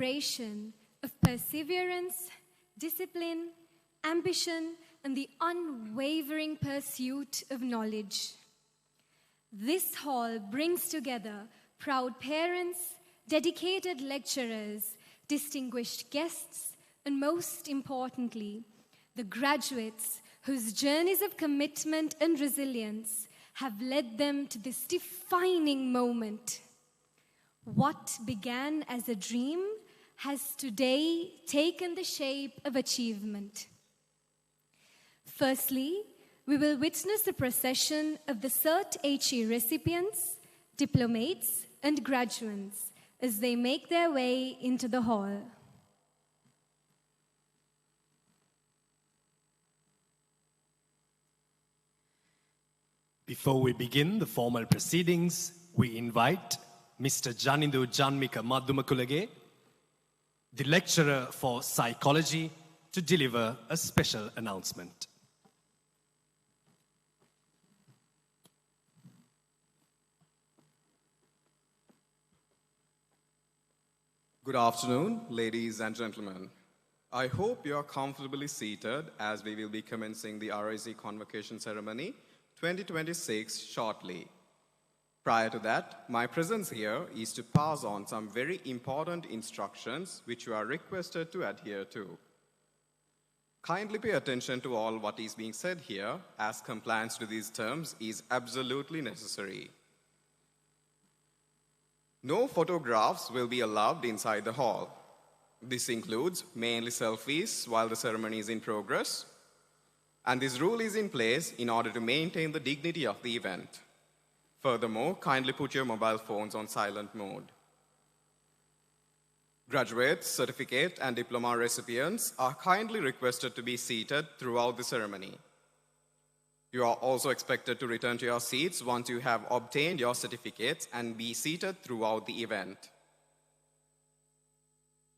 celebration of perseverance, discipline, ambition, and the unwavering pursuit of knowledge. This hall brings together proud parents, dedicated lecturers, distinguished guests, and most importantly, the graduates whose journeys of commitment and resilience have led them to this defining moment. What began as a dream has today taken the shape of achievement. Firstly, we will witness the procession of the Cert HE recipients, diplomates, and graduates as they make their way into the hall. Before we begin the formal proceedings, we invite Mr. Janindu Janmika Madhumakulage, the lecturer for psychology, to deliver a special announcement. Good afternoon, ladies and gentlemen. I hope you are comfortably seated as we will be commencing the RIC Convocation Ceremony 2026 shortly. Prior to that, my presence here is to pass on some very important instructions which you are requested to adhere to. Kindly pay attention to all what is being said here, as compliance to these terms is absolutely necessary. No photographs will be allowed inside the hall. This includes mainly selfies while the ceremony is in progress, and this rule is in place in order to maintain the dignity of the event. Furthermore, kindly put your mobile phones on silent mode. Graduates, certificate, and diploma recipients are kindly requested to be seated throughout the ceremony. You are also expected to return to your seats once you have obtained your certificates and be seated throughout the event.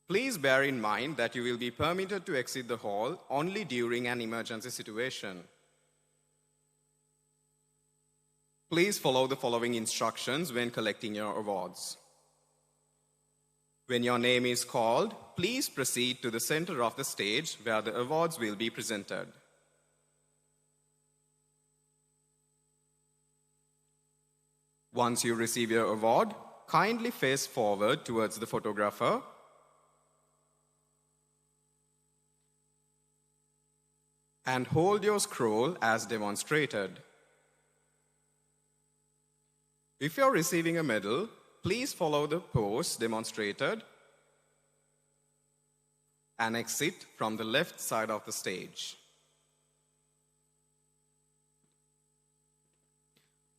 Please bear in mind that you will be permitted to exit the hall only during an emergency situation. Please follow the following instructions when collecting your awards. When your name is called, please proceed to the center of the stage where the awards will be presented. Once you receive your award, kindly face forward towards the photographer and hold your scroll as demonstrated. If you're receiving a medal, please follow the pose demonstrated and exit from the left side of the stage.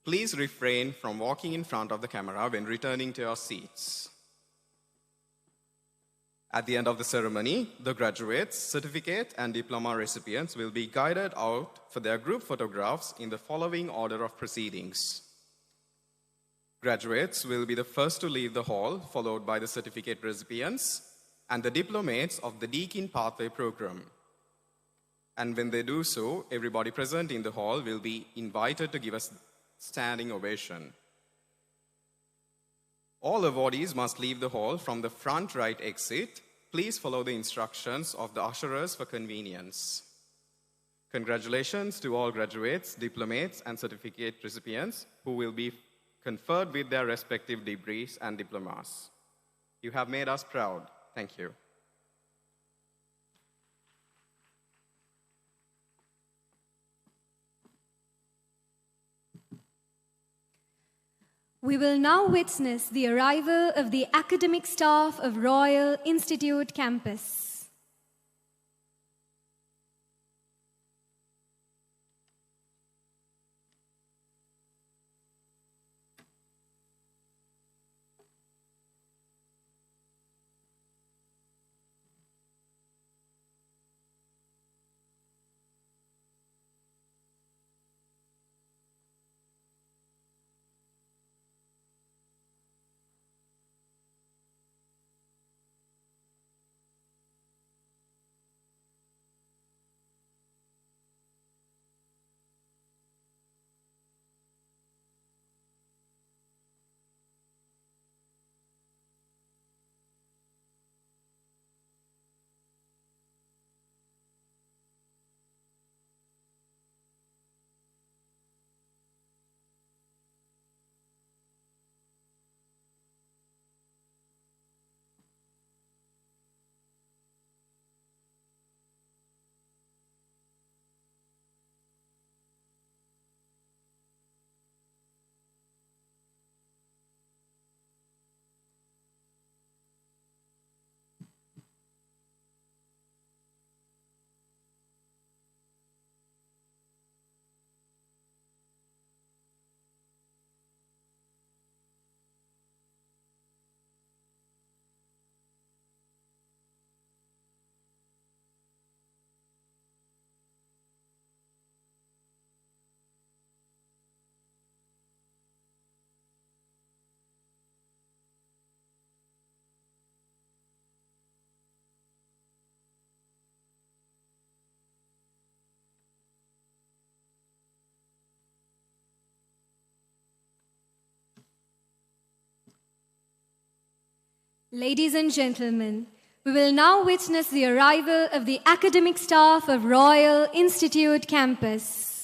Please refrain from walking in front of the camera when returning to your seats. At the end of the ceremony, the graduates, certificate, and diploma recipients will be guided out for their group photographs in the following order of proceedings. Graduates will be the first to leave the hall, followed by the certificate recipients and the diplomates of the Deacon Pathway program. And when they do so, everybody present in the hall will be invited to give a standing ovation. All awardees must leave the hall from the front right exit. Please follow the instructions of the usherers for convenience. Congratulations to all graduates, diplomates, and certificate recipients who will be conferred with their respective degrees and diplomas. You have made us proud. Thank you. We will now witness the arrival of the academic staff of Royal Institute Campus. Ladies and gentlemen, we will now witness the arrival of the academic staff of Royal Institute Campus.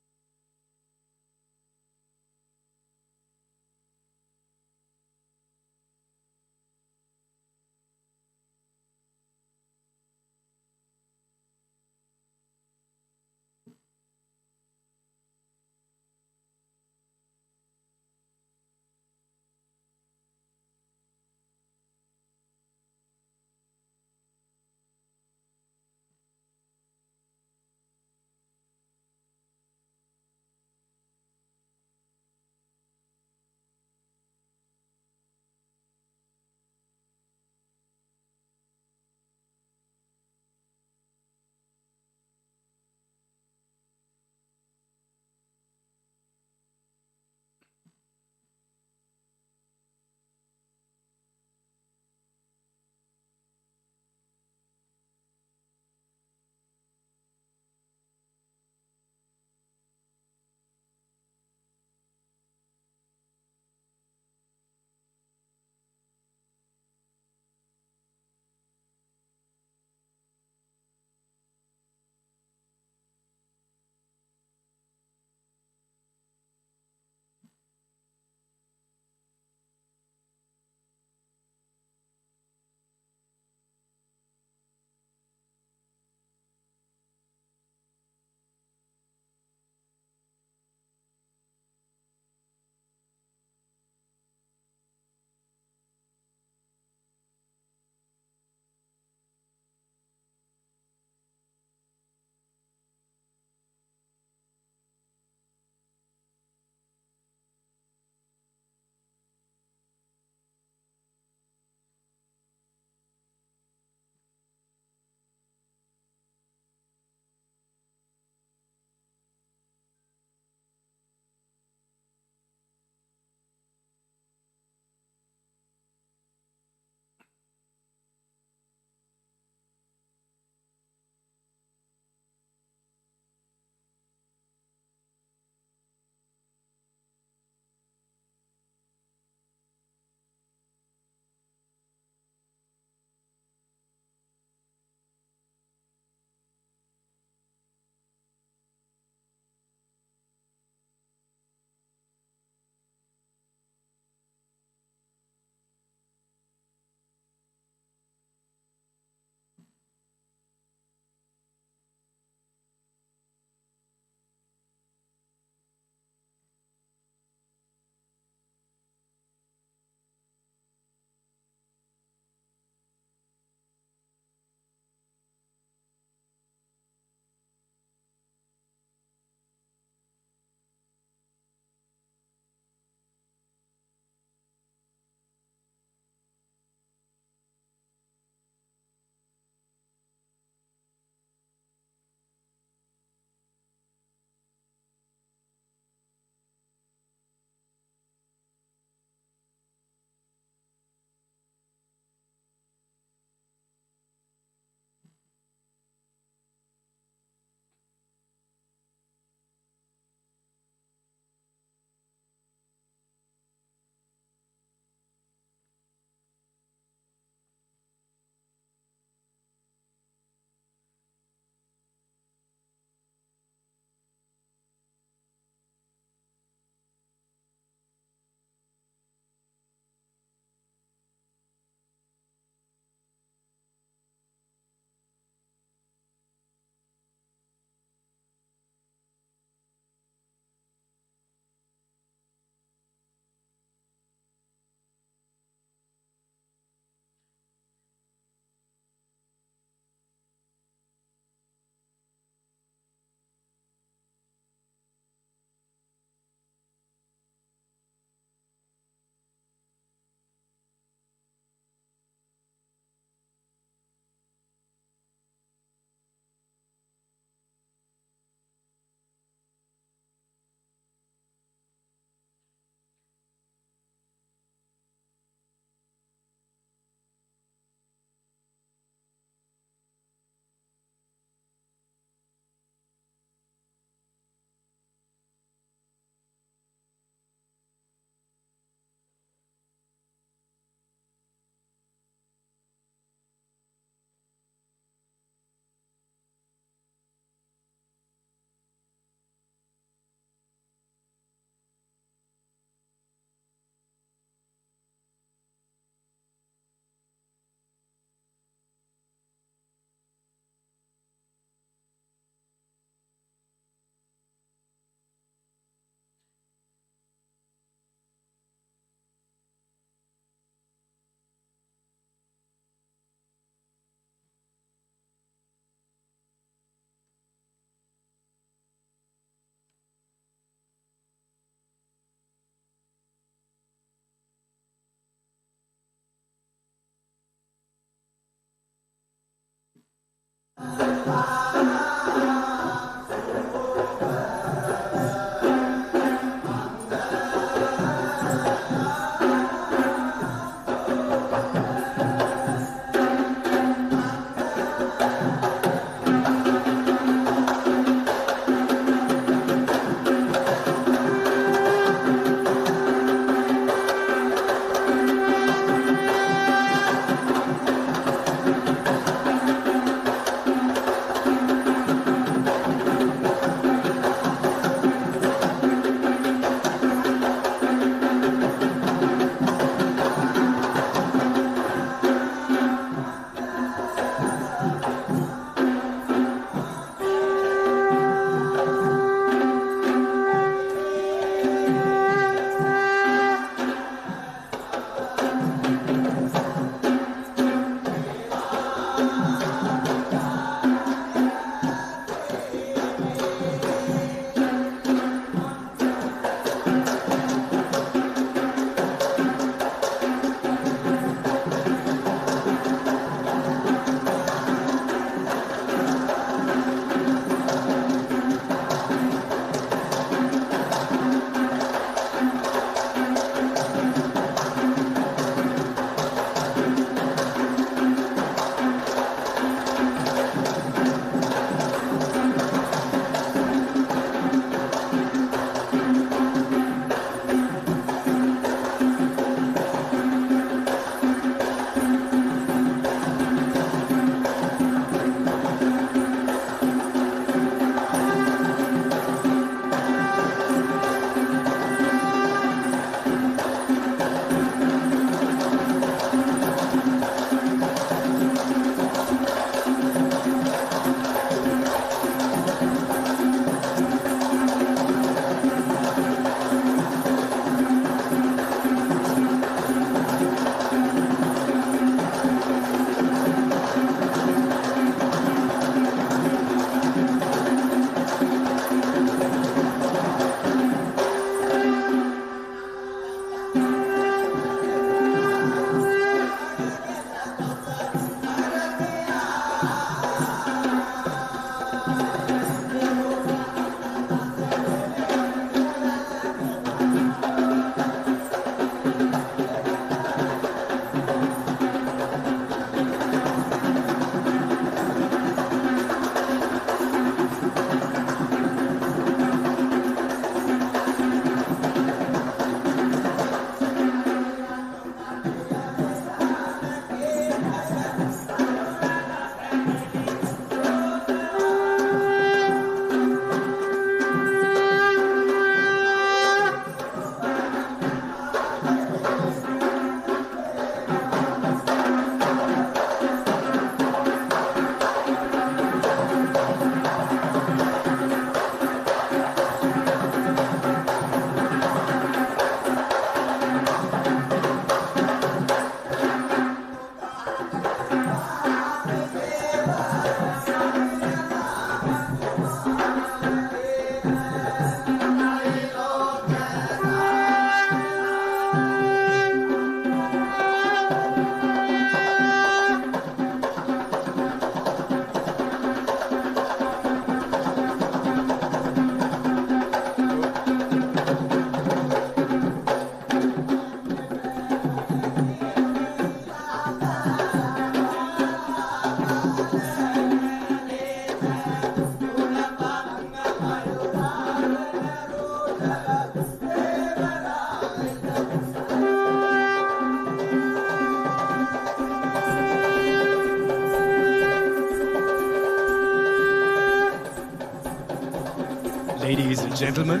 Ladies and gentlemen,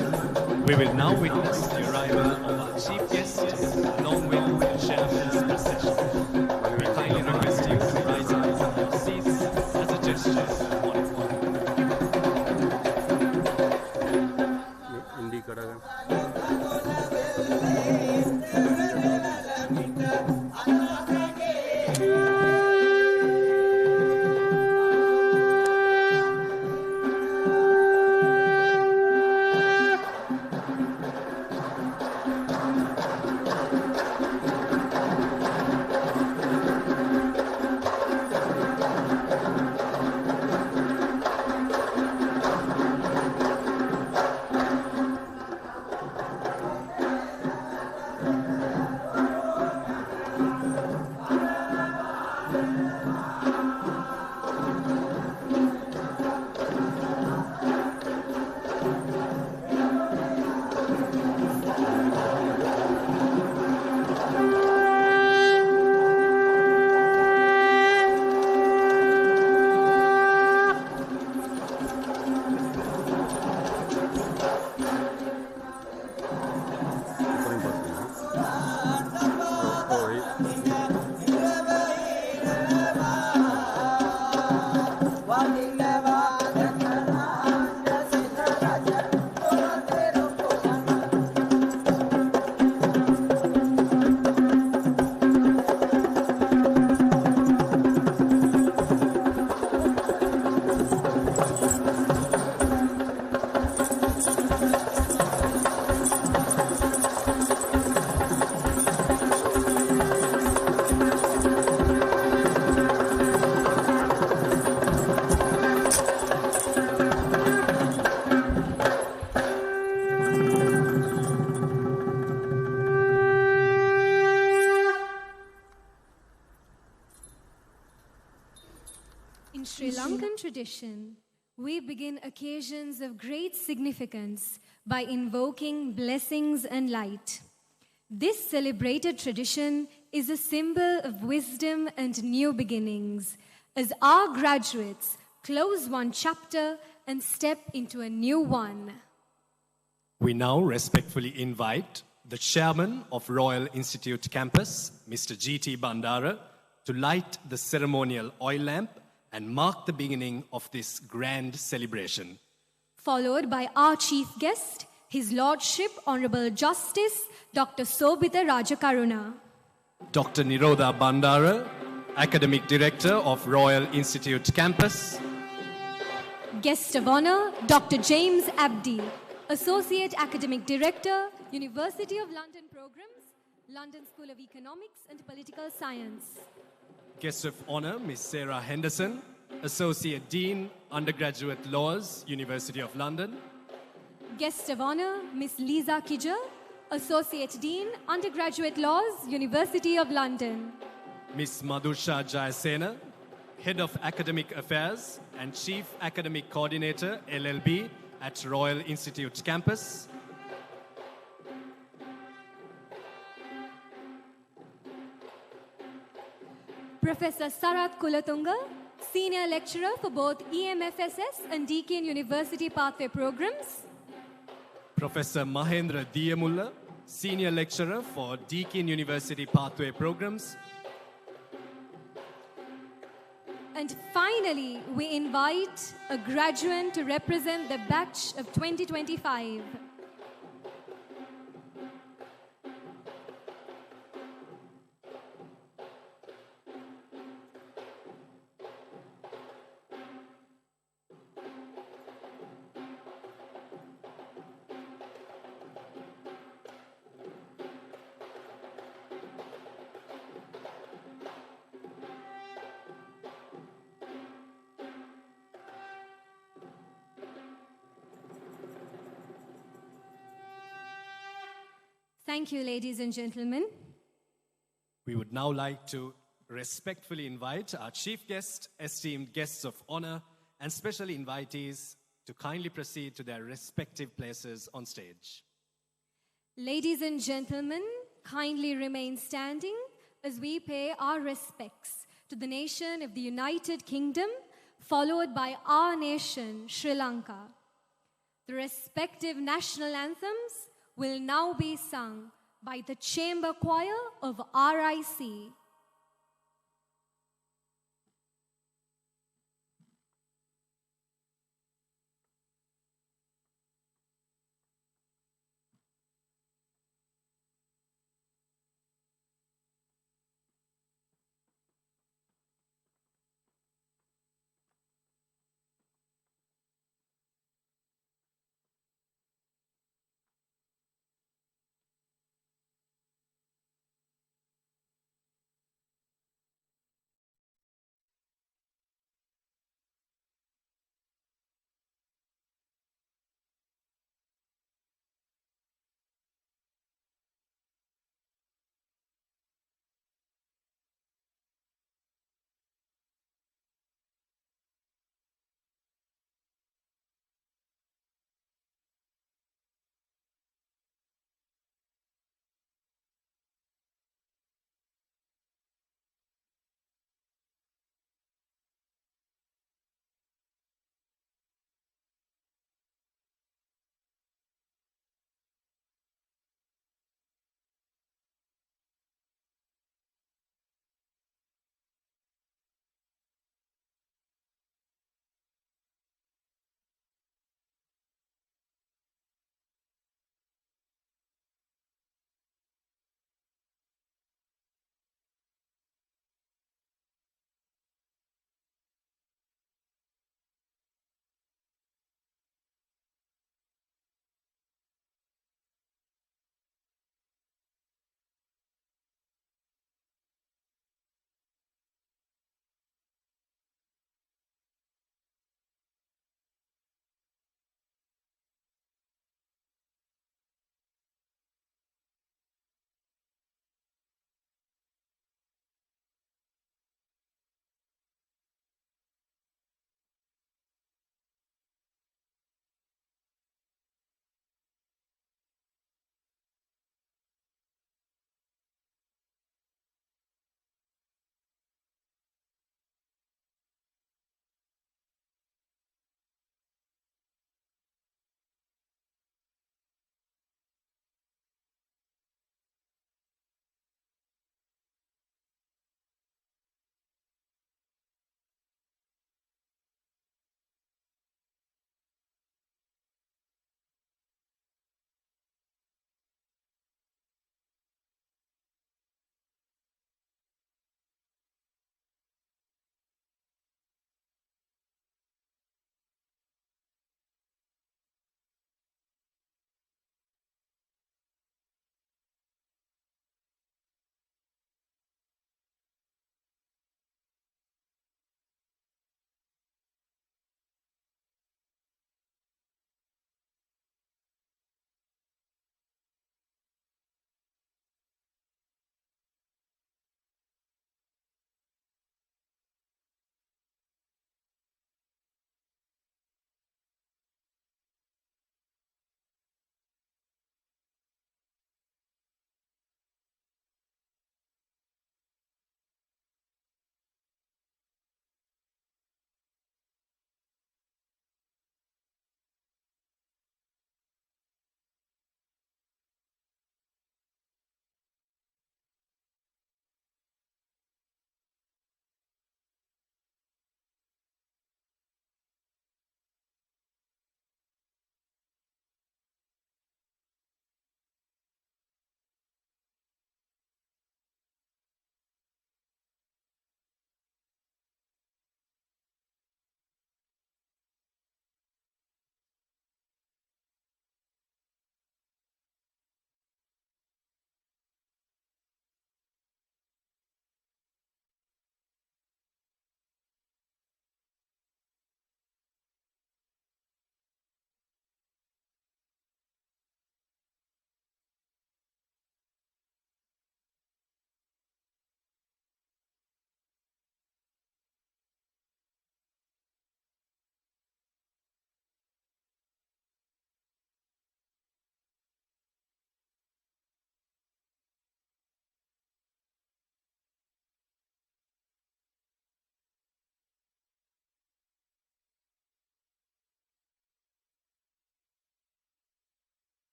we will now witness the arrival of our chief guest, along with the chairman's procession. We kindly request you to rise up from your seats as a gesture of honorable. In Sri Lankan tradition, we begin occasions of great significance by invoking blessings and light. This celebrated tradition is a symbol of wisdom and new beginnings, as our graduates close one chapter and step into a new one. We now respectfully invite the chairman of Royal Institute Campus, Mr. G.T. Bandara, to light the ceremonial oil lamp and mark the beginning of this grand celebration. Followed by our chief guest, His Lordship Honorable Justice Dr. Sobhita Rajakaruna. Dr. Nirodha Bandara, Academic Director of Royal Institute Campus. Guest of Honor, Dr. James Abdi, Associate Academic Director, University of London Programs, London School of Economics and Political Science. Guest of Honor, Ms. Sarah Henderson, Associate Dean, Undergraduate Laws, University of London. Guest of Honor, Ms. Lisa Kijal, Associate Dean, Undergraduate Laws, University of London. Ms. Madhusha Jayasena, Head of Academic Affairs and Chief Academic Coordinator, LLB, at Royal Institute Campus. Professor Sarath Kulatunga, Senior Lecturer for both EMFSS and Deacon University Pathway Programs. Professor Mahendra Diyamulla, Senior Lecturer for Deacon University Pathway Programs. And finally, we invite a graduate to represent the batch of 2025. Thank you, ladies and gentlemen. We would now like to respectfully invite our chief guest, esteemed guests of honor, and special invitees to kindly proceed to their respective places on stage. Ladies and gentlemen, kindly remain standing as we pay our respects to the nation of the United Kingdom, followed by our nation, Sri Lanka. The respective national anthems will now be sung by the chamber choir of RIC.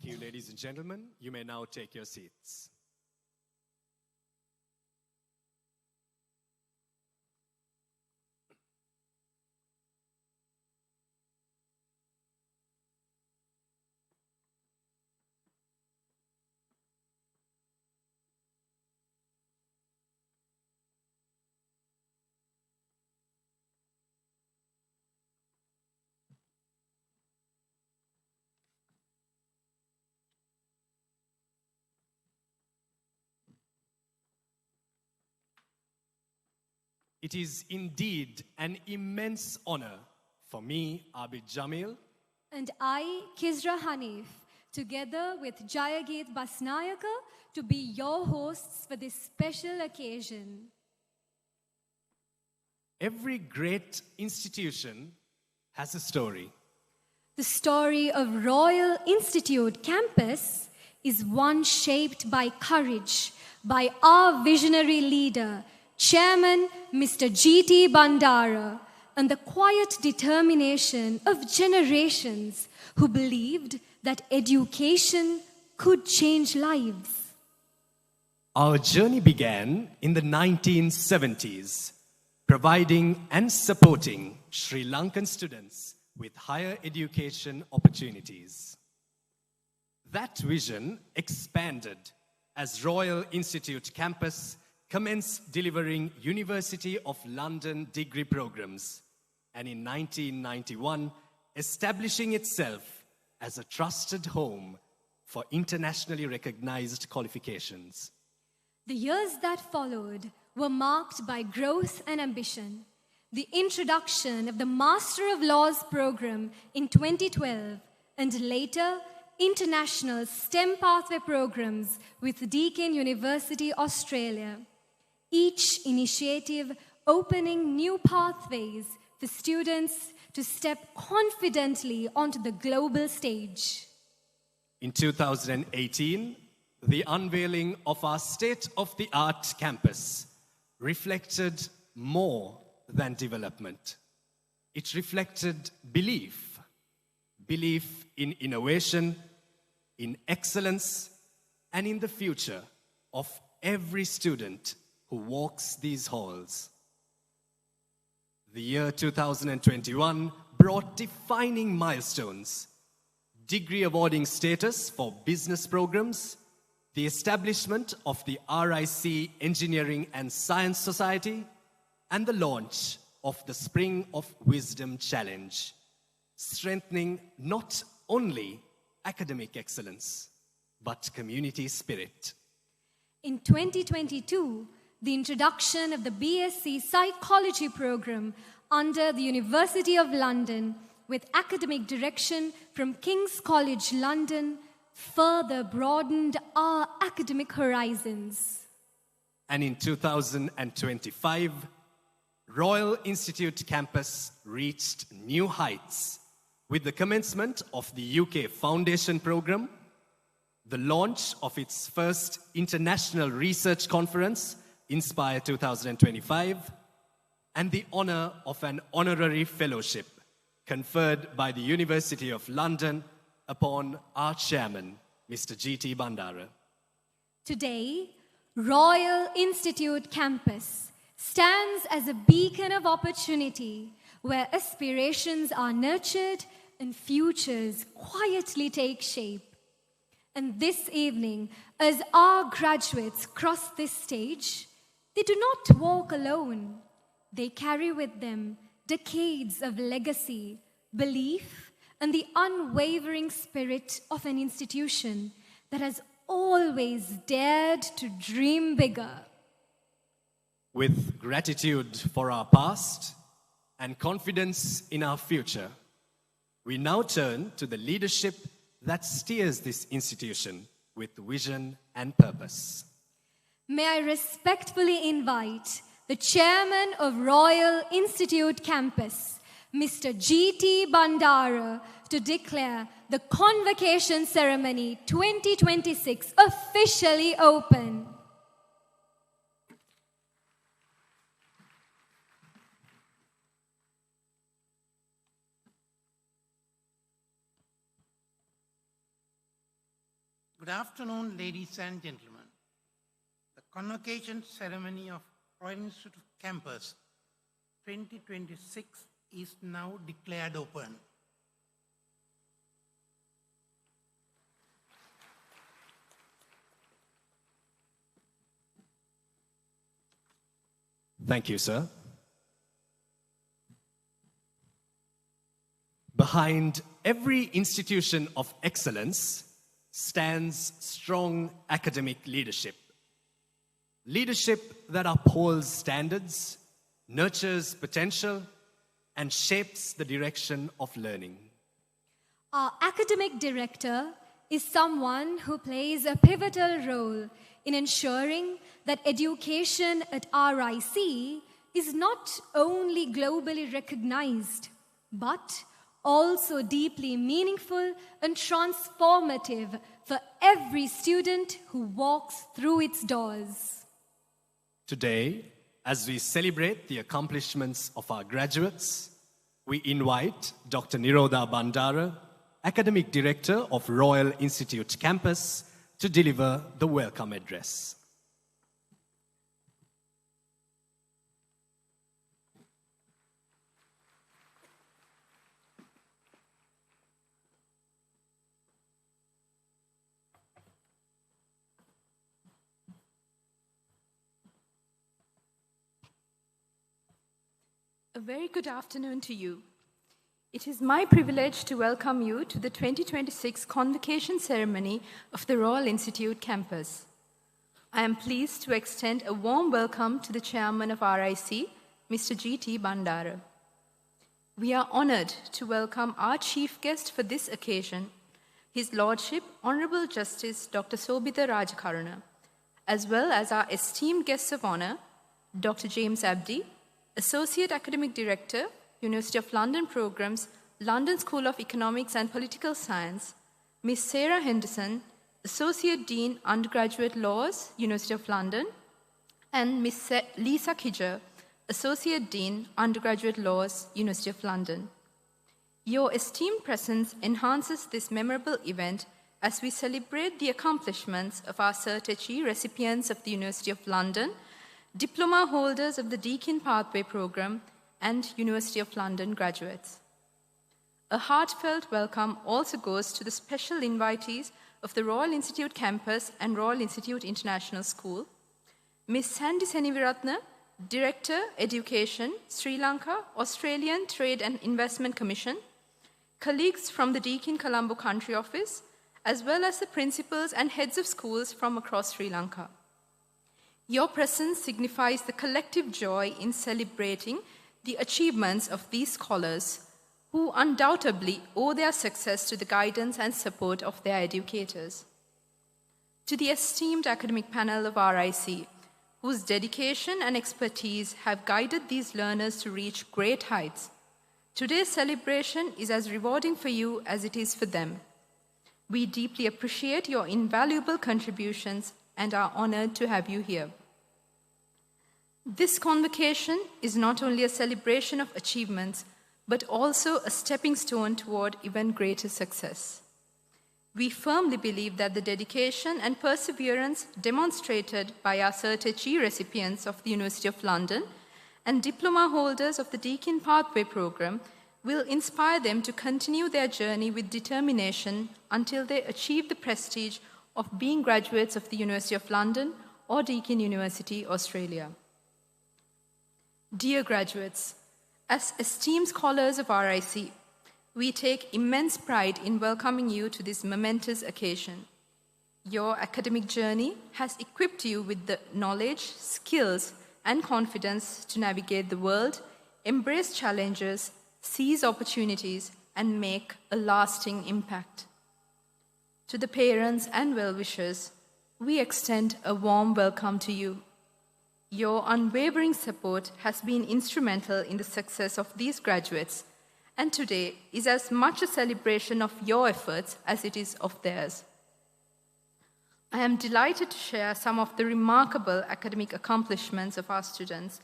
you, ladies and gentlemen. You may now take your seats. It is indeed an immense honor for me, Abdi Jamil, and I, Kizra Hanif, together with Jayageet Basnayaka, to be your hosts for this special occasion. Every great institution has a story. The story of Royal Institute Campus is one shaped by courage, by our visionary leader, Chairman Mr. G.T. Bandara, and the quiet determination of generations who believed that education could change lives. Our journey began in the 1970s, providing and supporting Sri Lankan students with higher education opportunities. That vision expanded as Royal Institute Campus commenced delivering University of London degree programs, and in 1991, establishing itself as a trusted home for internationally recognized qualifications. The years that followed were marked by growth and ambition. The introduction of the Master of Laws program in 2012 and later international STEM pathway programs with Deacon University, Australia. Each initiative opening new pathways for students to step confidently onto the global stage. In 2018, the unveiling of our state-of-the-art campus reflected more than development. It reflected belief in innovation, in excellence, and in the future of every student who walks these halls. The year 2021 brought defining milestones: degree awarding status for business programs, the establishment of the RIC Engineering and Science Society, and the launch of the Spring of Wisdom Challenge, strengthening not only academic excellence, but community spirit. In 2022, the introduction of the BSc Psychology program under the University of London with academic direction from King's College London further broadened our academic horizons. And in 2025, Royal Institute Campus reached new heights with the commencement of the UK Foundation Programme, the launch of its first international research conference, Inspire 2025, and the honor of an honorary fellowship conferred by the University of London upon our chairman, Mr. G.T. Bandara. Today, Royal Institute Campus stands as a beacon of opportunity where aspirations are nurtured and futures quietly take shape. And this evening, as our graduates cross this stage, they do not walk alone. They carry with them decades of legacy, belief, and the unwavering spirit of an institution that has always dared to dream bigger. With gratitude for our past and confidence in our future, we now turn to the leadership that steers this institution with vision and purpose. May I respectfully invite the chairman of Royal Institute Campus, Mr. G.T. Bandara, to declare the Convocation Ceremony 2026 officially open. Good afternoon, ladies and gentlemen. The convocation ceremony of Royal Institute Campus 2026 is now declared open. Thank you, sir. Behind every institution of excellence stands strong academic leadership. Leadership that upholds standards, nurtures potential, and shapes the direction of learning. Our academic director is someone who plays a pivotal role in ensuring that education at RIC is not only globally recognized, but also deeply meaningful and transformative for every student who walks through its doors. Today, as we celebrate the accomplishments of our graduates, we invite Dr. Nirodha Bandara, Academic Director of Royal Institute Campus, to deliver the welcome address. A very good afternoon to you. It is my privilege to welcome you to the 2026 Convocation Ceremony of the Royal Institute Campus. I am pleased to extend a warm welcome to the Chairman of RIC, Mr. G.T. Bandara. We are honored to welcome our chief guest for this occasion, His Lordship Honorable Justice Dr. Sobhita Rajakaruna, as well as our esteemed guests of honor, Dr. James Abdi, Associate Academic Director, University of London Programs, London School of Economics and Political Science, Ms. Sarah Henderson, Associate Dean, Undergraduate Laws, University of London, and Ms. Lisa Kijer, Associate Dean, Undergraduate Laws, University of London. Your esteemed presence enhances this memorable event as we celebrate the accomplishments of our Cert.H.E. recipients of the University of London, diploma holders of the Deacon Pathway Program, and University of London graduates. A heartfelt welcome also goes to the special invitees of the Royal Institute Campus and Royal Institute International School, Ms. Sandy Seniviratna, Director, Education, Sri Lanka, Australian Trade and Investment Commission, colleagues from the Deacon Colombo Country Office, as well as the principals and heads of schools from across Sri Lanka. Your presence signifies the collective joy in celebrating the achievements of these scholars who undoubtedly owe their success to the guidance and support of their educators. To the esteemed academic panel of RIC, whose dedication and expertise have guided these learners to reach great heights, today's celebration is as rewarding for you as it is for them. We deeply appreciate your invaluable contributions and are honored to have you here. This convocation is not only a celebration of achievements, but also a stepping stone toward even greater success. We firmly believe that the dedication and perseverance demonstrated by our Cert.H.E. recipients of the University of London and diploma holders of the Deacon Pathway Program will inspire them to continue their journey with determination until they achieve the prestige of being graduates of the University of London or Deakin University, Australia. Dear graduates, as esteemed scholars of RIC, we take immense pride in welcoming you to this momentous occasion. Your academic journey has equipped you with the knowledge, skills, and confidence to navigate the world, embrace challenges, seize opportunities, and make a lasting impact. To the parents and well-wishers, we extend a warm welcome to you. Your unwavering support has been instrumental in the success of these graduates, and today is as much a celebration of your efforts as it is of theirs. I am delighted to share some of the remarkable academic accomplishments of our students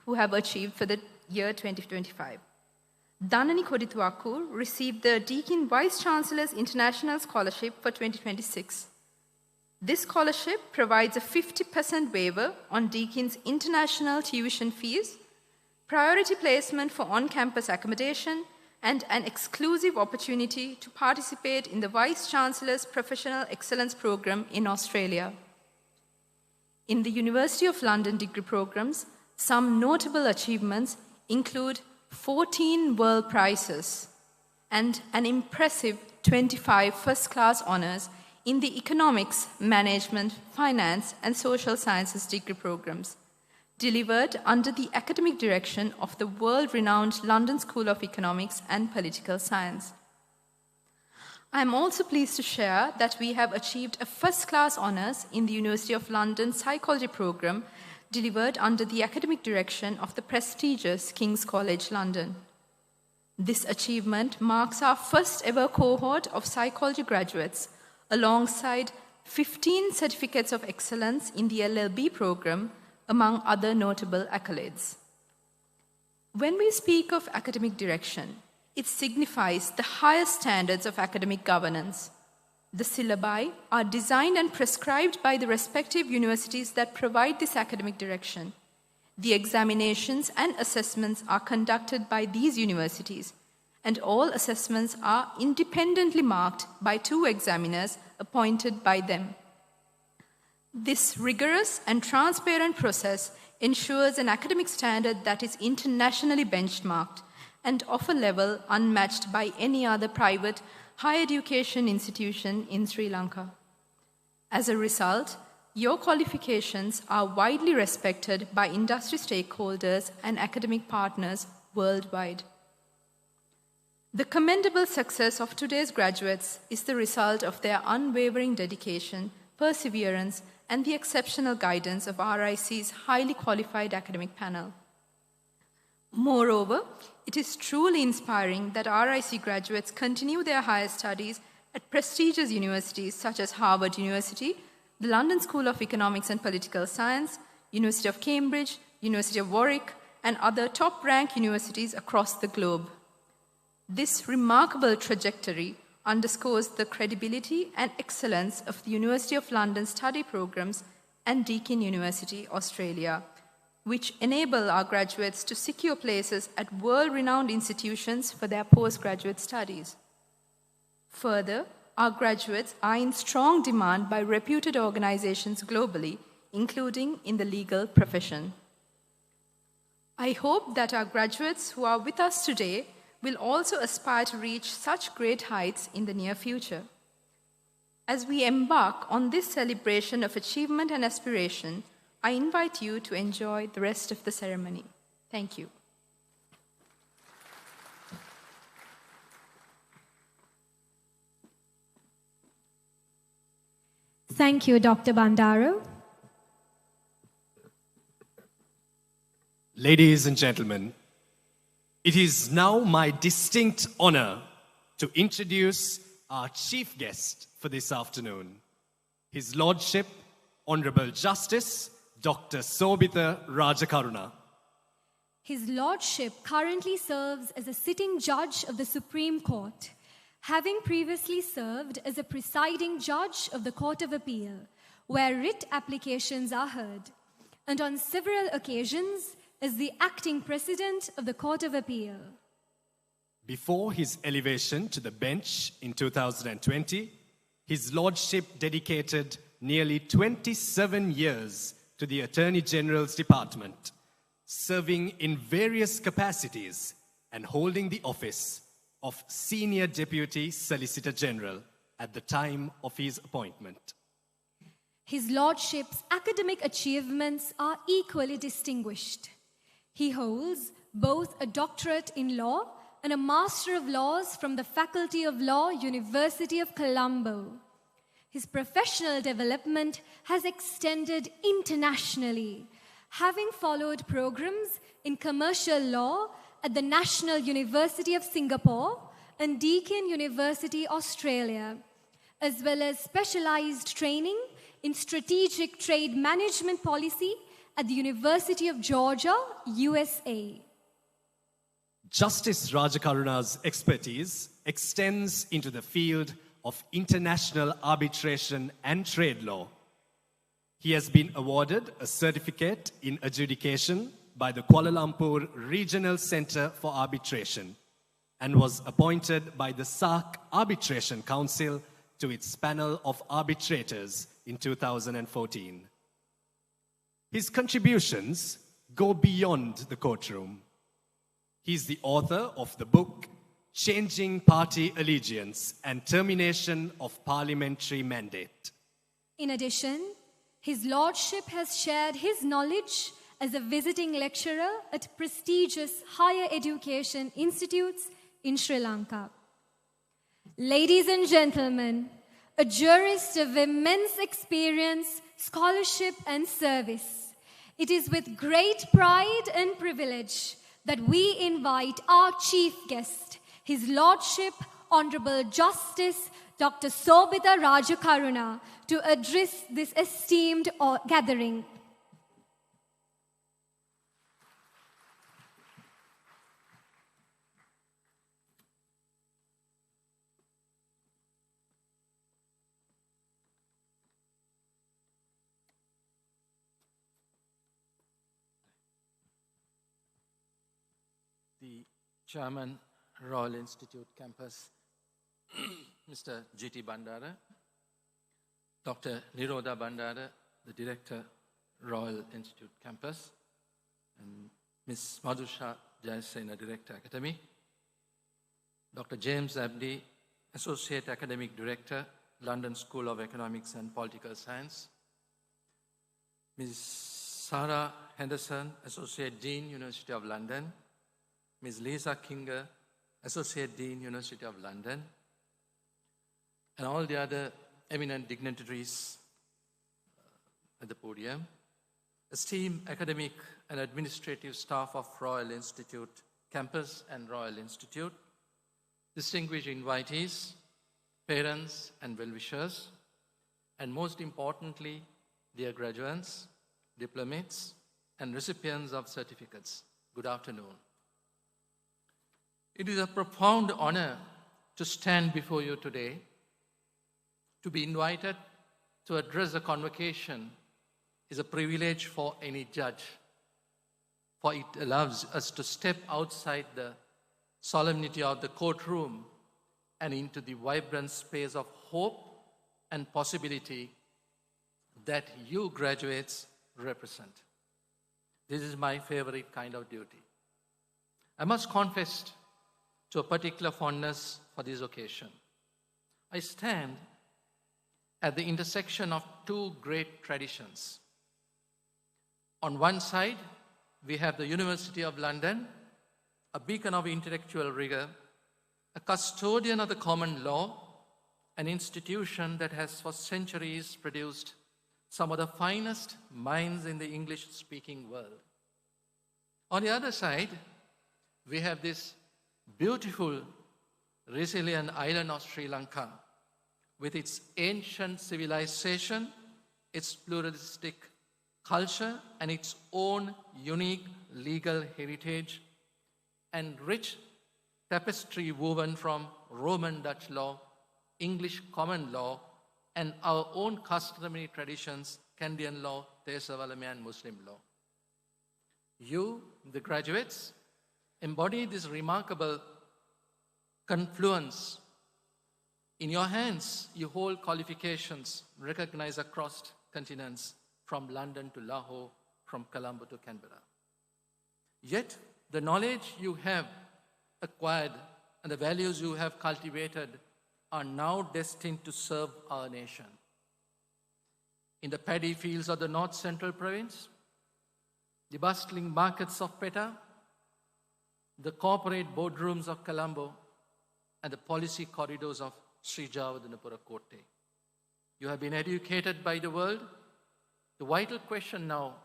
who have achieved for the year 2025. Dhanani Kodituakur received the Deakin Vice Chancellor's International Scholarship for 2026. This scholarship provides a 50% waiver on Deacon's international tuition fees, priority placement for on-campus accommodation, and an exclusive opportunity to participate in the Vice Chancellor's Professional Excellence Programme in Australia. In the University of London degree programs, some notable achievements include 14 World Prizes and an impressive 25 first-class honours in the Economics, Management, Finance and Social Sciences degree programs, delivered under the academic direction of the world-renowned London School of Economics and Political Science. I am also pleased to share that we have achieved a first-class honours in the University of London Psychology programme, delivered under the academic direction of the prestigious King's College London. This achievement marks our first ever cohort of psychology graduates, alongside 15 certificates of excellence in the LLB programme, among other notable accolades. When we speak of academic direction, it signifies the highest standards of academic governance. The syllabi are designed and prescribed by the respective universities that provide this academic direction. The examinations and assessments are conducted by these universities, and all assessments are independently marked by 2 examiners appointed by them. This rigorous and transparent process ensures an academic standard that is internationally benchmarked and of a level unmatched by any other private higher education institution in Sri Lanka. As a result, your qualifications are widely respected by industry stakeholders and academic partners worldwide. The commendable success of today's graduates is the result of their unwavering dedication, perseverance, and the exceptional guidance of RIC's highly qualified academic panel. Moreover, it is truly inspiring that RIC graduates continue their higher studies at prestigious universities such as Harvard University, the London School of Economics and Political Science, University of Cambridge, University of Warwick, and other top-ranked universities across the globe. This remarkable trajectory underscores the credibility and excellence of the University of London study programs and Deakin University, Australia, which enable our graduates to secure places at world-renowned institutions for their postgraduate studies. Further, our graduates are in strong demand by reputed organizations globally, including in the legal profession. I hope that our graduates who are with us today will also aspire to reach such great heights in the near future. As we embark on this celebration of achievement and aspiration, I invite you to enjoy the rest of the ceremony. Thank you. Thank you, Dr. Bandaro. Ladies and gentlemen, it is now my distinct honor to introduce our chief guest for this afternoon, His Lordship, Honorable Justice, Dr. Sobhita Rajakaruna. His Lordship currently serves as a sitting judge of the Supreme Court, having previously served as a presiding judge of the Court of Appeal, where writ applications are heard, and on several occasions as the acting president of the Court of Appeal. Before his elevation to the bench in 2020, His Lordship dedicated nearly 27 years to the Attorney General's Department, serving in various capacities and holding the office of Senior Deputy Solicitor General at the time of his appointment. His Lordship's academic achievements are equally distinguished. He holds both a doctorate in law and a Master of Laws from the Faculty of Law, University of Colombo. His professional development has extended internationally, having followed programs in commercial law at the National University of Singapore and Deakin University, Australia, as well as specialized training in strategic trade management policy at the University of Georgia, USA. Justice Rajakaruna's expertise extends into the field of International Arbitration and Trade Law. He has been awarded a certificate in adjudication by the Kuala Lumpur Regional Centre for Arbitration and was appointed by the SARC Arbitration Council to its panel of arbitrators in 2014. His contributions go beyond the courtroom. He's the author of the book Changing Party Allegiance and Termination of Parliamentary Mandate. In addition, His Lordship has shared his knowledge as a visiting lecturer at prestigious higher education institutes in Sri Lanka. Ladies and gentlemen, a jurist of immense experience, scholarship, and service, it is with great pride and privilege that we invite our chief guest, His Lordship, Honorable Justice Dr. Sobhita Rajakaruna, to address this esteemed gathering. The Chairman, Royal Institute Campus, Mr. G.T. Bandara, Dr. Nirodha Bandara, the Director, Royal Institute Campus, and Ms. Madhusha Jayasena, Director, Academy, Dr. James Abdi, Associate Academic Director, London School of Economics and Political Science, Ms. Sarah Henderson, Associate Dean, University of London, Ms. Lisa Kinger, Associate Dean, University of London, and all the other eminent dignitaries at the podium, esteemed academic and administrative staff of Royal Institute Campus and Royal Institute, distinguished invitees, parents and well-wishers, and most importantly, dear graduates, diplomates, and recipients of certificates, good afternoon. It is a profound honor to stand before you today, to be invited to address the convocation is a privilege for any judge, for it allows us to step outside the solemnity of the courtroom and into the vibrant space of hope and possibility that you graduates represent. This is my favorite kind of duty. I must confess to a particular fondness for this occasion. I stand at the intersection of two great traditions. On one side, we have the University of London, a beacon of intellectual rigor, a custodian of the common law, an institution that has for centuries produced some of the finest minds in the English-speaking world. On the other side, we have this beautiful, resilient island of Sri Lanka with its ancient civilization, its pluralistic culture, and its own unique legal heritage, and rich tapestry woven from Roman Dutch law, English common law, and our own customary traditions, Kandyan law, Tesavalame, and Muslim law. You, the graduates, embody this remarkable confluence. In your hands, you hold qualifications recognized across continents, from London to Lahore, from Colombo to Canberra. Yet, the knowledge you have acquired and the values you have cultivated are now destined to serve our nation. In the paddy fields of the North Central Province, the bustling markets of Petta, the corporate boardrooms of Colombo, and the policy corridors of Sri Javadhanapura Kotte. You have been educated by the world. The vital question now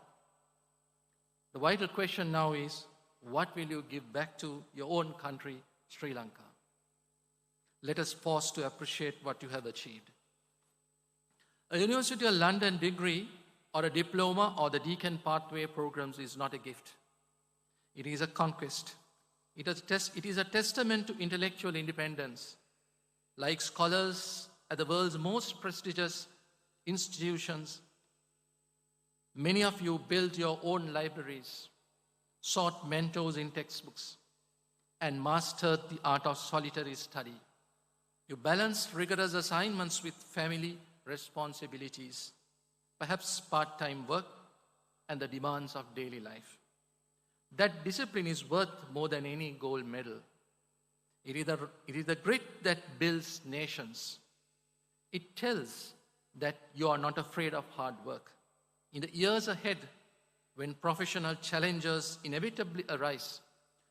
is, what will you give back to your own country, Sri Lanka? Let us pause to appreciate what you have achieved. A University of London degree or a diploma or the Deacon pathway programs is not a gift. It is a conquest. It is a testament to intellectual independence. Like scholars at the world's most prestigious institutions. Many of you built your own libraries, sought mentors in textbooks, and mastered the art of solitary study. You balanced rigorous assignments with family responsibilities, perhaps part-time work, and the demands of daily life. That discipline is worth more than any gold medal. It is the grit that builds nations. It tells that you are not afraid of hard work. In the years ahead, when professional challenges inevitably arise,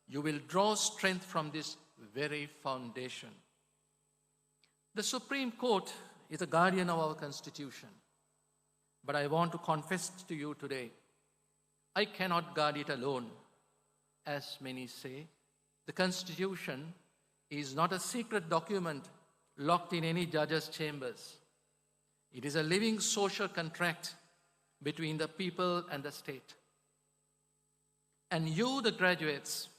you will draw strength from this very foundation. The Supreme Court is the guardian of our Constitution. But I want to confess to you today, I cannot guard it alone. As many say, the Constitution is not a secret document locked in any judge's chambers. It is a living social contract between the people and the state. And you, the graduates,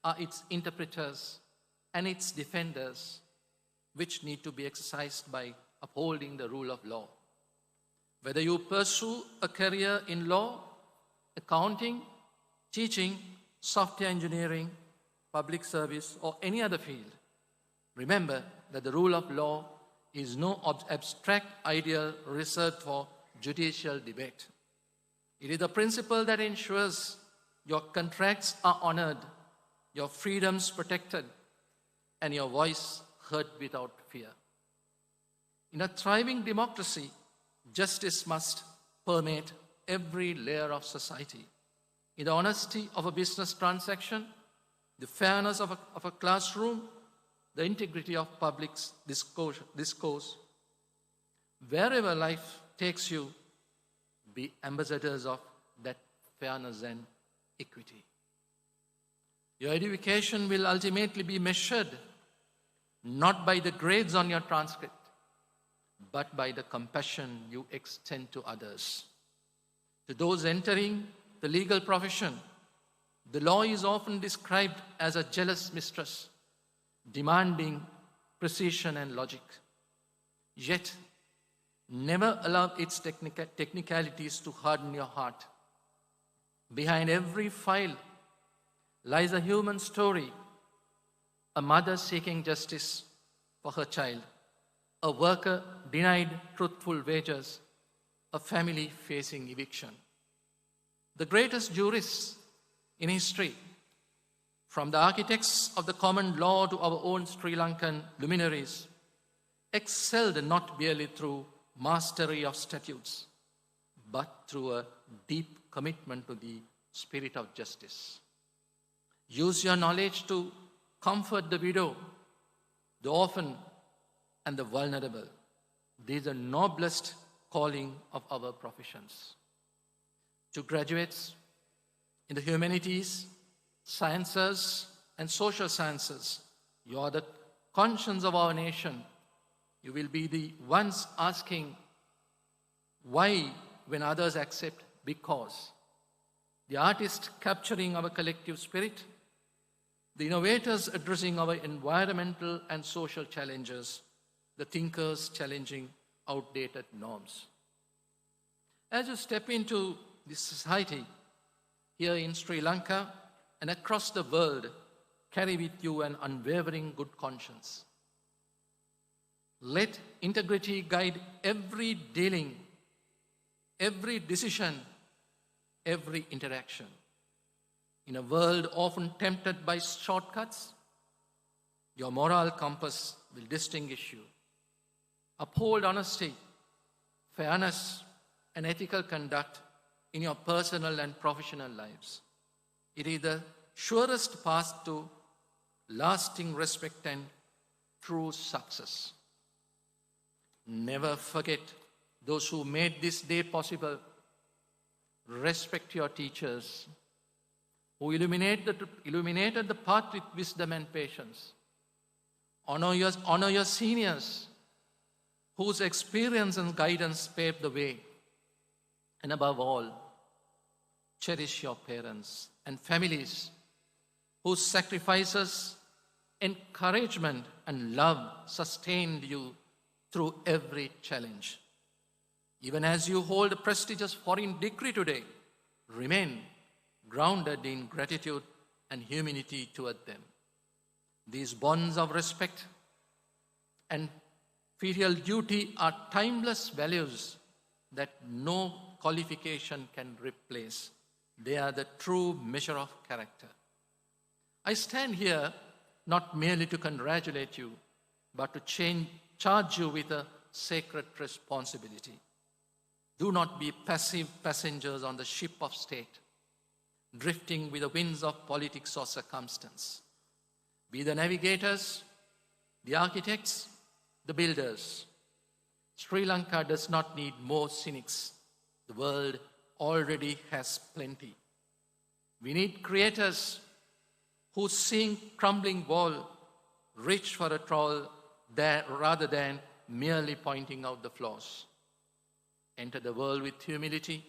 are its interpreters and its defenders, which need to be exercised by upholding the rule of law. Whether you pursue a career in law, accounting, teaching, software engineering, public service, or any other field, remember that the rule of law is no abstract ideal reserved for judicial debate. It is the principle that ensures your contracts are honored, your freedoms protected, and your voice heard without fear. In a thriving democracy, justice must permeate every layer of society. In the honesty of a business transaction, the fairness of a classroom, the integrity of public discourse. Wherever life takes you, be ambassadors of that fairness and equity. Your education will ultimately be measured not by the grades on your transcript, but by the compassion you extend to others. To those entering the legal profession, the law is often described as a jealous mistress, demanding precision and logic. Yet, never allow its technicalities to harden your heart. Behind every file lies a human story, a mother seeking justice for her child, a worker denied truthful wages, a family facing eviction. The greatest jurists in history, from the architects of the common law to our own Sri Lankan luminaries, excelled not merely through mastery of statutes, but through a deep commitment to the spirit of justice. Use your knowledge to comfort the widow, the orphan, and the vulnerable. These are the noblest calling of our professions. To graduates in the humanities, sciences, and social sciences, you are the conscience of our nation. You will be the ones asking why when others accept because. The artist capturing our collective spirit, the innovators addressing our environmental and social challenges, the thinkers challenging outdated norms. As you step into this society, here in Sri Lanka and across the world, carry with you an unwavering good conscience. Let integrity guide every dealing, every decision, every interaction. In a world often tempted by shortcuts, your moral compass will distinguish you. Uphold honesty, fairness, and ethical conduct in your personal and professional lives. It is the surest path to lasting respect and true success. Never forget those who made this day possible. Respect your teachers who illuminated the path with wisdom and patience. Honor your seniors whose experience and guidance paved the way. And above all, cherish your parents and families whose sacrifices, encouragement, and love sustained you through every challenge. Even as you hold a prestigious foreign degree today, remain grounded in gratitude and humility toward them. These bonds of respect and filial duty are timeless values that no qualification can replace. They are the true measure of character. I stand here not merely to congratulate you, but to charge you with a sacred responsibility. Do not be passive passengers on the ship of state, drifting with the winds of politics or circumstance. Be the navigators, the architects, the builders. Sri Lanka does not need more cynics. The world already has plenty. We need creators who, seeing crumbling wall, reach for a trowel rather than merely pointing out the flaws. Enter the world with humility.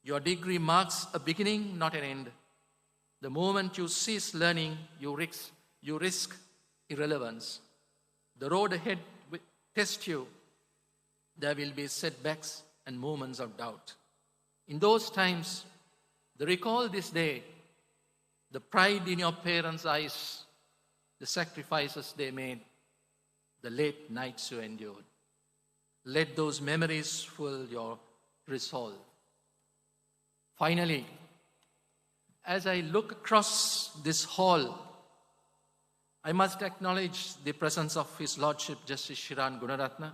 Your degree marks a beginning, not an end. The moment you cease learning, you risk irrelevance. The road ahead will test you. There will be setbacks and moments of doubt. In those times, recall this day, the pride in your parents' eyes, the sacrifices they made, the late nights you endured. Let those memories fuel your resolve. Finally, as I look across this hall, I must acknowledge the presence of His Lordship Justice Shiran Gunaratna,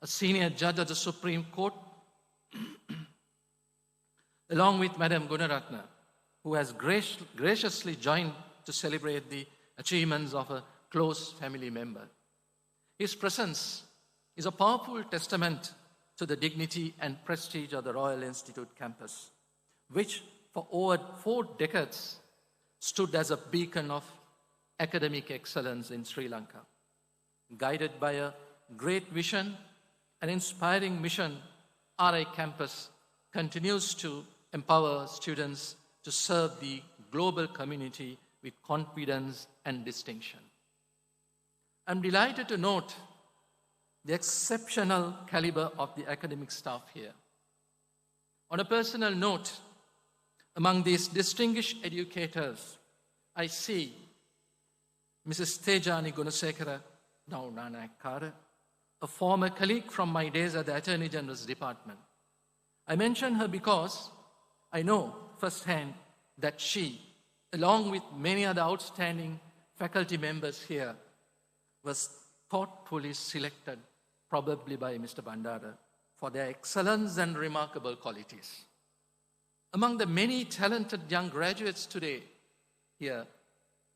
a senior judge of the Supreme Court, along with Madam Gunaratna, who has graciously joined to celebrate the achievements of a close family member. His presence is a powerful testament to the dignity and prestige of the Royal Institute campus, which for over 4 decades stood as a beacon of academic excellence in Sri Lanka. Guided by a great vision and inspiring mission, RIC campus continues to empower students to serve the global community with confidence and distinction. I'm delighted to note the exceptional caliber of the academic staff here. On a personal note, among these distinguished educators, I see Mrs. Tejani Gunasekara, now Nana Kara, a former colleague from my days at the Attorney General's Department. I mention her because I know firsthand that she, along with many other outstanding faculty members here, was thoughtfully selected, probably by Mr. Bandara, for their excellence and remarkable qualities. Among the many talented young graduates today here,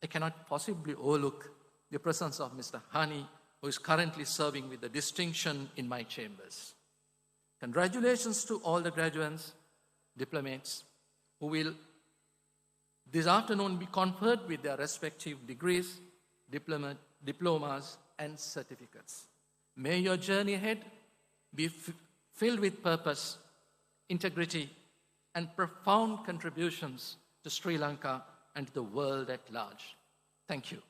I cannot possibly overlook the presence of Mr. Hani, who is currently serving with the distinction in my chambers. Congratulations to all the graduates, diplomates, who will this afternoon be conferred with their respective degrees, diplomas, and certificates. May your journey ahead be filled with purpose, integrity, and profound contributions to Sri Lanka and to the world at large. Thank you.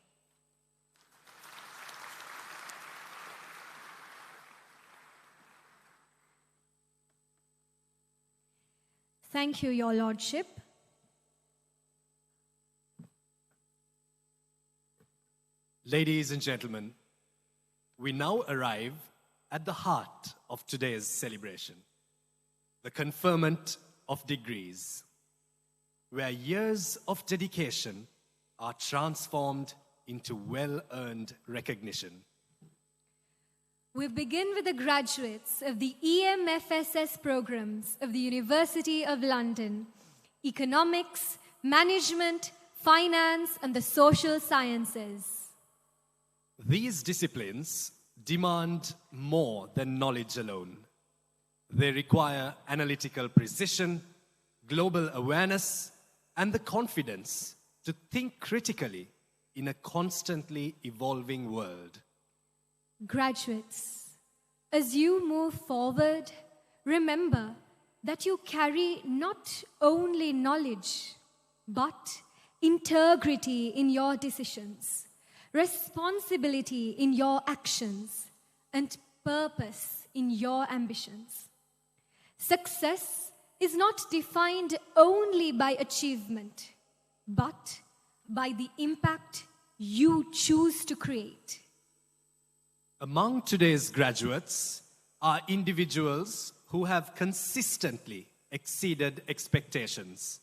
Thank you, Your Lordship. Ladies and gentlemen, we now arrive at the heart of today's celebration, the conferment of degrees, where years of dedication are transformed into well-earned recognition. We begin with the graduates of the EMFSS programs of the University of London, Economics, Management, Finance, and the Social Sciences. These disciplines demand more than knowledge alone. They require analytical precision, global awareness, and the confidence to think critically in a constantly evolving world. Graduates, as you move forward, remember that you carry not only knowledge, but integrity in your decisions, responsibility in your actions, and purpose in your ambitions. Success is not defined only by achievement, but by the impact you choose to create. Among today's graduates are individuals who have consistently exceeded expectations.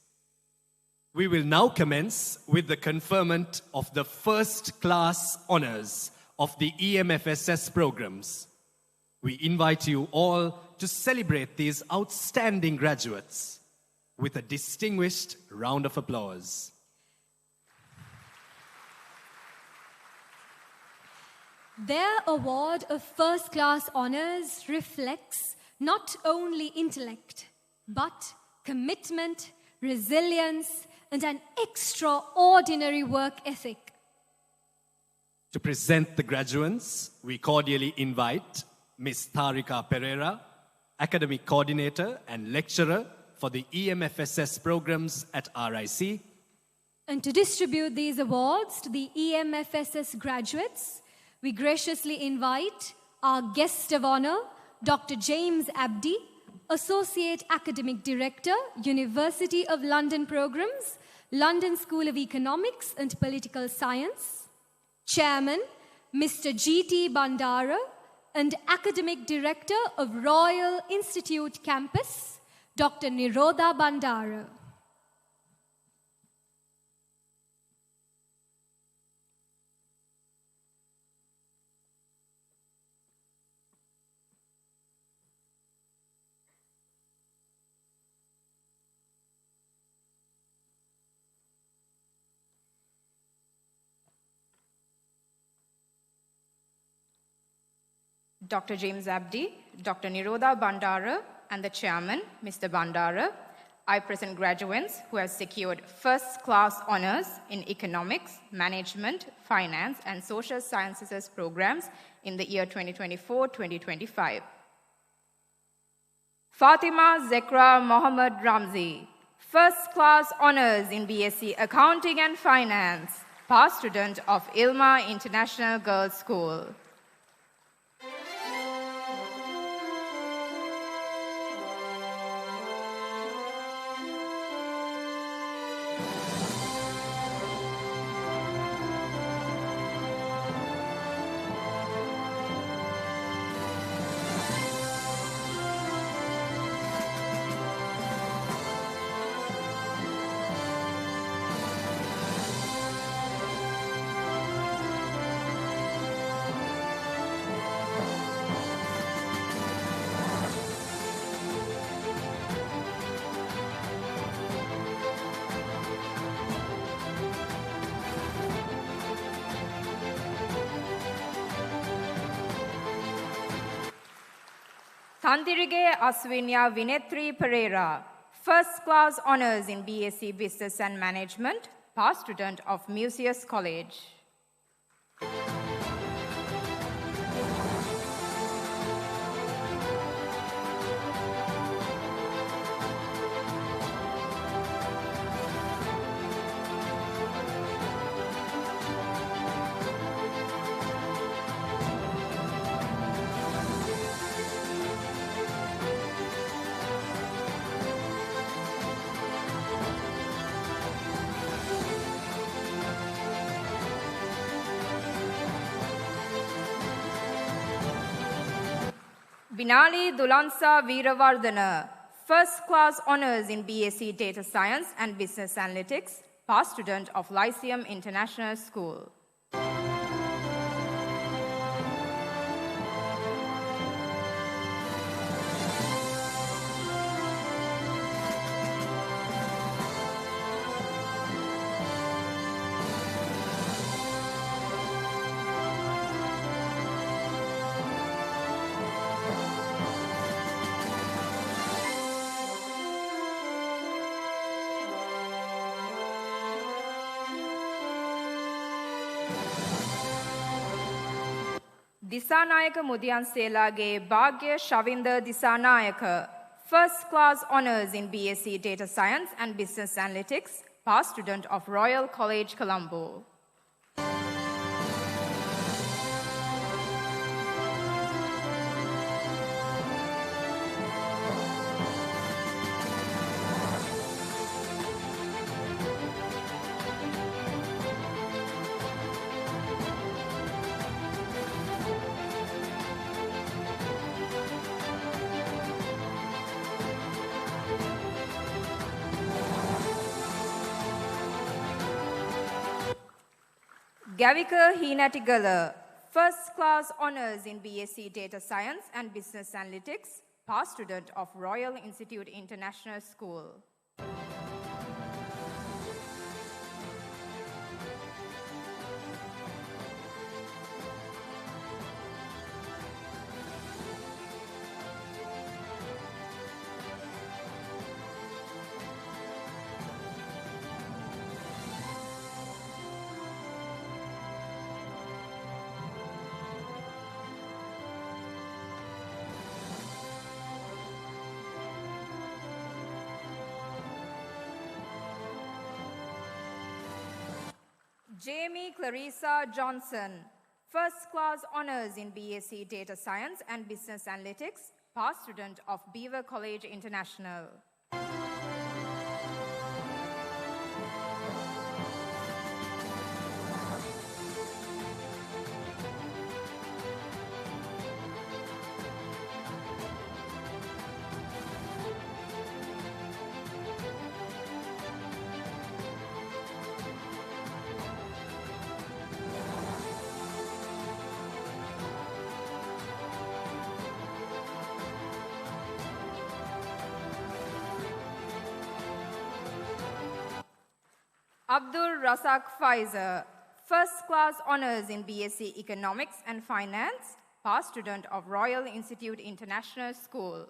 We will now commence with the conferment of the first class honors of the EMFSS programs. We invite you all to celebrate these outstanding graduates with a distinguished round of applause. Their award of first-class honors reflects not only intellect, but commitment, resilience, and an extraordinary work ethic. To present the graduates, we cordially invite Ms. Tharika Pereira, Academic Coordinator and Lecturer for the EMFSS programs at RIC. And to distribute these awards to the EMFSS graduates, we graciously invite our guest of honor, Dr. James Abdi, Associate Academic Director, University of London Programs, London School of Economics and Political Science, Chairman, Mr. G.T. Bandara, and Academic Director of Royal Institute Campus, Dr. Nirodha Bandara. Dr. James Abdi, Dr. Nirodha Bandara, and the chairman, Mr. Bandara, I present graduates who have secured first-class honors in economics, management, finance, and social sciences programs in the year 2024-2025. Fatima Zekra Mohammed Ramzi, first-class honors in BSc Accounting and Finance, past student of Ilma International Girls School. Tandirige Aswinya Vinetri Pereira, first-class honors in BSc Business and Management, past student of Musaeus College. Binali Dulansa Veeravardhana, first-class honors in BSc Data Science and Business Analytics, past student of Lyceum International School. Disanayaka Mudiyanselage Bhagya Shavinda Disanayaka, first-class honors in BSc Data Science and Business Analytics, past student of Royal College, Colombo. Gavika Hinatigala, first class honors in BSc Data Science and Business Analytics, past student of Royal Institute International School. Jamie Clarissa Johnson, first class honors in BSc Data Science and Business Analytics, past student of Beaver College International. Abdul Razak Faizer, first class honors in BSc Economics and Finance, past student of Royal Institute International School.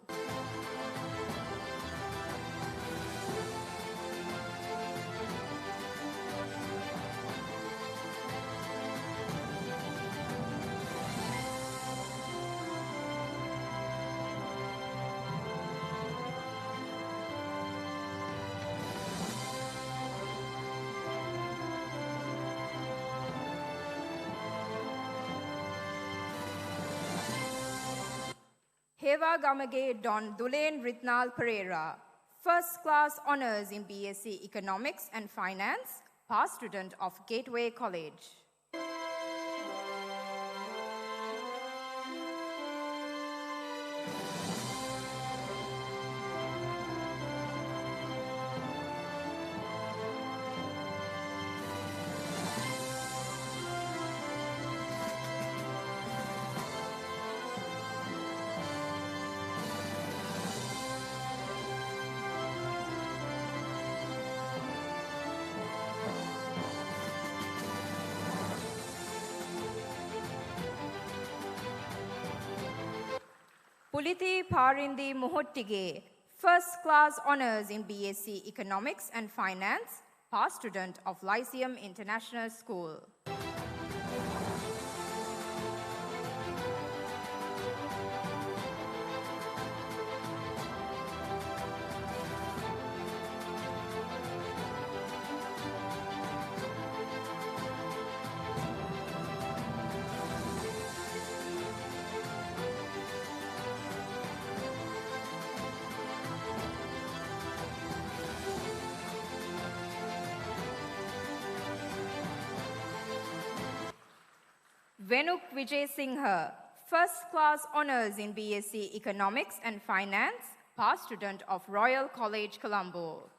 Heva Gamage Don Dulain Ritnal Pereira, first class honors in BSc Economics and Finance, past student of Gateway College. Puliti Parindi Muhottige, first class honors in BSc Economics and Finance, past student of Lyceum International School. Venuk Vijay Singha, first class honors in BSc Economics and Finance, past student of Royal College Colombo.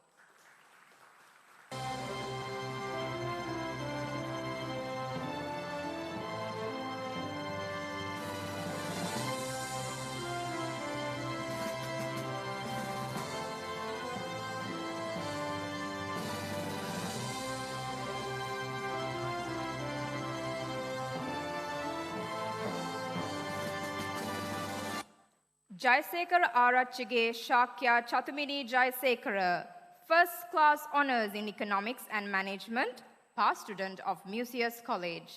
Jaisekar Arachige Shakya Chatumini Jaisekara, first class honors in Economics and Management, past student of Museus College.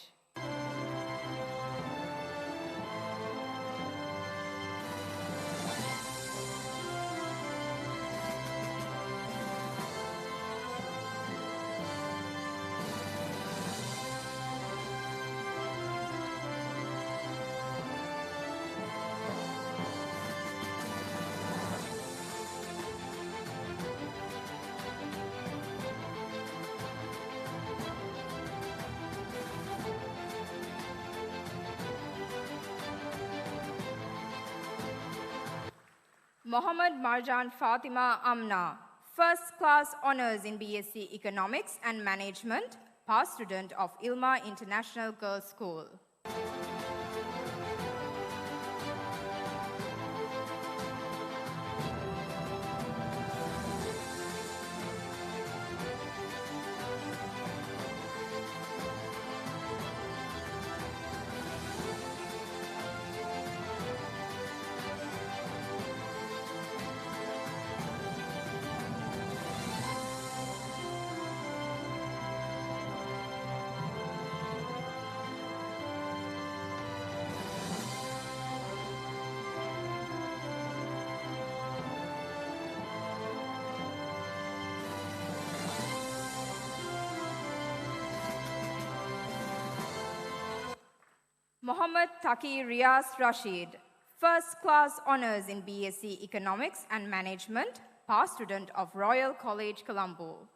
Mohammad Marjan Fatima Amna, first class honors in BSc Economics and Management, past student of Ilma International Girls School. Mohammad Taqi Riaz Rashid, first class honors in BSc Economics and Management, past student of Royal College, Colombo.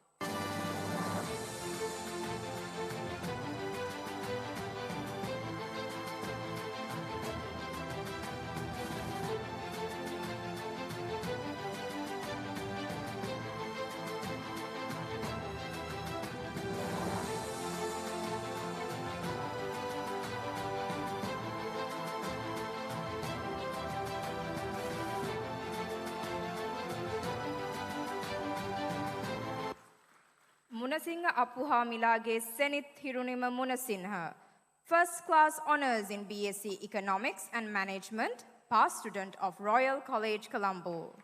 Munasinha Apuha Milage Senith Hirunima Munasinha, first class honors in BSc Economics and Management, past student of Royal College, Colombo.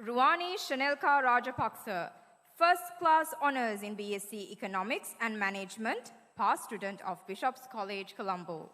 Ruani Shanelka Rajapaksa, first class honors in BSc Economics and Management, past student of Bishop's College, Colombo.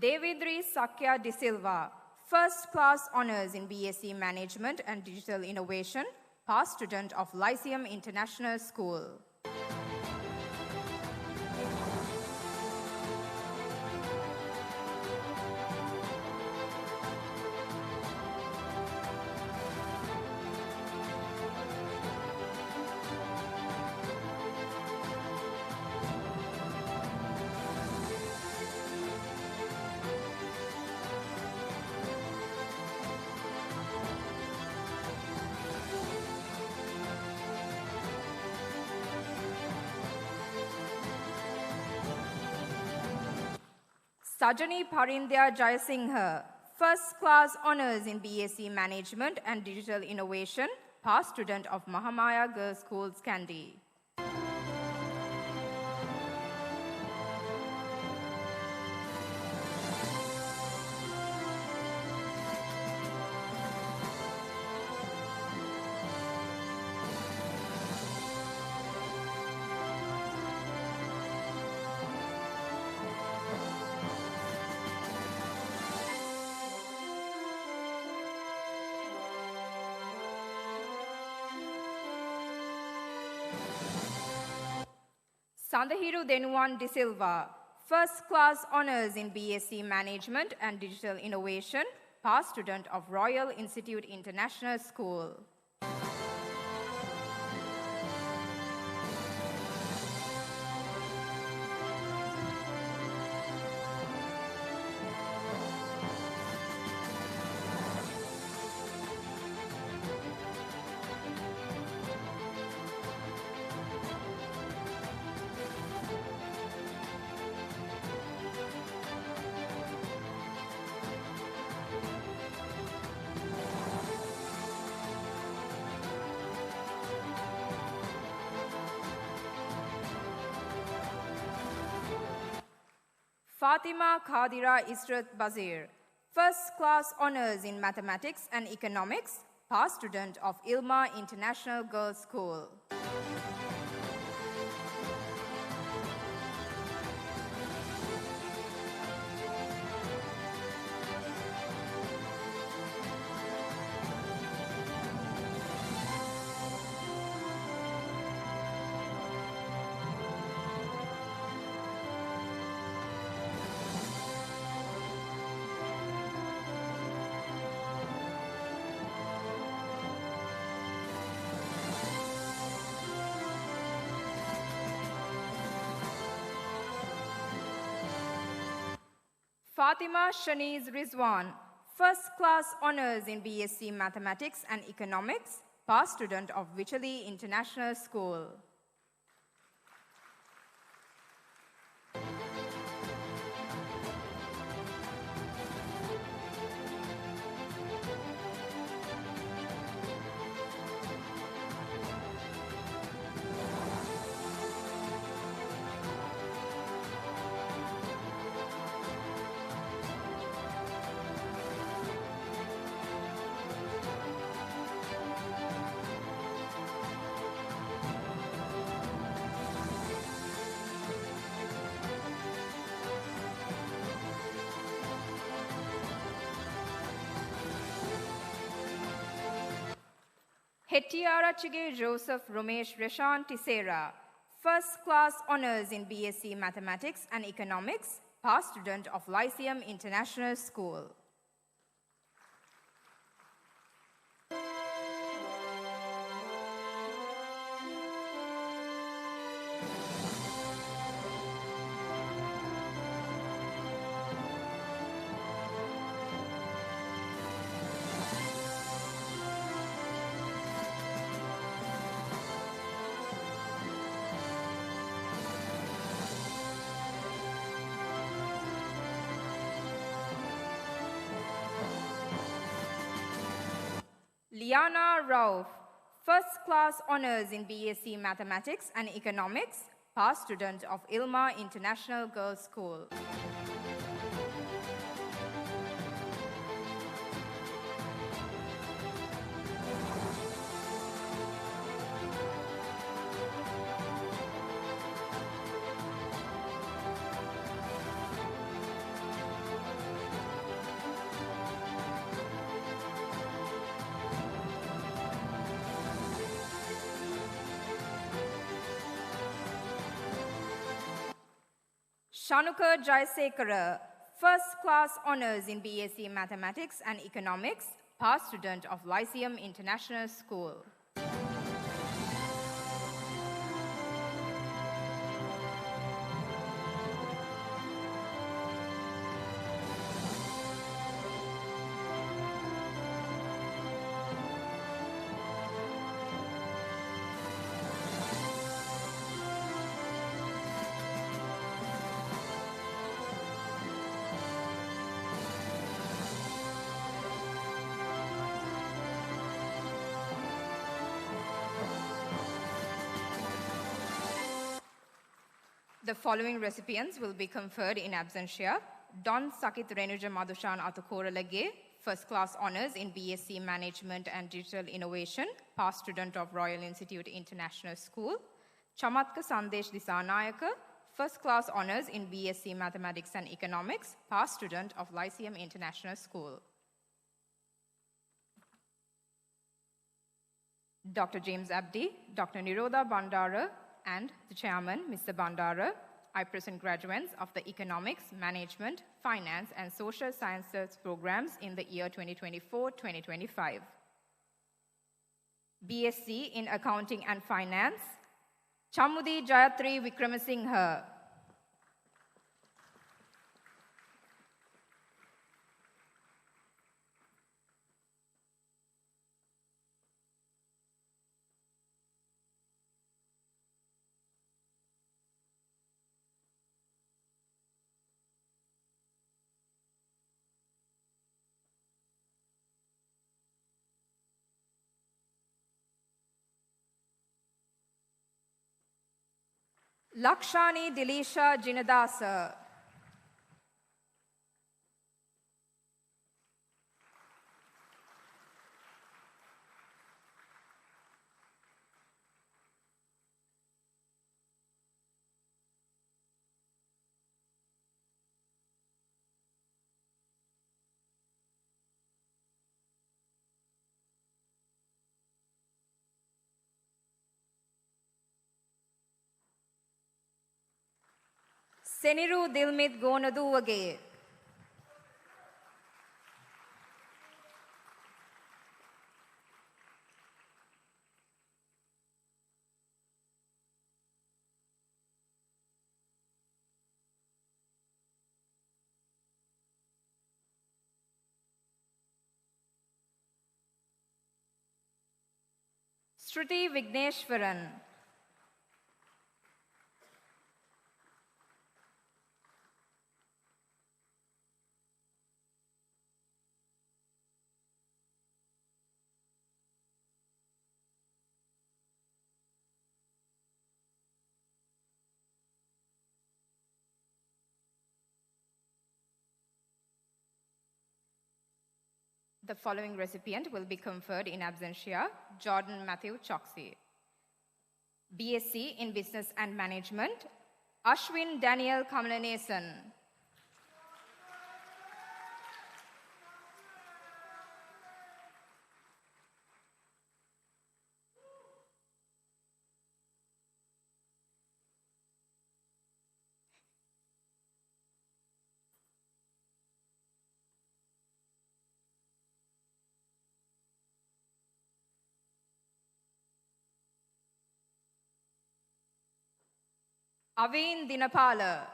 Devidri Sakya De Silva, first class honors in BSc Management and Digital Innovation, past student of Lyceum International School. Sajani Parindya Jayasinghe, first class honors in BSc Management and Digital Innovation, past student of Mahamaya Girls School, Kandy. Sandahiru Denuan De Silva, first class honors in BSc Management and Digital Innovation, past student of Royal Institute International School. Fatima Khadira Israt Bazir, first class honors in mathematics and economics, past student of Ilma International Girls School. Fatima Shaniz Rizwan, first class honors in BSc Mathematics and Economics, past student of Vichali International School. Hettiarachige Joseph Romesh Reshan Tisera, first class honors in BSc Mathematics and Economics, past student of Lyceum International School. Liana Rauf, first class honors in BSc Mathematics and Economics, past student of Ilma International Girls School. Shanuka Jaisekara, first class honors in BSc Mathematics and Economics, past student of Lyceum International School. The following recipients will be conferred in absentia. Don Sakit Renuja Madhushan Atukoralage, first class honors in BSc Management and Digital Innovation, past student of Royal Institute International School. Chamatka Sandesh Disanayaka, first class honors in BSc Mathematics and Economics, past student of Lyceum International School. Dr. James Abdi, Dr. Nirodha Bandara, and the chairman, Mr. Bandara, I present graduates of the Economics, Management, Finance, and Social Sciences programs in the year 2024-2025. BSc in Accounting and Finance, Chamudi Jayatri Vikramasinghe. Lakshani Dilisha Jinadasa. Seniru Dilmit Gonaduwage. Shruti Vigneshwaran. The following recipient will be conferred in absentia: Jordan Matthew Choksey. BSc in Business and Management, Ashwin Daniel Kamalanesan. Aveen Dinapala.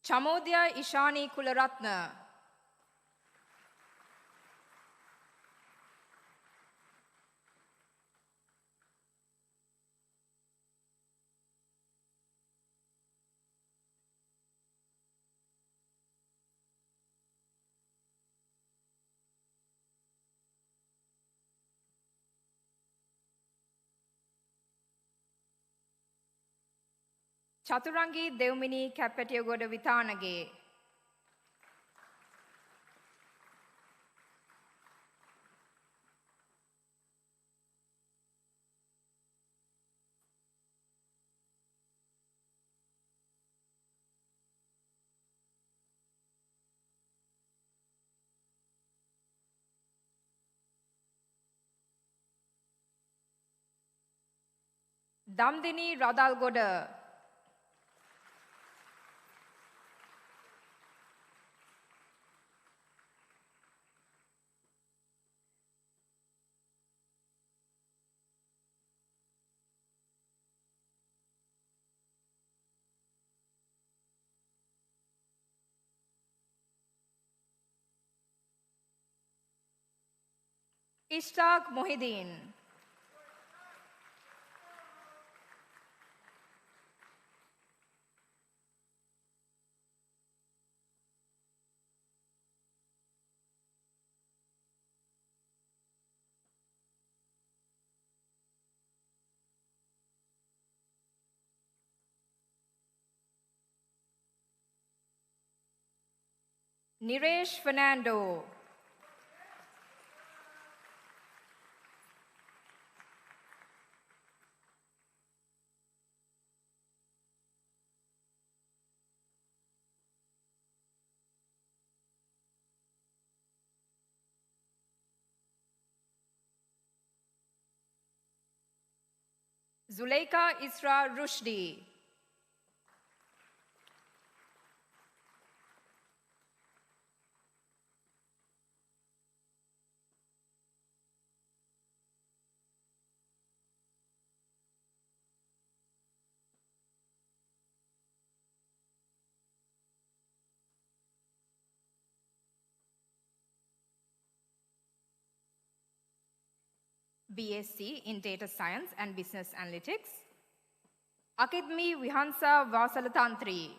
Chamodya Ishani Kularatna. Chaturangi Devmini Kapatyogoda Vitanage. Damdini Radalgoda. Ishtaq Mohideen. Niresh Fernando. Zuleika Isra Rushdi. BSc in Data Science and Business Analytics, Akidmi Vihansa Vasalatantri.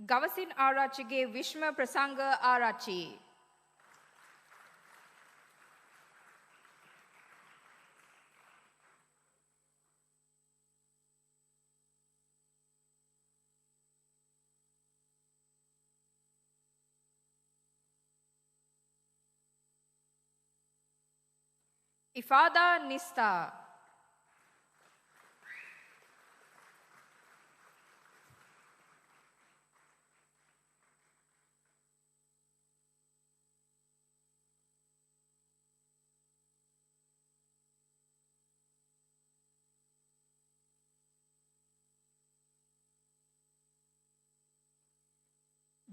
Gavasin Arachige Vishma Prasanga Arachi. Ifada Nista.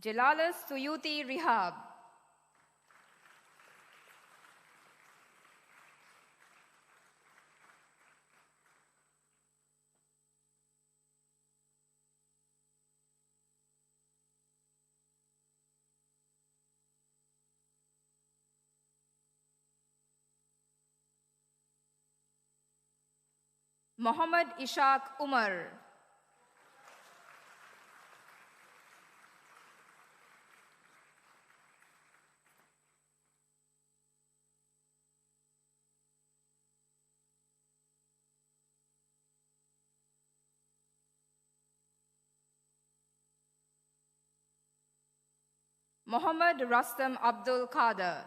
Jalalas Suyuti Rihab. Muhammad Ishaq Umar. Muhammad Rastam Abdul Qadir.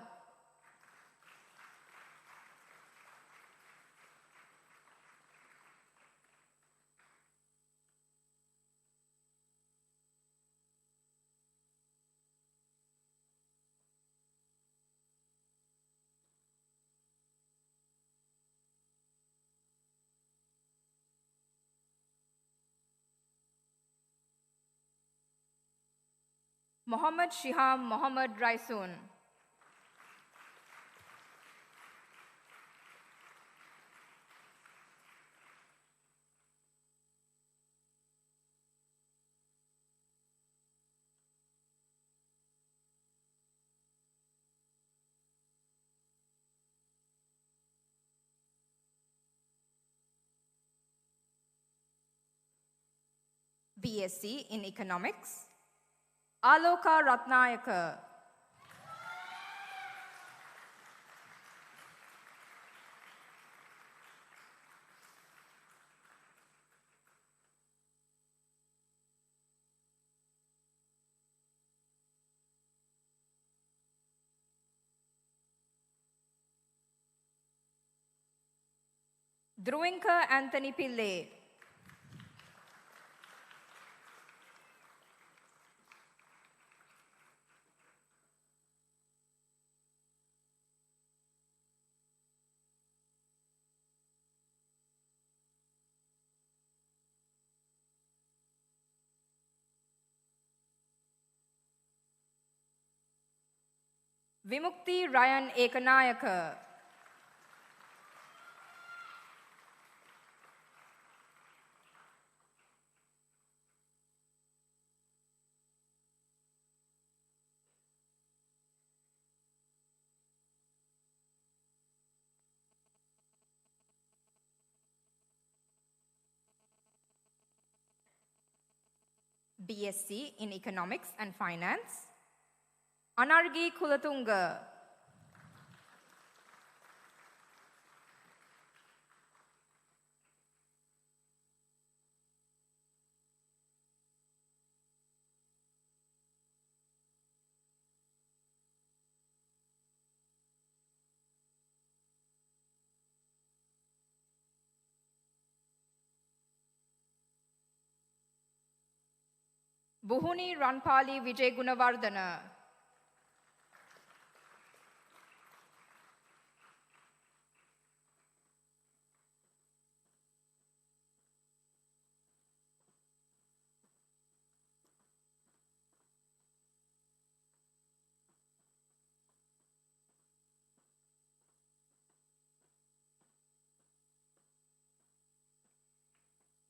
Muhammad Shiham Muhammad Raisun. BSc in Economics, Aloka Ratnayaka. Druinka Anthony Pillay. Vimukti Ryan Ekanayaka. BSc in Economics and Finance, Anargi Kulatunga. Buhuni Ranpali Vijay Gunavardhana.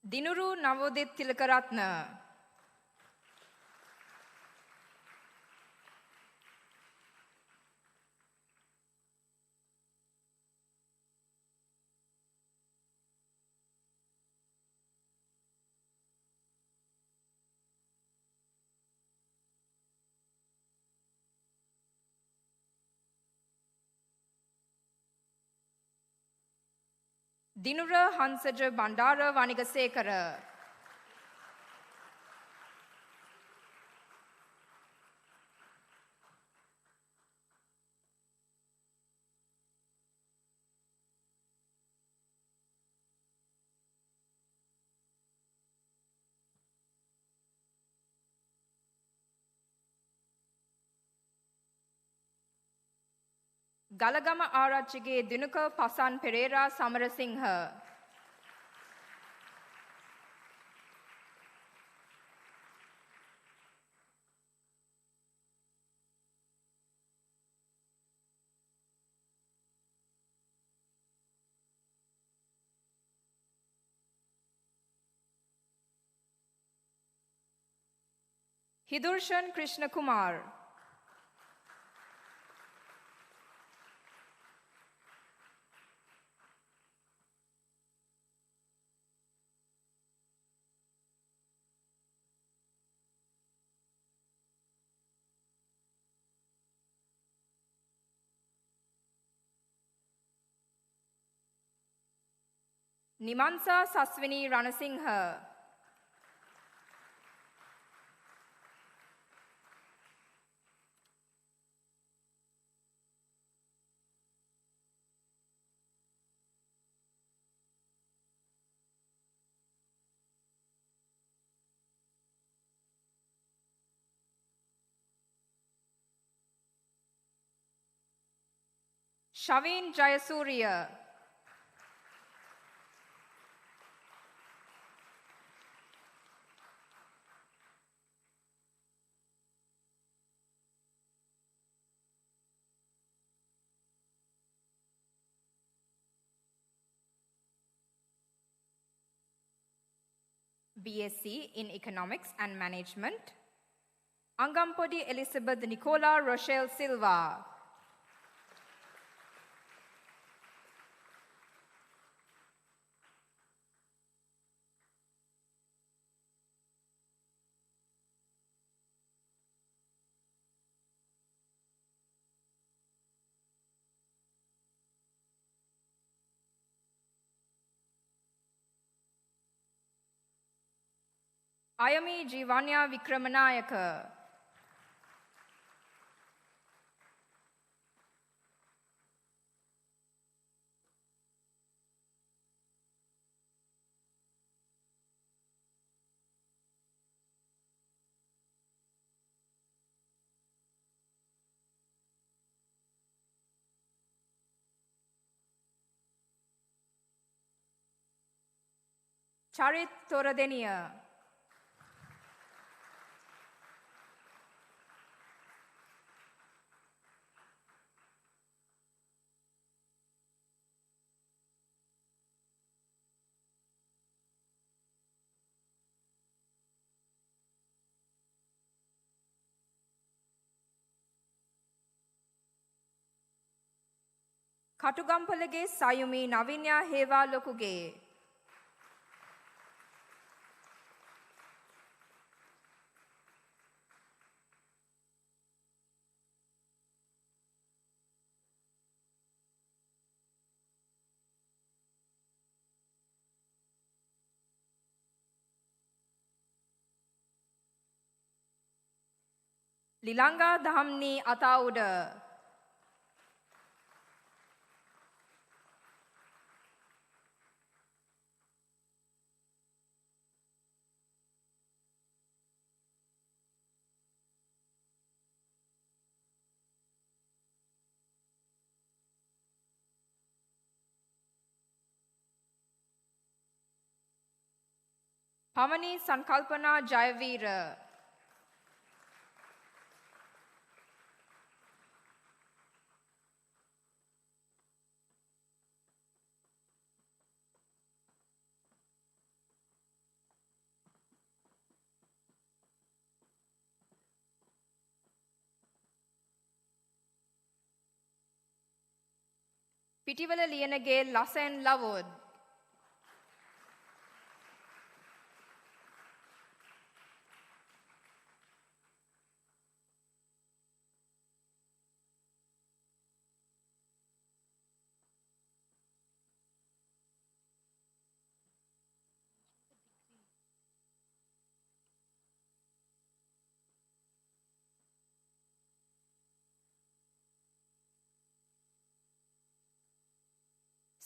Dinuru Navodit Tilakaratna. Dinura Hansaja Bandara Vanigasekara. Galagama Arachige Dinuka Pasan Pereira Samarasingha. Hidurshan Krishna Kumar. Nimansa Saswini Ranasingha. Shavin Jayasuriya. BSc in Economics and Management. Angampodi Elizabeth Nicola Rochelle Silva. Ayami Jivanya Vikramanayaka. Charit Toradenia. Katugampalage Sayumi Navinya Heva Lokuge. Lilanga Dhamni Atauda. Pamani Sankalpana Jayavira. Pitivala Liyanage Lassen Lavud.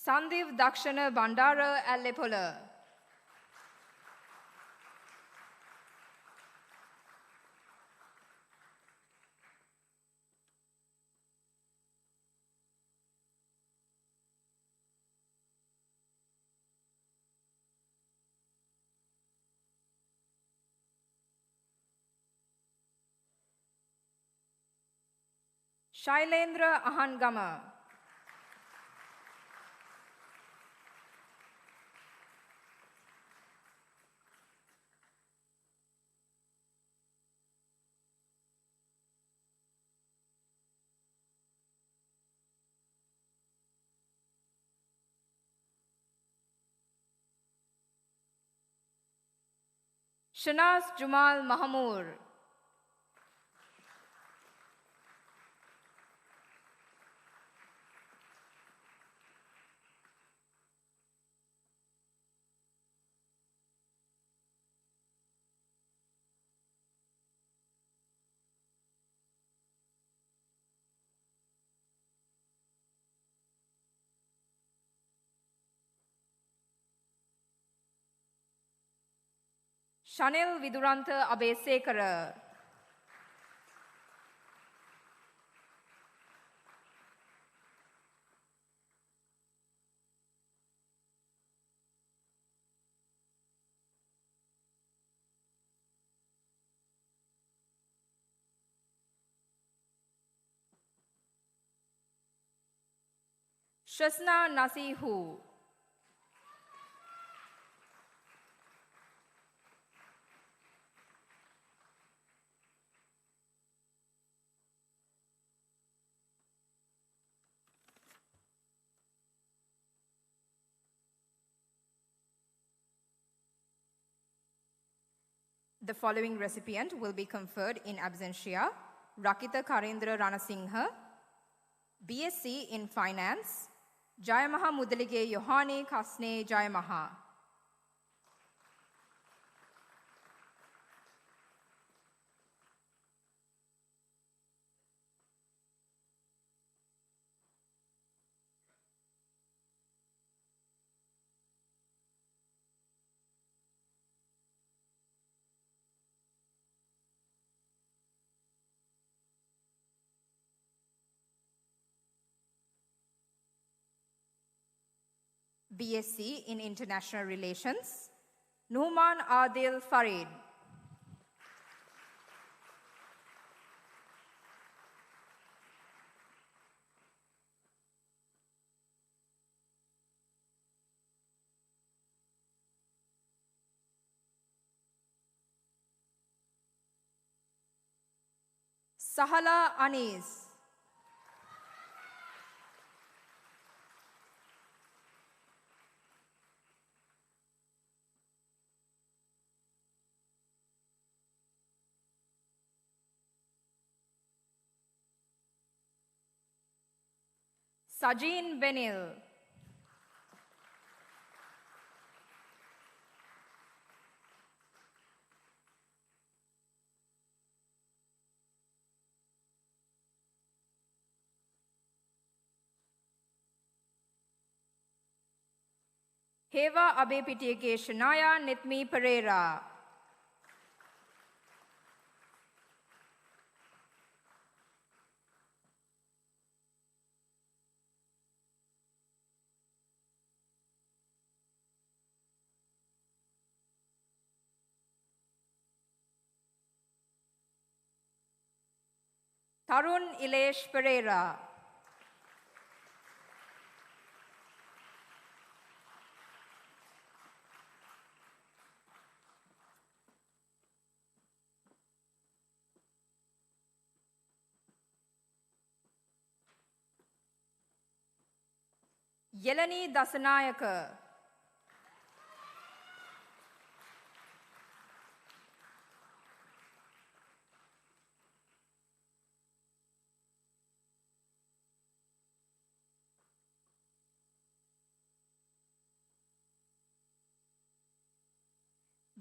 Sandiv Dakshana Bandara Allepola. Shailendra Ahangama. Shanaz Jumal Mahamoor. Shanil Viduranta Abesekara. Shasna Nasihu. The following recipient will be conferred in absentia: Rakita Karendra Ranasinghe, BSc in Finance, Jayamaha Mudalige Yohani Kasne Jayamaha. BSc in International Relations, Numan Adil Farid. Sahala Anis. Sajin Benil. Heva Abepitiake Shanaya Nitmi Pereira. Tarun Ilesh Pereira. Yelani Dasanayaka.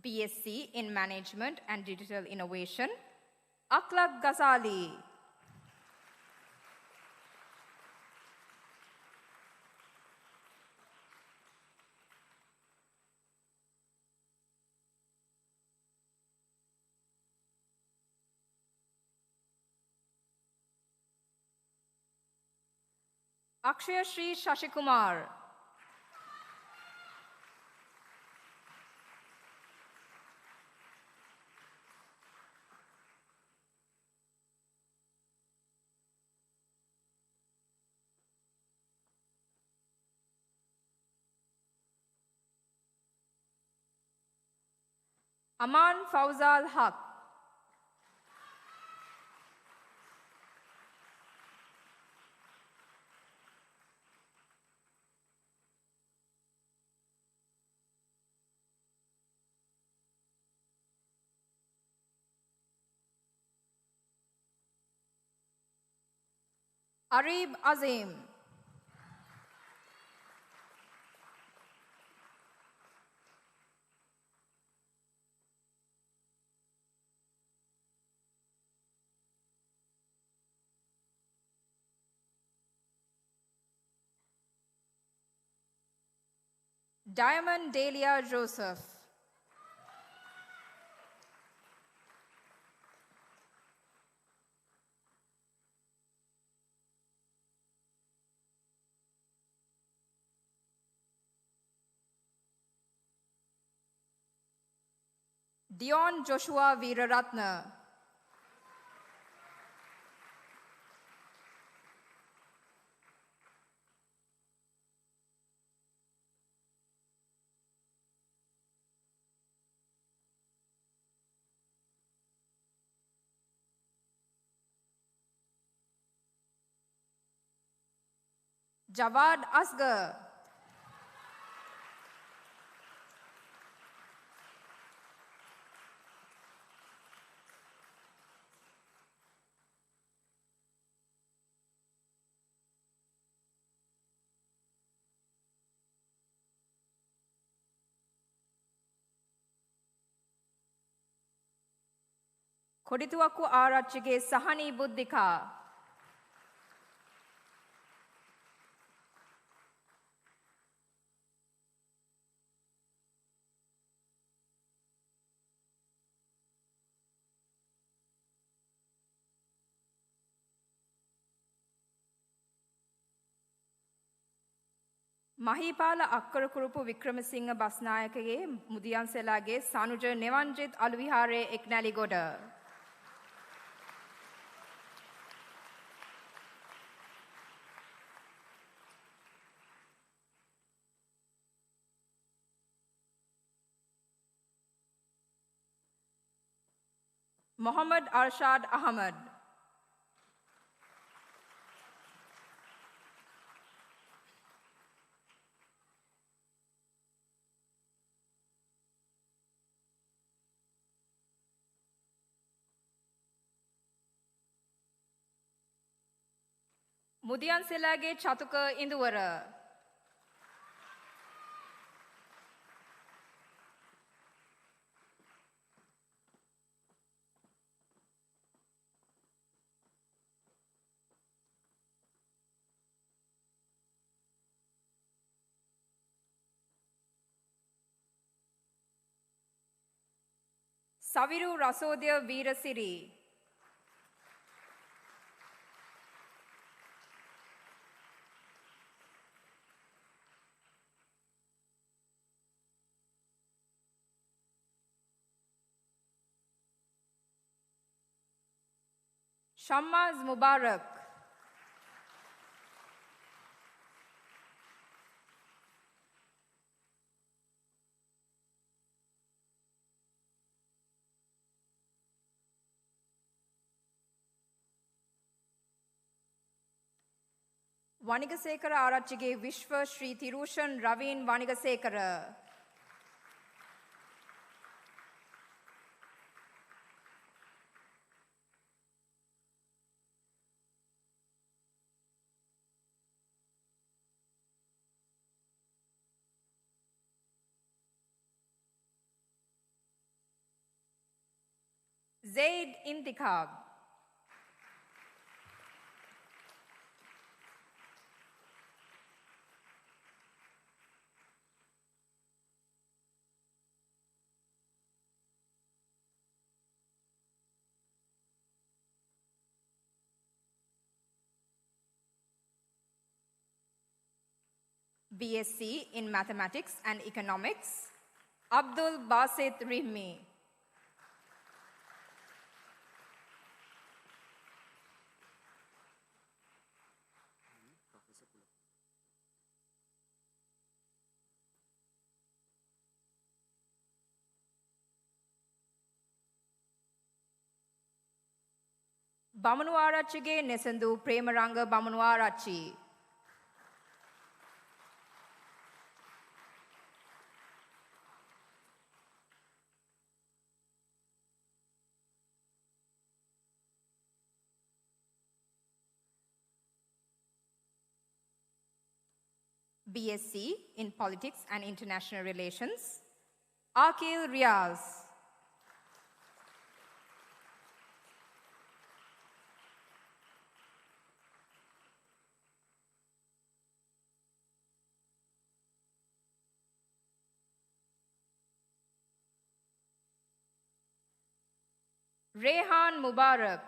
BSc in Management and Digital Innovation, Akhlaq Ghazali. Akshaya Shri Shashikumar. Aman Fauzal Haq. Arib Azim. Diamond Delia Joseph. Dion Joshua Veeraratna. Jawad Asgar. Kodituwaku Arachige Sahani Buddhika. Mahipala Akkarakurupu Vikramasinghe Basnayakage Mudiyanselage Sanuja Nevanjit Alvihare Eknaligoda. Muhammad Arshad Ahmad. Mudiyanselage Chatuka Induwara. Saviru Rasodya Veerasiri. Shammaz Mubarak. Vanigasekara Arachige Vishwa Shri Tirushan Ravin Vanigasekara. Zaid Intikhab. BSc in Mathematics and Economics, Abdul Basit Rihmi. Bamanuarachige Nesandu Premaranga Bamanuarachi. BSc in Politics and International Relations, Akil Riaz. Rehan Mubarak.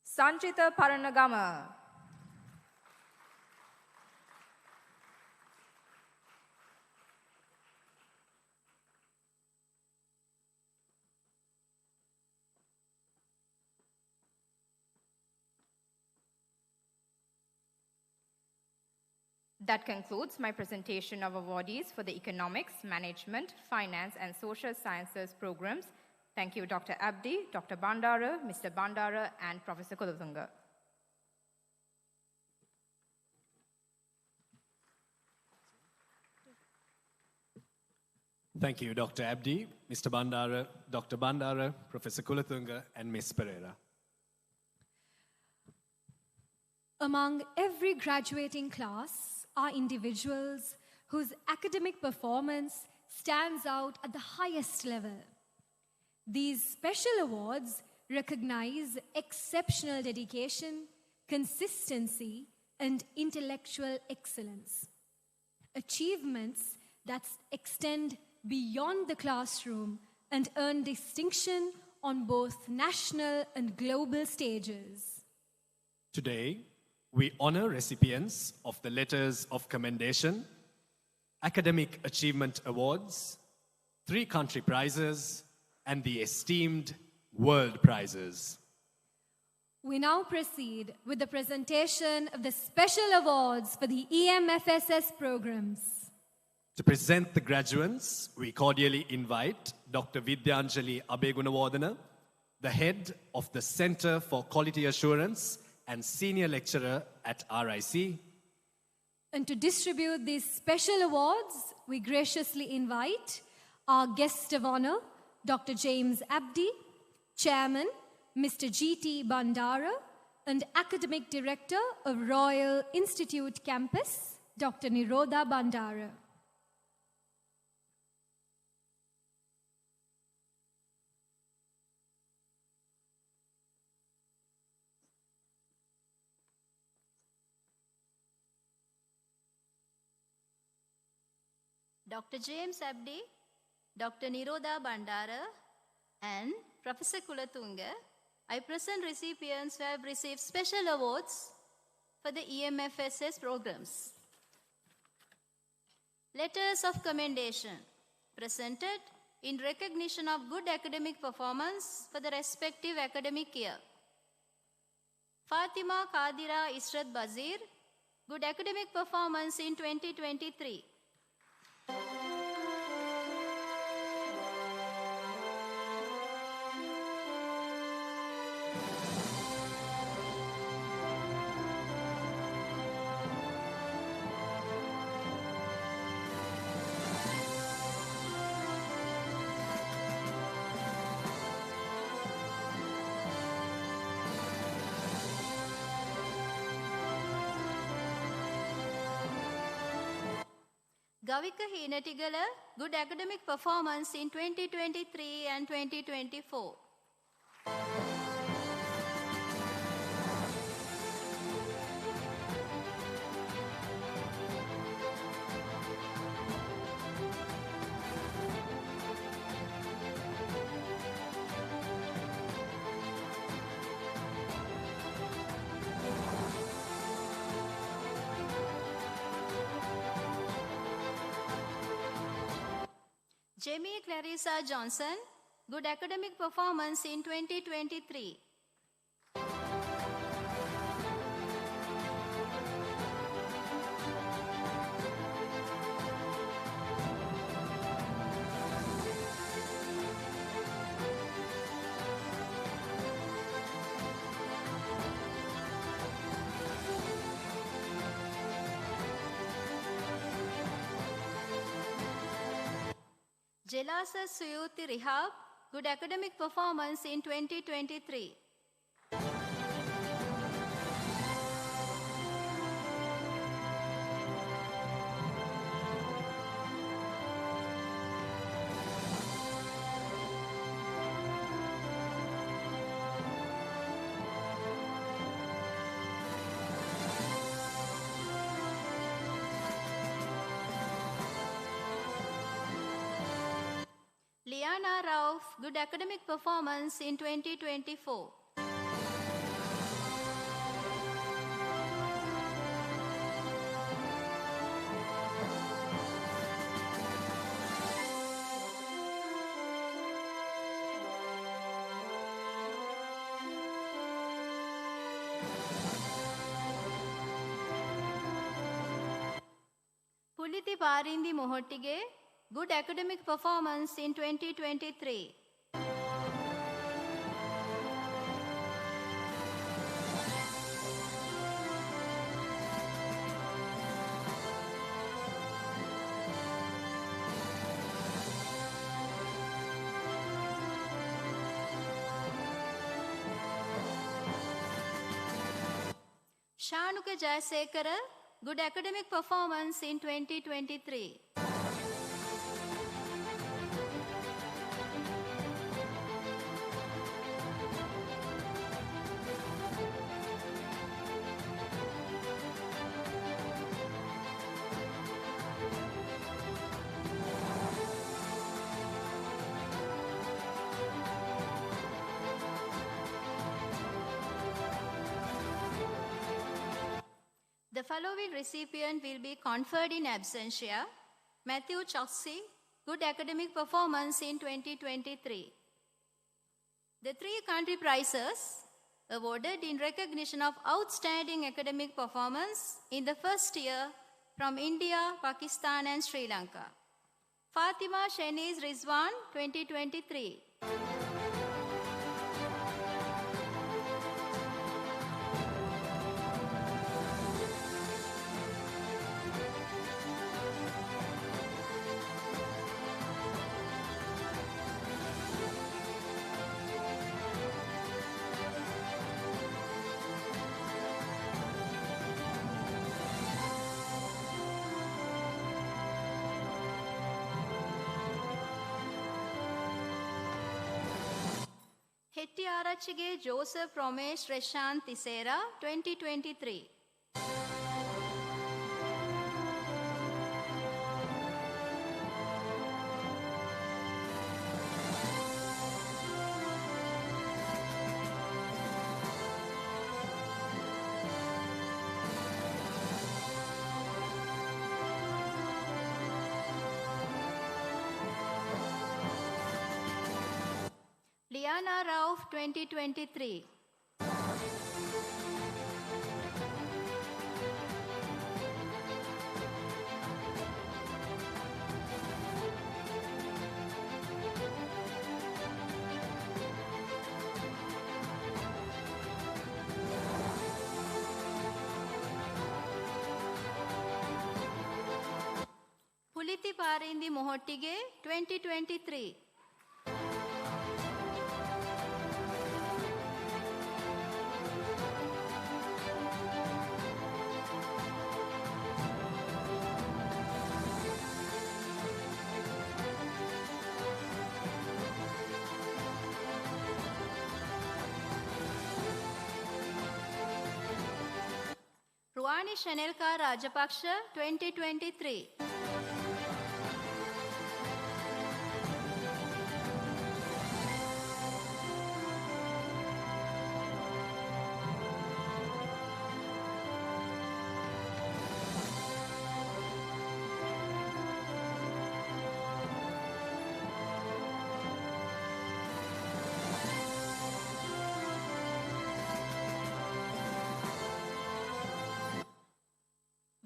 Sanchita Paranagama. That concludes my presentation of awardees for the Economics, Management, Finance, and Social Sciences programs. Thank you, Dr. Abdi, Dr. Bandara, Mr. Bandara, and Professor Kulathunga. Thank you, Dr. Abdi, Mr. Bandara, Dr. Bandara, Professor Kulathunga, and Ms. Pereira. Among every graduating class are individuals whose academic performance stands out at the highest level. These special awards recognize exceptional dedication, consistency, and intellectual excellence. Achievements that extend beyond the classroom and earn distinction on both national and global stages. Today, we honor recipients of the Letters of Commendation, Academic Achievement Awards, 3 country prizes, and the esteemed World Prizes. We now proceed with the presentation of the special awards for the EMFSS programs. To present the graduates, we cordially invite Dr. Vidyanjali Abegunawardana, the head of the Center for Quality Assurance and senior lecturer at RIC. And to distribute these special awards, we graciously invite our guest of honor, Dr. James Abdi, Chairman, Mr. G.T. Bandara, and Academic Director of Royal Institute Campus, Dr. Nirodha Bandara. Dr. James Abdi, Dr. Nirodha Bandara, and Professor Kulathunga, I present recipients who have received special awards for the EMFSS programs. Letters of Commendation, presented in recognition of good academic performance for the respective academic year. Fatima Kadira Israt Bazir, good academic performance in 2023. Gavika Hinatigala, good academic performance in 2023 and 2024. Jamie Clarissa Johnson, good academic performance in 2023. Jelasa Suyuti Rihab, good academic performance in 2023. Liana Rauf, good academic performance in 2024. Puliti Parindi Mohottige, good academic performance in 2023. Shanuka Jayasekara, good academic performance in 2023. The following recipient will be conferred in absentia. Matthew Choksi, good academic performance in 2023. The three country prizes awarded in recognition of outstanding academic performance in the first year from India, Pakistan and Sri Lanka. Fatima Sheniz Rizwan, 2023. Hettiarachige Joseph Ramesh Reshant Tisera, 2023. Liana Rauf, 2023. Puliti Parindi Mohottige, 2023. Ruani Shanelka Rajapaksha, 2023.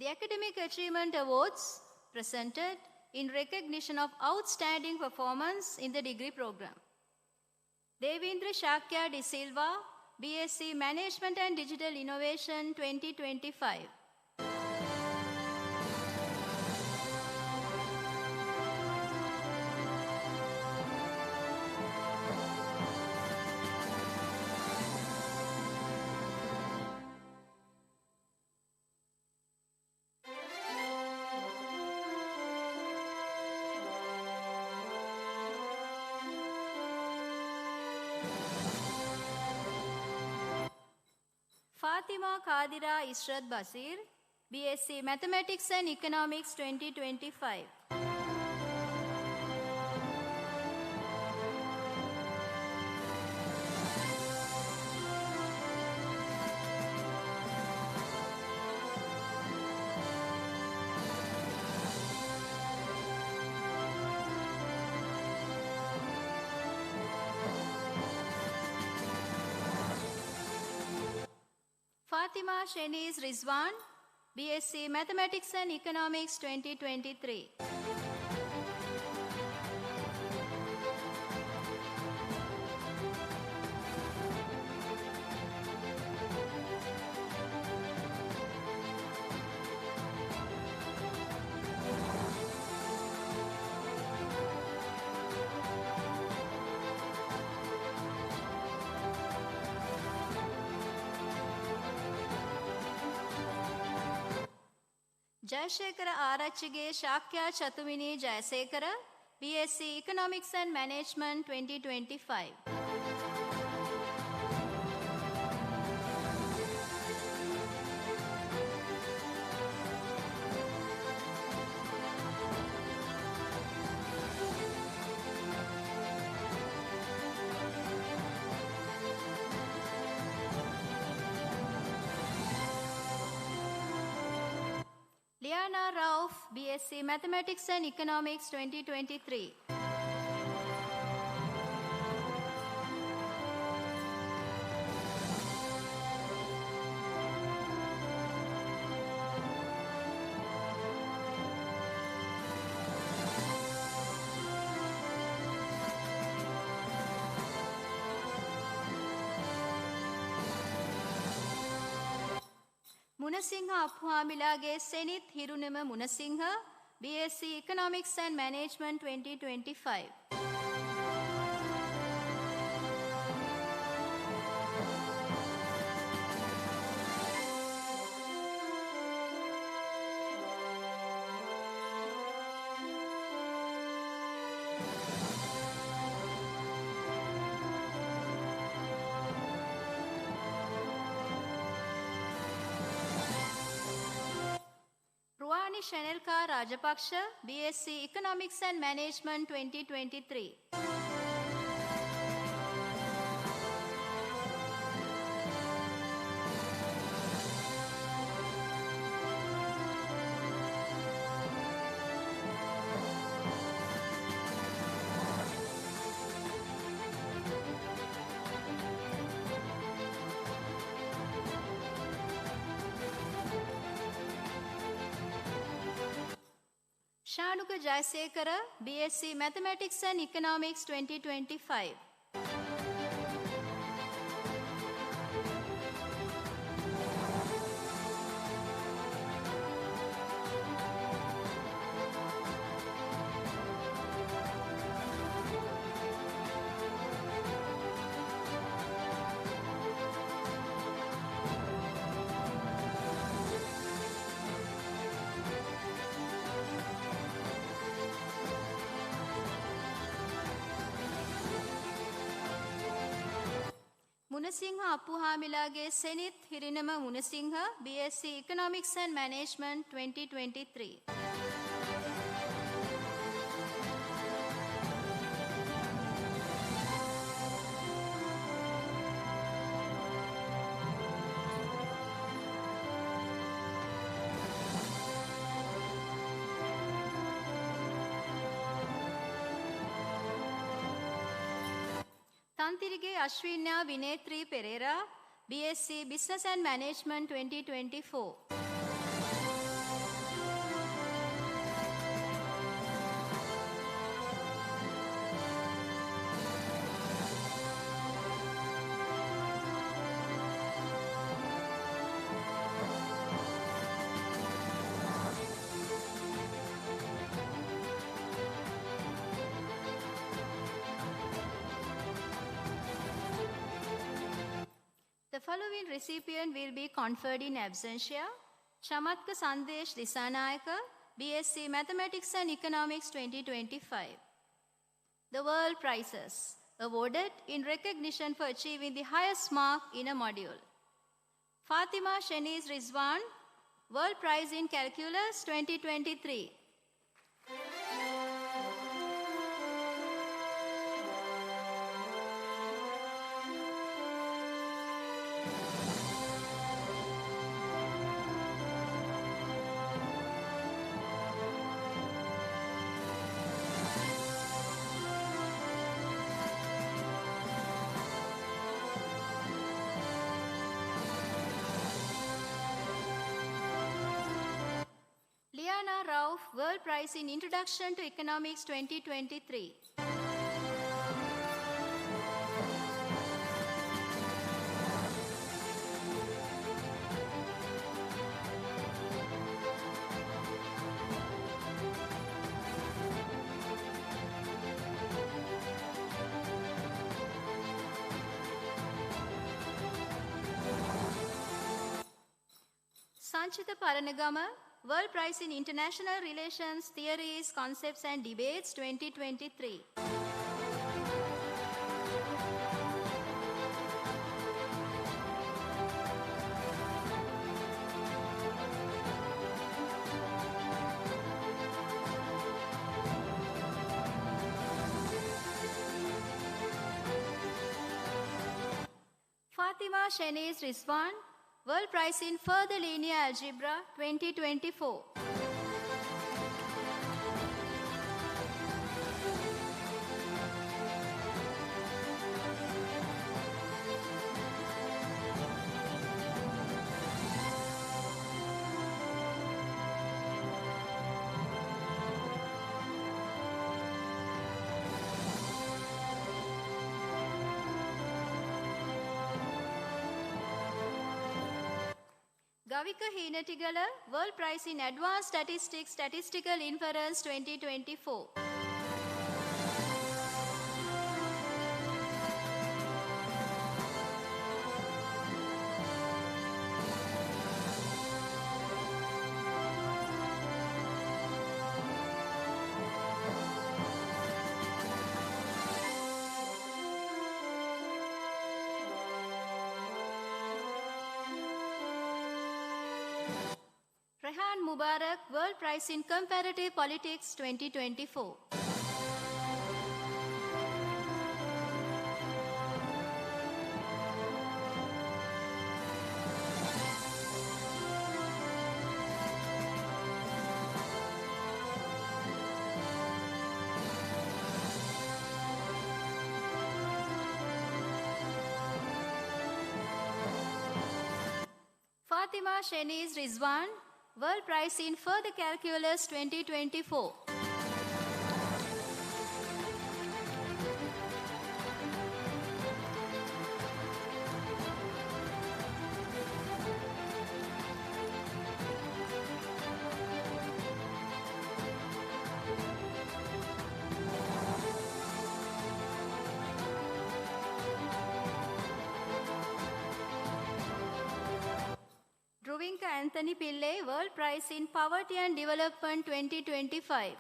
Academic Achievement Awards presented in recognition of outstanding performance in the degree program. Devendra Shakya De Silva, BSc Management and Digital Innovation 2025. Fatima Kadira Israt Basir, BSc Mathematics and Economics 2025. Fatima Sheniz Rizwan, BSc Mathematics and Economics 2023. Jayasekara Arachige Shakya Chatumini Jayasekara, BSc Economics and Management 2025. Liana Rauf, BSc Mathematics and Economics 2023. Munasingha Aphuamilage Senith Hirunema Munasingha, BSc Economics and Management 2025. Ruani Shanelka Rajapaksha, BSc Economics and Management 2023. Shanuka Jayasekara, BSc Mathematics and Economics 2025. Munasingha Appuhamilage Senith Hirinama Munasingha, BSc Economics and Management 2023. Tantirige Ashwinya Vinetri Pereira, BSc Business and Management 2024. following recipient will be conferred in absentia. Chamatka Sandesh Disanayaka, BSc Mathematics and Economics 2025. The World Prizes, awarded in recognition for achieving the highest mark in a module. Fatima Shaniz Rizwan, World Prize in Calculus 2023. Liana Rauf, World Prize in Introduction to Economics 2023. Sanchita Paranagama, World Prize in International Relations, Theories, Concepts and Debates 2023. Fatima Shaniz Rizwan, World Prize in Further Linear Algebra 2024. Gavika Heenatigala, World Prize in Advanced Statistics, Statistical Inference 2024. Rehan Mubarak, World Prize in Comparative Politics 2024. Fatima Shaniz Rizwan, World Prize in Further Calculus 2024. Dhruvinka Anthony Pillai, World Prize in Poverty and Development 2025.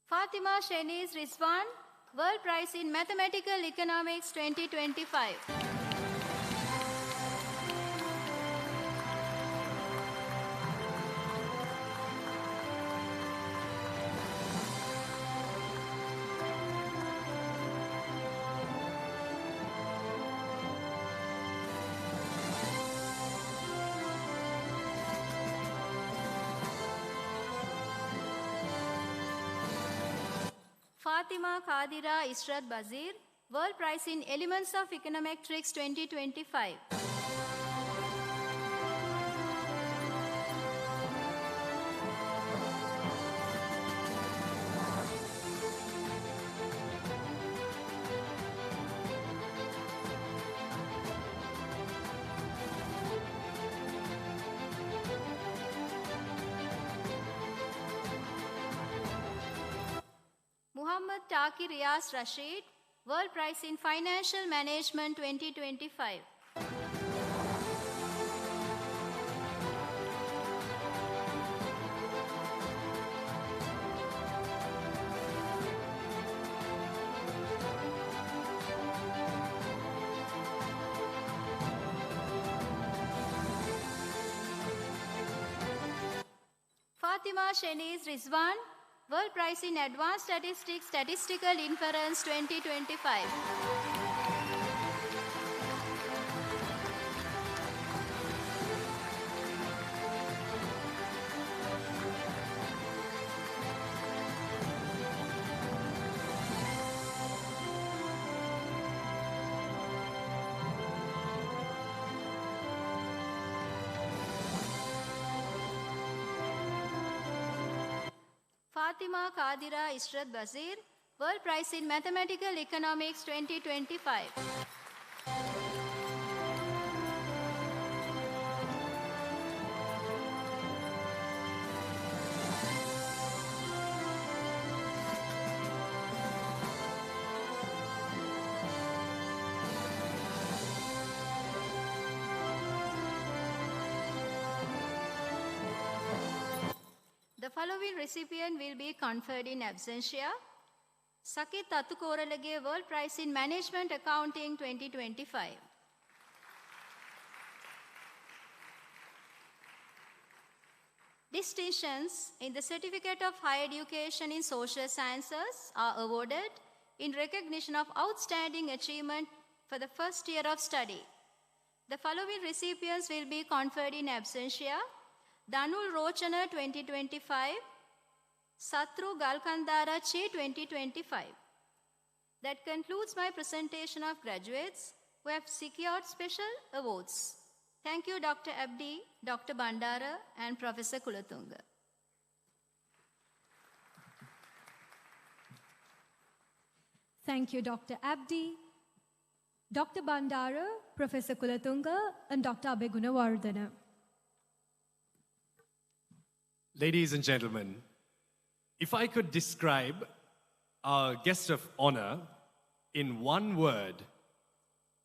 Fatima Shaniz Rizwan, World Prize in Mathematical Economics 2025. Fatima Kadira Israt Bazir, World Prize in Elements of Econometrics 2025. Taki Riaz Rashid, World Prize in Financial Management 2025. Fatima Sheniz Rizwan, World Prize in Advanced Statistics, Statistical Inference 2025. Fatima Kadira Israt Bazir, World Prize in Mathematical Economics 2025. The following recipient will be conferred in absentia. Sakit Tatukoralage, World Prize in Management Accounting 2025. Distinctions in the Certificate of Higher Education in Social Sciences are awarded in recognition of outstanding achievement for the first year of study. The following recipients will be conferred in absentia. Danul Rochana 2025, Satru Galkandara Che 2025. That concludes my presentation of graduates who have secured special awards. Thank you, Dr. Abdi, Dr. Bandara, and Professor Kulatunga. Thank you, Dr. Abdi, Dr. Bandara, Professor Kulatunga, and Dr. Abegunawardana. Ladies and gentlemen, if I could describe our guest of honor in one word,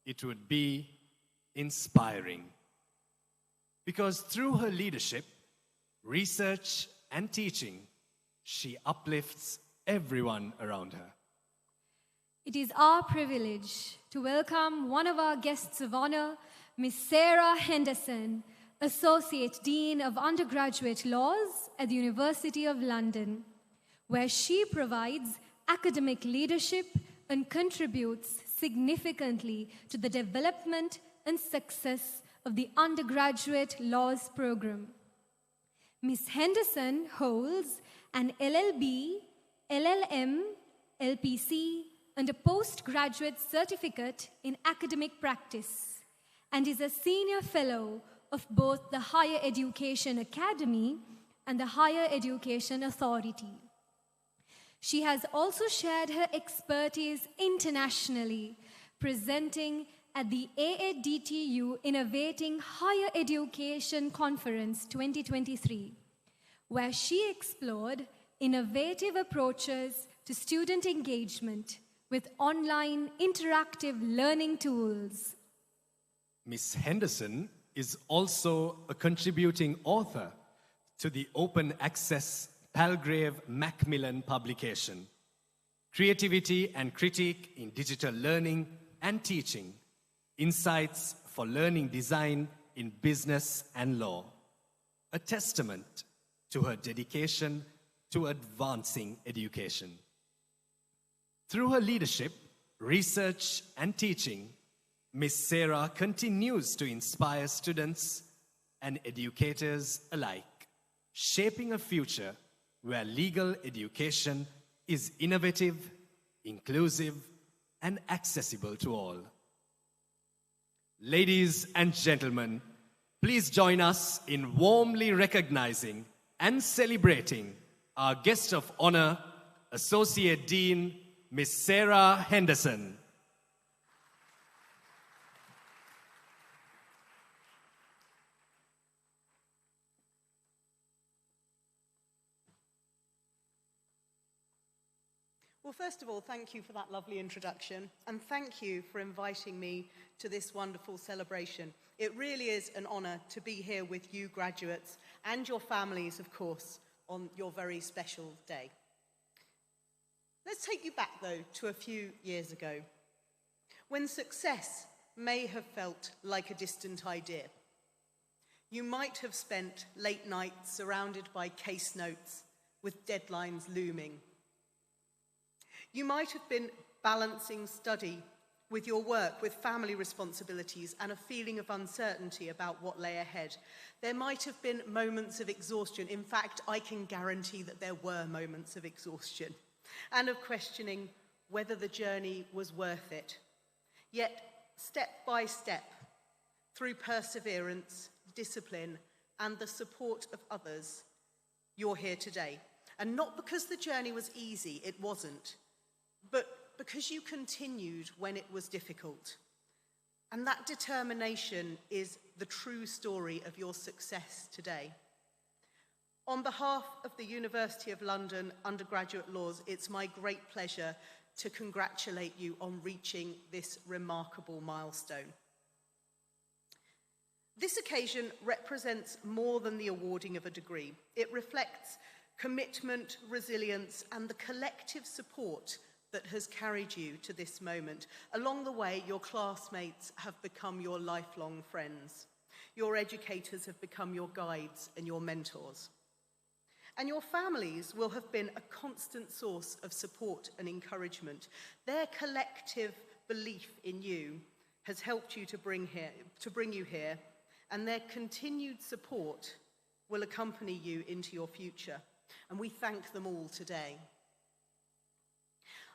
it would be inspiring. Because through her leadership, research, and teaching, she uplifts everyone around her. It is our privilege to welcome one of our guests of honor, Ms. Sarah Henderson, Associate Dean of Undergraduate Laws at the University of London, where she provides academic leadership and contributes significantly to the development and success of the undergraduate laws program. Ms. Henderson holds an LLB, LLM, LPC, and a postgraduate certificate in academic practice, and is a senior fellow of both the Higher Education Academy and the Higher Education Authority. She has also shared her expertise internationally, presenting at the AADTU Innovating Higher Education Conference 2023, where she explored innovative approaches to student engagement with online interactive learning tools. Ms. Henderson is also a contributing author to the open access Palgrave Macmillan publication, Creativity and Critique in Digital Learning and Teaching, Insights for Learning Design in Business and Law, a testament to her dedication to advancing education. Through her leadership, research, and teaching, Ms. Sarah continues to inspire students and educators alike, shaping a future where legal education is innovative, inclusive, and accessible to all. Ladies and gentlemen, please join us in warmly recognizing and celebrating our guest of honor, Associate Dean, Ms. Sarah Henderson. Well, first of all, thank you for that lovely introduction, and thank you for inviting me to this wonderful celebration. It really is an honour to be here with you graduates and your families, of course, on your very special day. Let's take you back, though, to a few years ago, when success may have felt like a distant idea. You might have spent late nights surrounded by case notes with deadlines looming. You might have been balancing study with your work, with family responsibilities, and a feeling of uncertainty about what lay ahead. There might have been moments of exhaustion. In fact, I can guarantee that there were moments of exhaustion and of questioning whether the journey was worth it. Yet, step by step, through perseverance, discipline, and the support of others, you're here today. And not because the journey was easy, it wasn't, but because you continued when it was difficult. And that determination is the true story of your success today. On behalf of the University of London Undergraduate Laws, it's my great pleasure to congratulate you on reaching this remarkable milestone. This occasion represents more than the awarding of a degree. It reflects commitment, resilience, and the collective support that has carried you to this moment. Along the way, your classmates have become your lifelong friends. Your educators have become your guides and your mentors. And your families will have been a constant source of support and encouragement. Their collective belief in you has helped you to bring you here, and their continued support will accompany you into your future. And we thank them all today.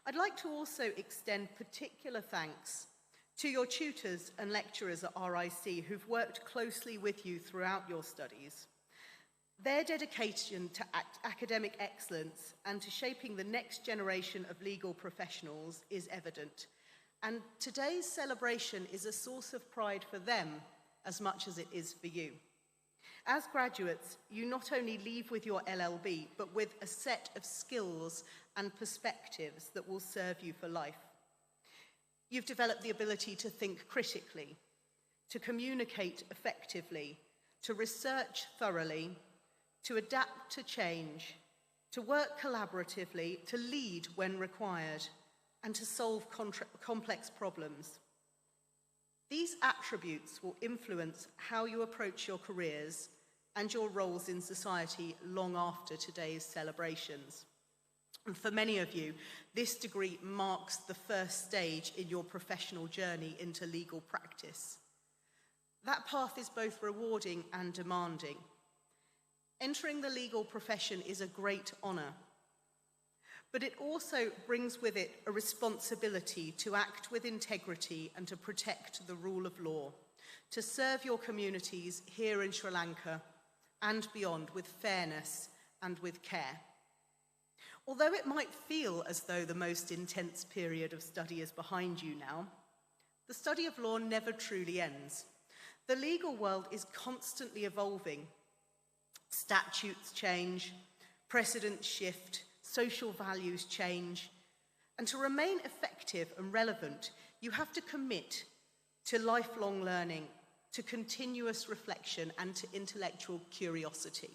I'd like to also extend particular thanks to your tutors and lecturers at RIC who've worked closely with you throughout your studies. Their dedication to academic excellence and to shaping the next generation of legal professionals is evident. And today's celebration is a source of pride for them as much as it is for you. As graduates, you not only leave with your LLB, but with a set of skills and perspectives that will serve you for life. You've developed the ability to think critically, to communicate effectively, to research thoroughly, to adapt to change, to work collaboratively, to lead when required, and to solve complex problems. These attributes will influence how you approach your careers and your roles in society long after today's celebrations. And for many of you, this degree marks the first stage in your professional journey into legal practice. That path is both rewarding and demanding. Entering the legal profession is a great honour, but it also brings with it a responsibility to act with integrity and to protect the rule of law, to serve your communities here in Sri Lanka and beyond with fairness and with care. Although it might feel as though the most intense period of study is behind you now, the study of law never truly ends. The legal world is constantly evolving. Statutes change, precedents shift, social values change, and to remain effective and relevant, you have to commit to lifelong learning, to continuous reflection, and to intellectual curiosity.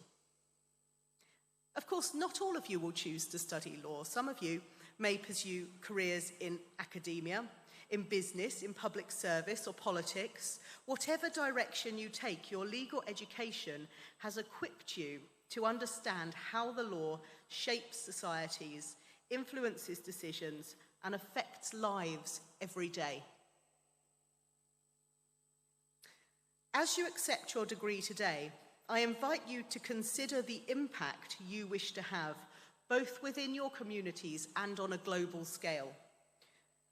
Of course, not all of you will choose to study law. Some of you may pursue careers in academia, in business, in public service, or politics. Whatever direction you take, your legal education has equipped you to understand how the law shapes societies, influences decisions, and affects lives every day. As you accept your degree today, I invite you to consider the impact you wish to have, both within your communities and on a global scale.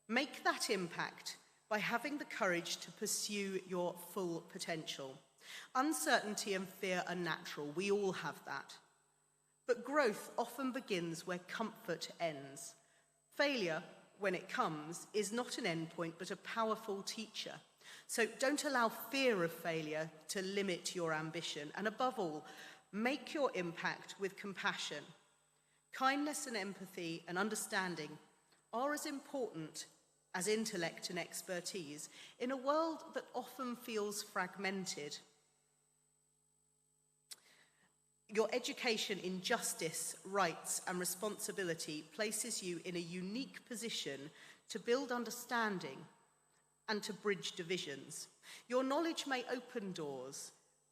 Make that impact by having the courage to pursue your full potential. Uncertainty and fear are natural, we all have that. But growth often begins where comfort ends. Failure, when it comes, is not an endpoint but a powerful teacher. So don't allow fear of failure to limit your ambition. And above all, make your impact with compassion. Kindness and empathy and understanding are as important as intellect and expertise in a world that often feels fragmented. Your education in justice, rights, and responsibility places you in a unique position to build understanding and to bridge divisions. Your knowledge may open doors,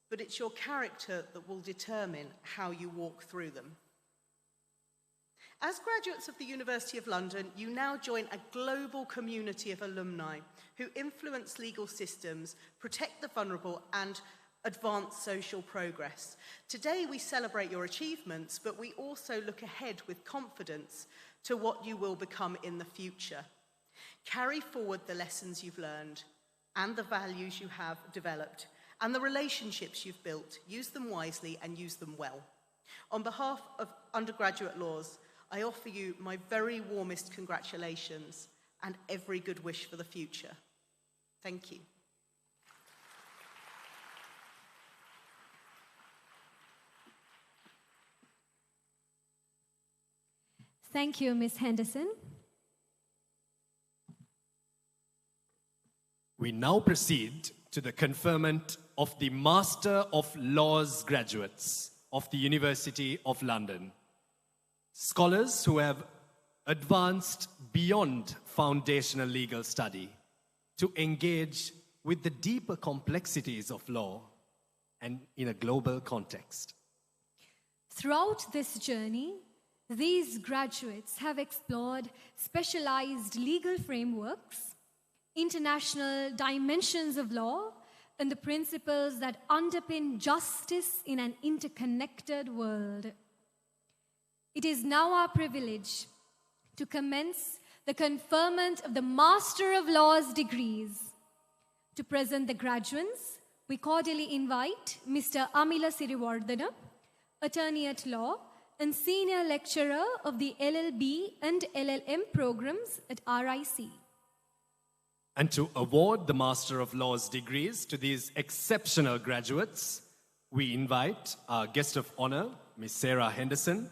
but it's your character that will determine how you walk through them. As graduates of the University of London, you now join a global community of alumni who influence legal systems, protect the vulnerable, and advance social progress. Today we celebrate your achievements, but we also look ahead with confidence to what you will become in the future. Carry forward the lessons you've learned and the values you have developed and the relationships you've built. Use them wisely and use them well. On behalf of undergraduate laws, I offer you my very warmest congratulations and every good wish for the future. Thank you. Thank you, Ms. Henderson. We now proceed to the conferment of the Master of Laws graduates of the University of London. Scholars who have advanced beyond foundational legal study to engage with the deeper complexities of law and in a global context. Throughout this journey, these graduates have explored specialized legal frameworks, international dimensions of law, and the principles that underpin justice in an interconnected world. It is now our privilege to commence the conferment of the Master of Laws degrees. To present the graduates, we cordially invite Mr. Amila Siriwardana, Attorney at Law and Senior Lecturer of the LLB and LLM programs at RIC. And to award the Master of Laws degrees to these exceptional graduates, we invite our guest of honor, Ms. Sarah Henderson,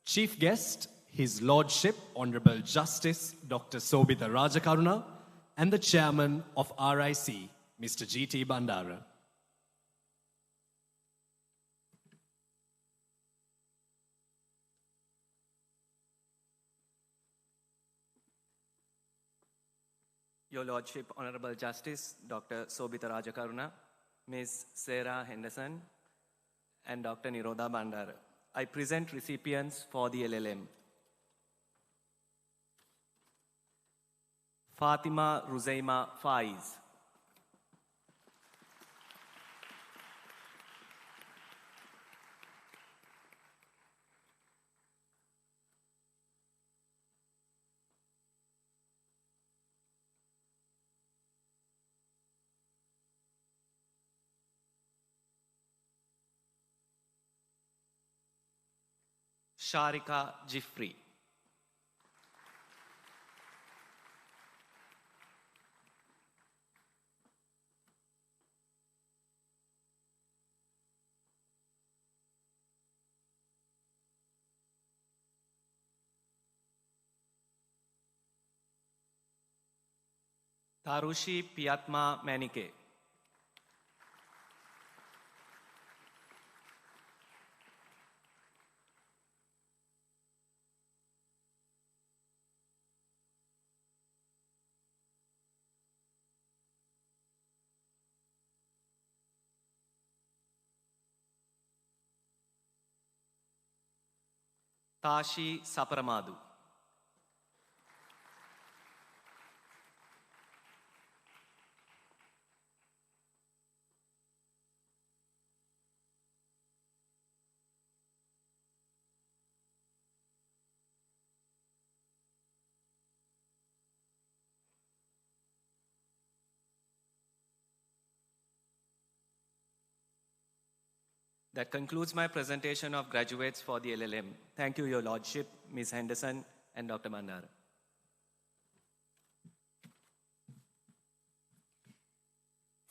Chief Guest, His Lordship, Honorable Justice Dr. Sobhita Rajakaruna, and the Chairman of RIC, Mr. G.T. Bandara. Your Lordship, Honorable Justice Dr. Sobhita Rajakaruna, Ms. Sarah Henderson, and Dr. Nirodha Bandara. I present recipients for the LLM. Fatima Ruzaima Faiz. Sharika Jifri. Tarushi Piatma Manike. Tashi Saparamadu. That concludes my presentation of graduates for the LLM. Thank you, Your Lordship, Ms. Henderson, and Dr. Bandara.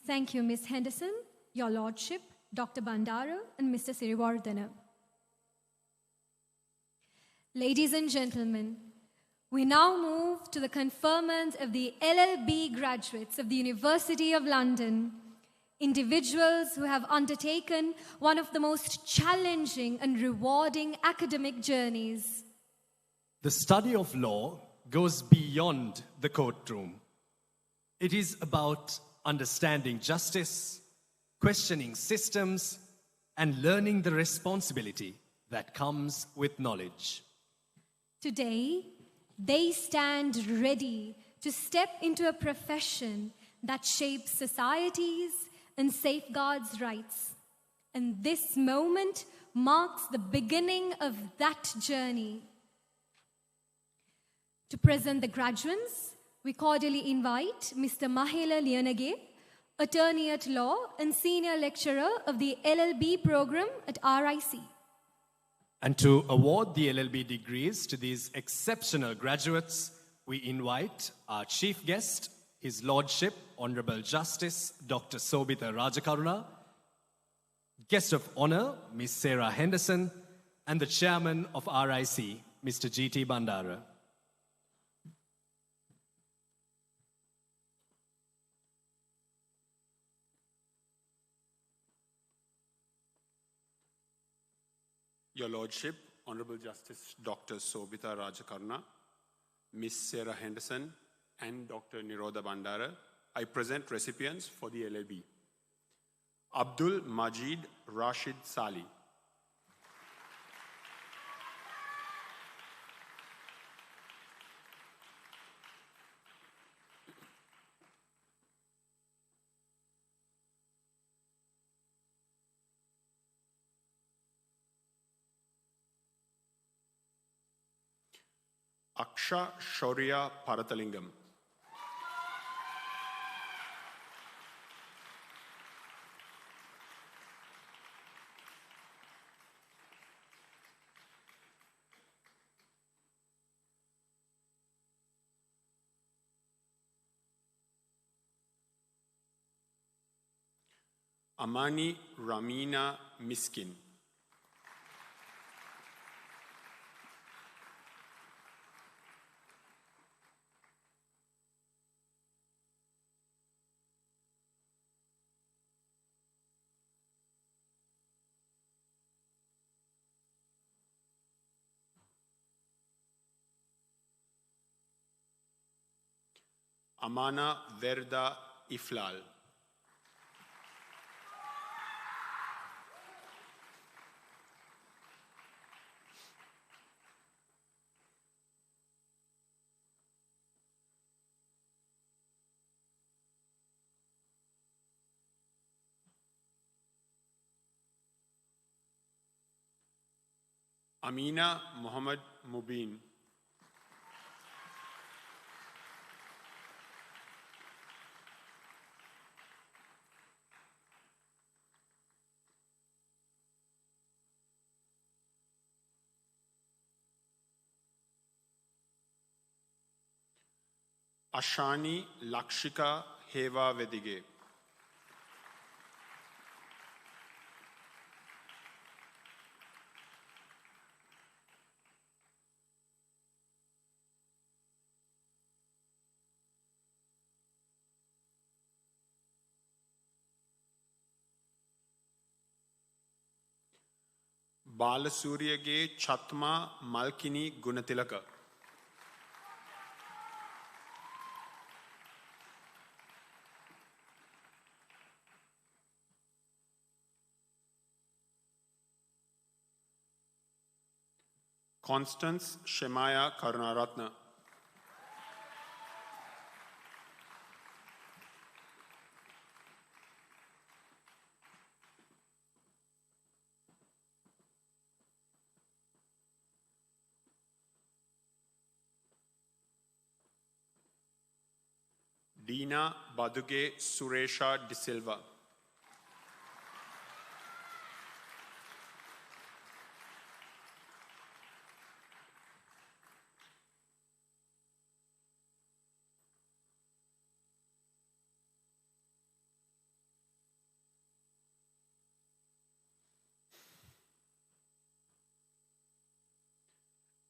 Thank you, Ms. Henderson, Your Lordship, Dr. Bandara, and Mr. Siriwardana. Ladies and gentlemen, We now move to the conferment of the LLB graduates of the University of London, individuals who have undertaken one of the most challenging and rewarding academic journeys. The study of law goes beyond the courtroom. It is about understanding justice, questioning systems, and learning the responsibility that comes with knowledge. Today, they stand ready to step into a profession that shapes societies and safeguards rights. And this moment marks the beginning of that journey. To present the graduates, we cordially invite Mr. Mahela Lianage, attorney at law and senior lecturer of the LLB program at RIC. And to award the LLB degrees to these exceptional graduates, we invite our chief guest, His Lordship, Honorable Justice Dr. Sobita Rajakaruna, guest of honor, Ms. Sarah Henderson, and the chairman of RIC, Mr. G.T. Bandara. Your Lordship, Honorable Justice Dr. Sobita Rajakaruna, Ms. Sarah Henderson, and Dr. Nirodha Bandara, I present recipients for the LLB. Abdul Majid Rashid Sali. Aksha Shaurya Paratalingam. Amani Ramina Miskin. Amana Verda Iflal. Amina Muhammad Mubin. Ashani Lakshika Heva Vedige. Balasuriyage Chatma Malkini Gunatilaka. Constance Shemaya Karunaratna. Dina Baduge Suresha De Silva.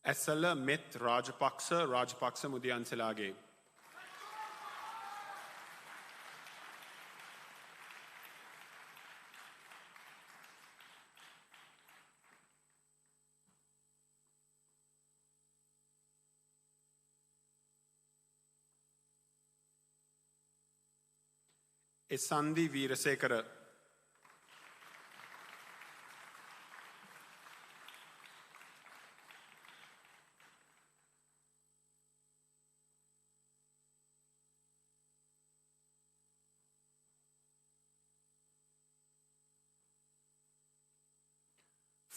Asala Met Rajapaksa Mudianselage. Esandi Veerasekara.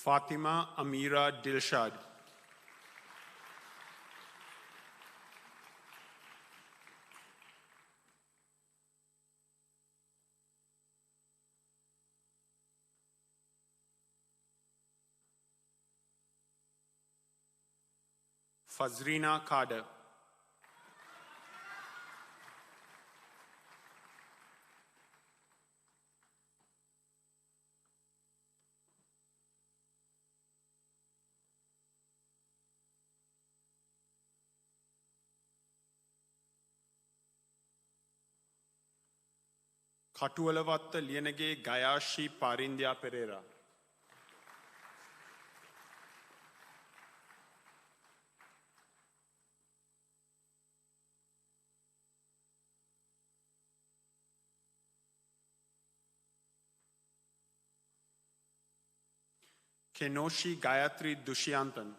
Fatima Amira Dilshad. Fazrina Kader. Katualavatta Lienage Gayashi Parindia Pereira. Kenoshi Gayatri Dushiantan.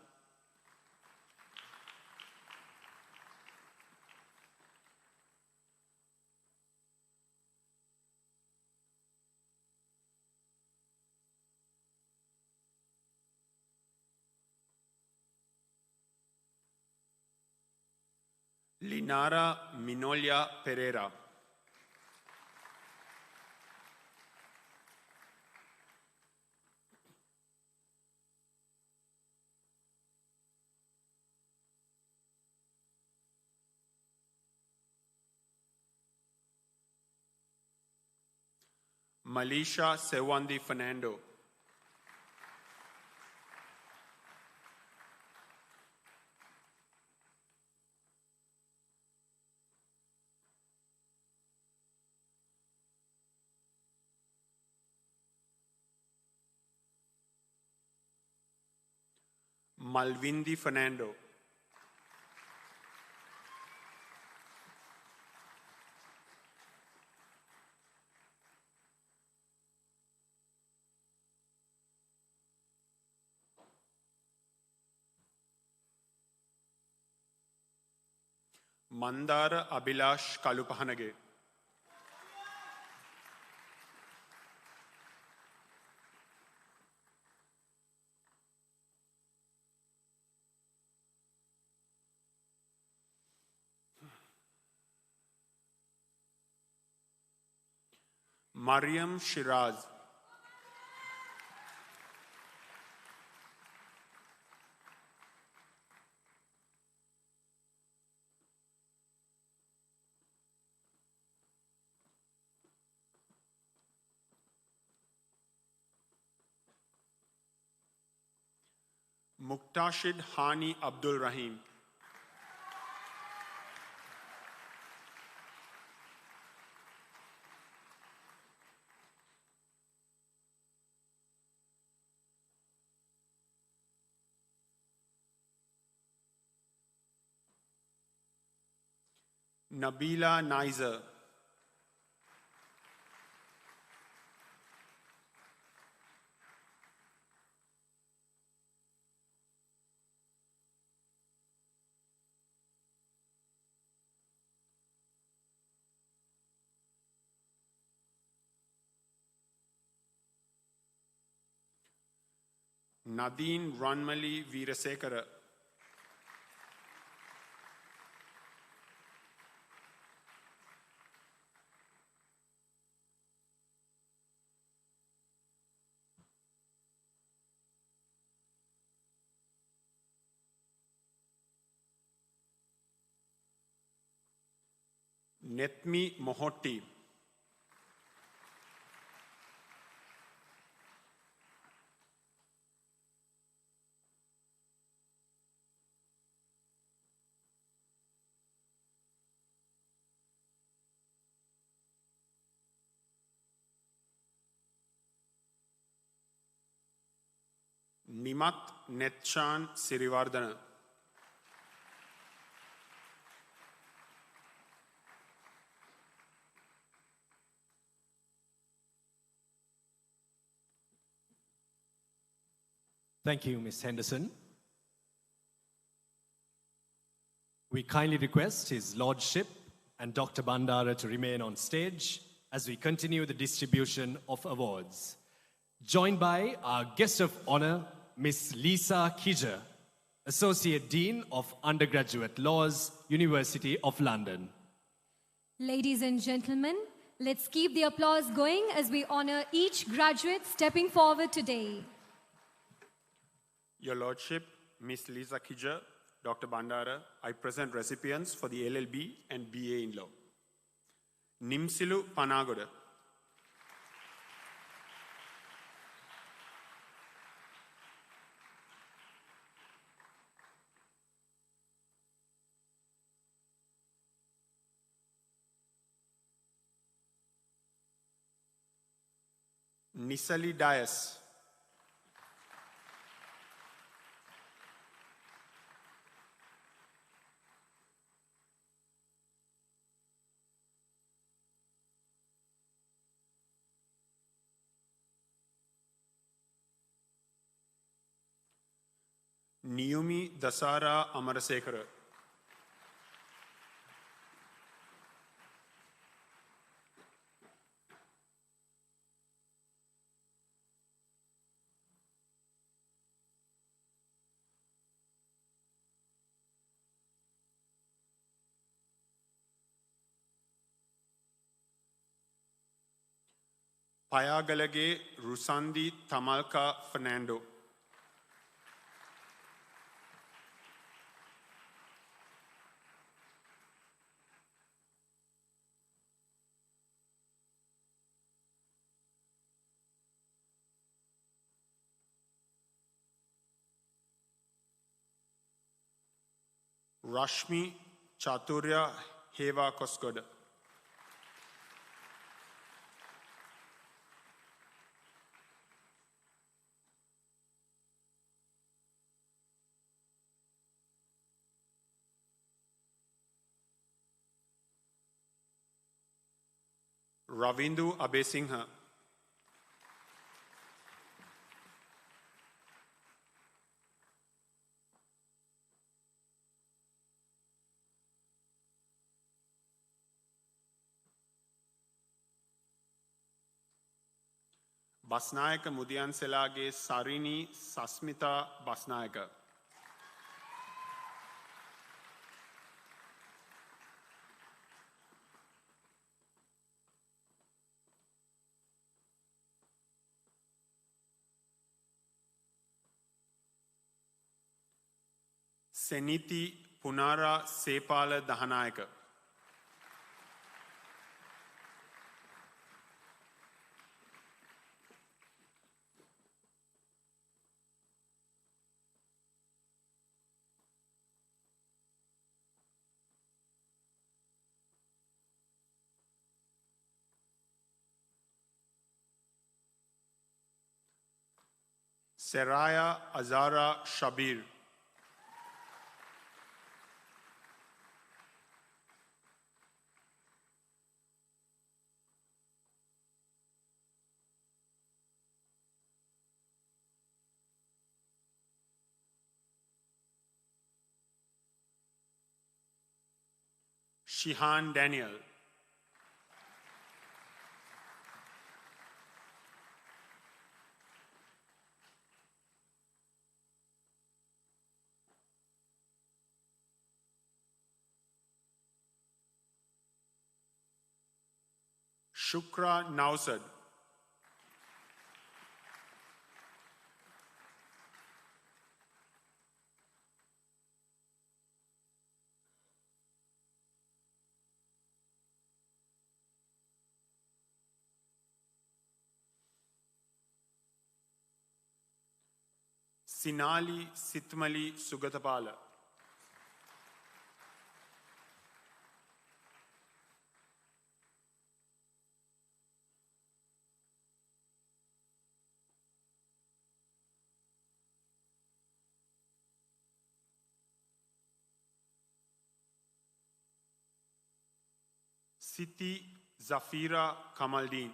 Linara Minolia Pereira. Malisha Sewandi Fernando. Malvindi Fernando. Mandara Abhilash Kalupahanage. Mariam Shiraz. Muktashid Hani Abdul Rahim. Nabila Nizer. Nadine Ranmali Veerasekara. Netmi Mohotti. Nimat Netchan Sirivardana. Thank you, Ms. Henderson. We kindly request His Lordship and Dr. Bandara to remain on stage as we continue the distribution of awards. Joined by our guest of honor, Ms. Lisa Kijer, Associate Dean of Undergraduate Laws, University of London. Ladies and gentlemen, let's keep the applause going as we honor each graduate stepping forward today. Your Lordship, Ms. Lisa Kijer, Dr. Bandara, I present recipients for the LLB and BA in Law. Nimsilu Panagoda. Nisali Dias. Niyumi Dasara Amarasekara. Payagalage Rusandi Tamalka Fernando. Rashmi Chaturya Heva Koskoda. Ravindu Abesingha. Basnayaka Mudiyanselage Sarini Sasmita Basnayaka. Seniti Punara Sepala Dahanayaka. Seraya Azara Shabir. Shihan Daniel. Shukra Nausad. Sinali Sitmali Sugatapala. Siti Zafira Kamaldeen.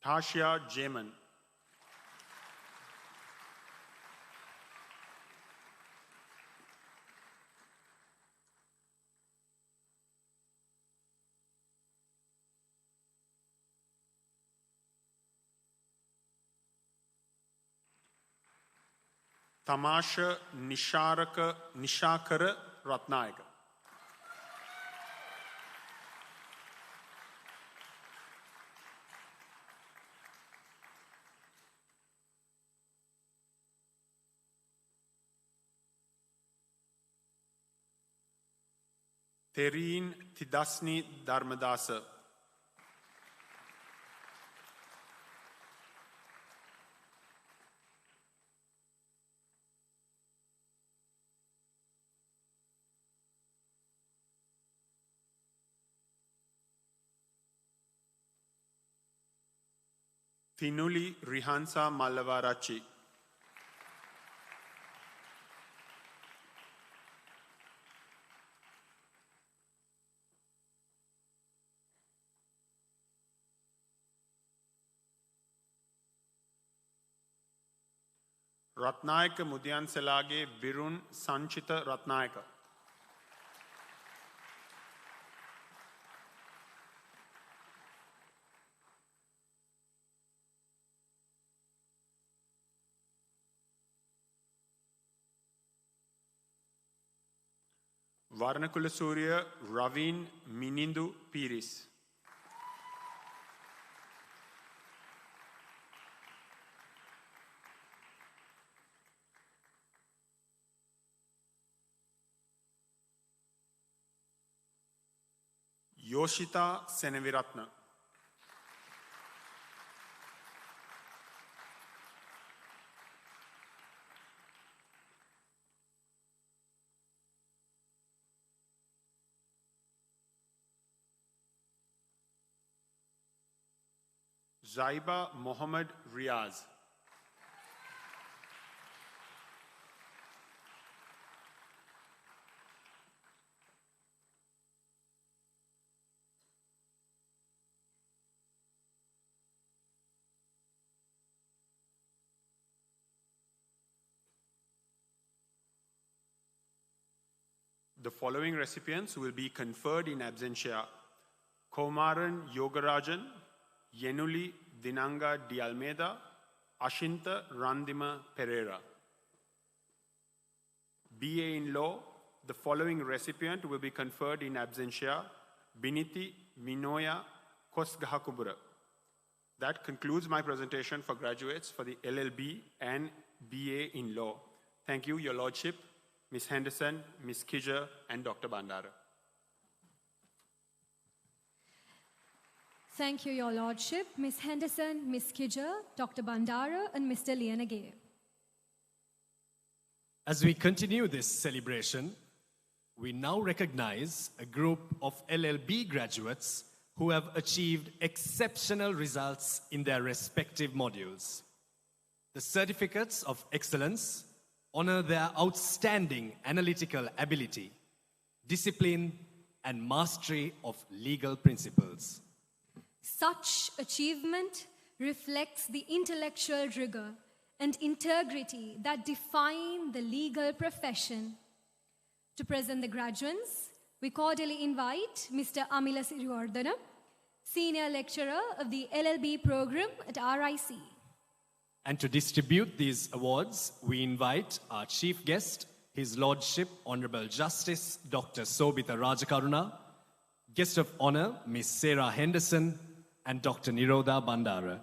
Tasha Jaman. Tamasha Nishakara Ratnayaka. Tereen Tidasni Dharmadasa. Tinuli Rihansa Malavarachi. Ratnayaka Mudyanselage Virun Sanchita Ratnayaka. Varnakula Surya Ravin Minindu Piris. Yoshita Seneviratna. Zaiba Mohammed Riaz. The following recipients will be conferred in absentia: Komaran Yogarajan, Yenuli Dinanga de Almeida, Ashinta Randima Pereira. BA in Law, the following recipient will be conferred in absentia: Biniti Minoya Kosgahakubura. That concludes my presentation for graduates for the LLB and BA in Law. Thank you, Your Lordship, Ms. Henderson, Ms. Kijger, and Dr. Bandara. Thank you, Your Lordship, Ms. Henderson, Ms. Kijger, Dr. Bandara, and Mr. Lianage. As we continue this celebration, we now recognize a group of LLB graduates who have achieved exceptional results in their respective modules. The certificates of excellence honor their outstanding analytical ability, discipline, and mastery of legal principles. Such achievement reflects the intellectual rigor and integrity that define the legal profession. To present the graduates, we cordially invite Mr. Amila Siriwardana, Senior Lecturer of the LLB program at RIC. And to distribute these awards, we invite our chief guest, His Lordship Honorable Justice Dr. Sobhita Rajakaruna, guest of honor Ms. Sarah Henderson, and Dr. Nirodha Bandara.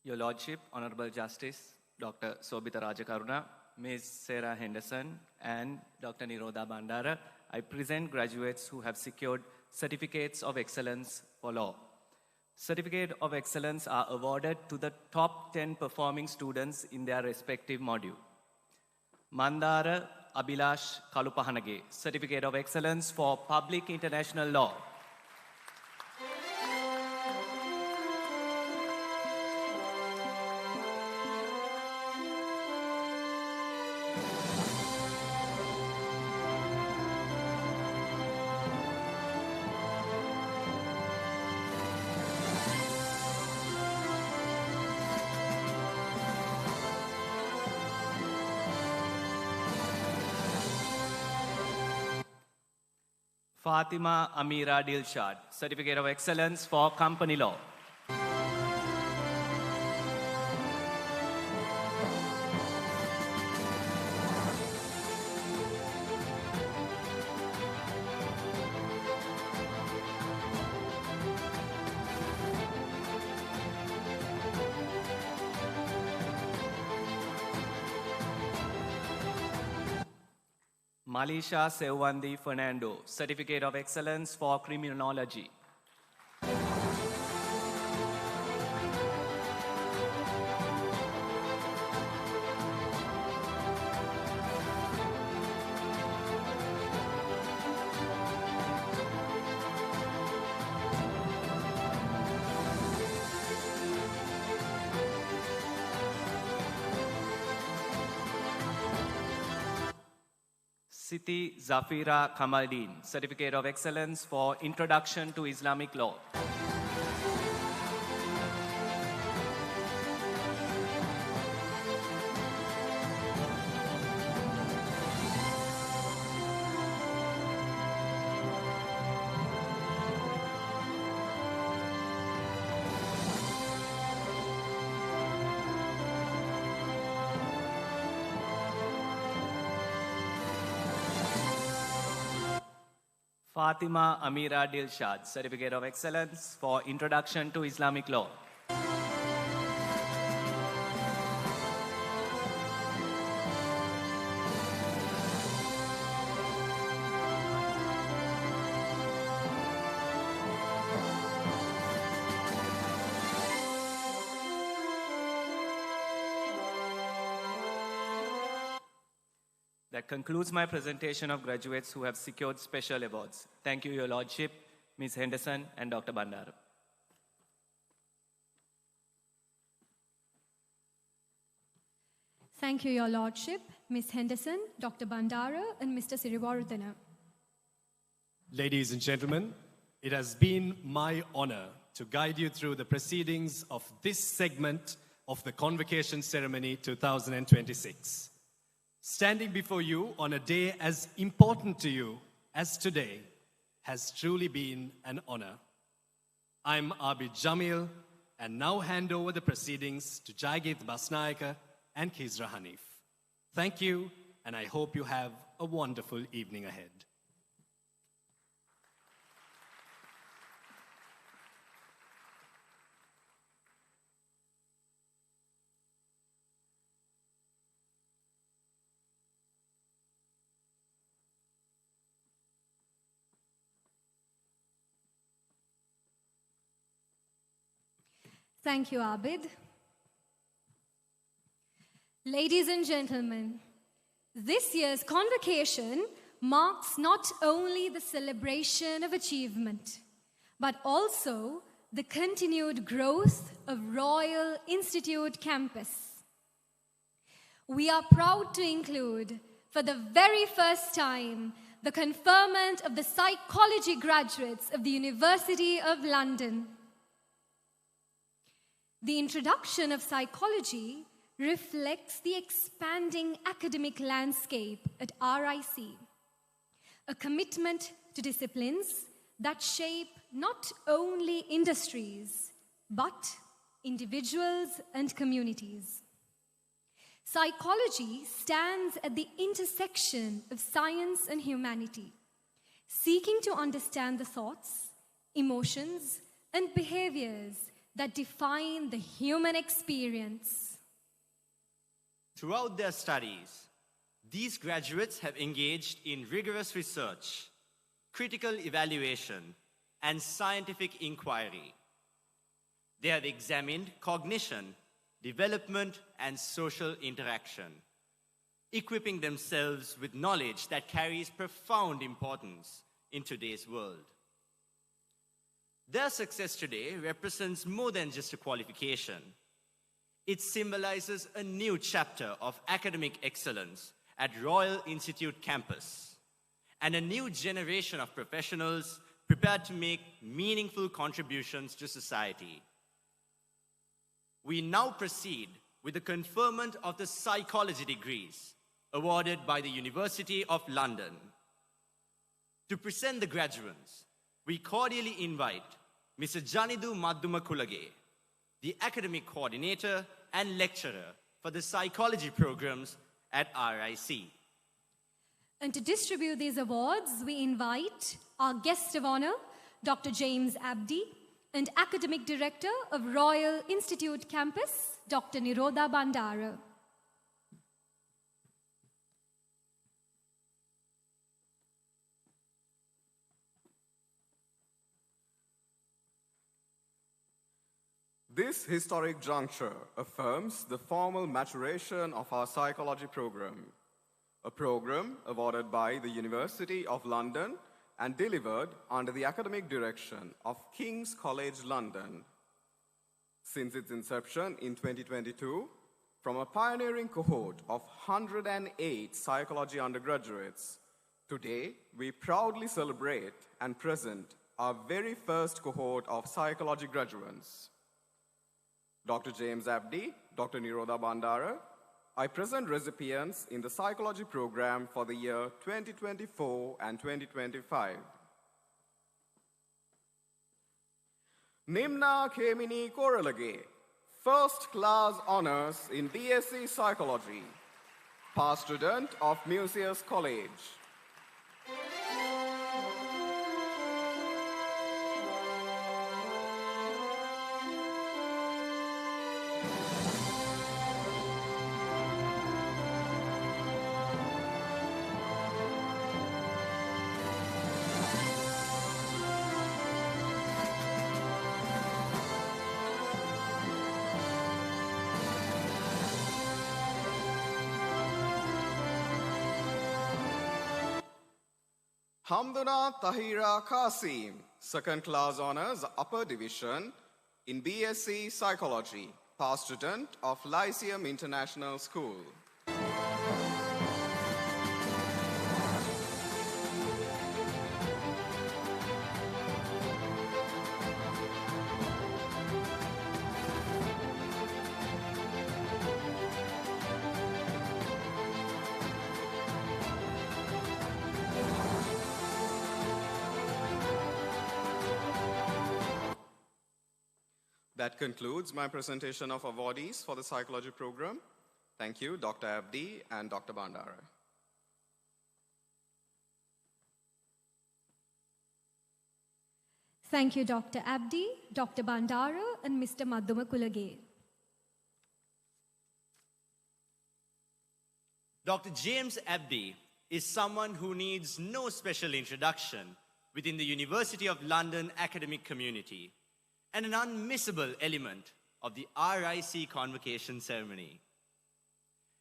Your Lordship, Honorable Justice Dr. Sobhita Rajakaruna, Ms. Sarah Henderson, and Dr. Nirodha Bandara, I present graduates who have secured certificates of excellence for law. Certificate of excellence are awarded to the top 10 performing students in their respective module. Mandara Abhilash Kalupahanage, Certificate of Excellence for Public International Law. Fatima Amira Dilshad, Certificate of Excellence for Company Law. Malisha Sewandi Fernando, Certificate of Excellence for Criminology. Siti Zafira Kamaldeen, Certificate of Excellence for Introduction to Islamic Law. Fatima Amira Dilshad, Certificate of Excellence for Introduction to Islamic Law. That concludes my presentation of graduates who have secured special awards. Thank you, Your Lordship, Ms. Henderson, and Dr. Bandara. Thank you, Your Lordship, Ms. Henderson, Dr. Bandara, and Mr. Sirivarudana. Ladies and gentlemen, it has been my honor to guide you through the proceedings of this segment of the Convocation Ceremony 2026. Standing before you on a day as important to you as today has truly been an honor. I'm Abdi Jamil and now hand over the proceedings to Jaigith Basnaika and Khizra Hanif. Thank you, and I hope you have a wonderful evening ahead. Thank you, Abid. Ladies and gentlemen, this year's convocation marks not only the celebration of achievement, but also the continued growth of Royal Institute Campus. We are proud to include, for the very first time, the conferment of the psychology graduates of the University of London. The introduction of psychology reflects the expanding academic landscape at RIC, a commitment to disciplines that shape not only industries, but individuals and communities. Psychology stands at the intersection of science and humanity, seeking to understand the thoughts, emotions, and behaviors that define the human experience. Throughout their studies, These graduates have engaged in rigorous research, critical evaluation, and scientific inquiry. They have examined cognition, development, and social interaction, equipping themselves with knowledge that carries profound importance in today's world. Their success today represents more than just a qualification. It symbolizes a new chapter of academic excellence at Royal Institute Campus, and a new generation of professionals prepared to make meaningful contributions to society. We now proceed with the conferment of the psychology degrees awarded by the University of London. To present the graduates, we cordially invite Mr. Janidu Madduma Kulage, the academic coordinator and lecturer for the psychology programs at RIC. And to distribute these awards, we invite our guest of honor, Dr. James Abdi, and Academic Director of Royal Institute Campus, Dr. Nirodha Bandara. This historic juncture affirms the formal maturation of our psychology program, a program awarded by the University of London and delivered under the academic direction of King's College London. Since its inception in 2022, from a pioneering cohort of 108 psychology undergraduates, today we proudly celebrate and present our very first cohort of psychology graduates. Dr. James Abdi, Dr. Nirodha Bandara, I present recipients in the psychology program for the year 2024 and 2025. Nimna Kemini Koralage, first class honors in BSc Psychology, past student of Musaeus College. Hamduna Tahira Qasim, second class honors, upper division in BSc Psychology, past student of Lyceum International School. That concludes my presentation of awardees for the psychology program. Thank you, Dr. Abdi and Dr. Bandara. Thank you, Dr. Abdi, Dr. Bandara, and Mr. Madduma Kulage. Dr. James Abdi is someone who needs no special introduction within the University of London academic community, and an unmissable element of the RIC Convocation ceremony.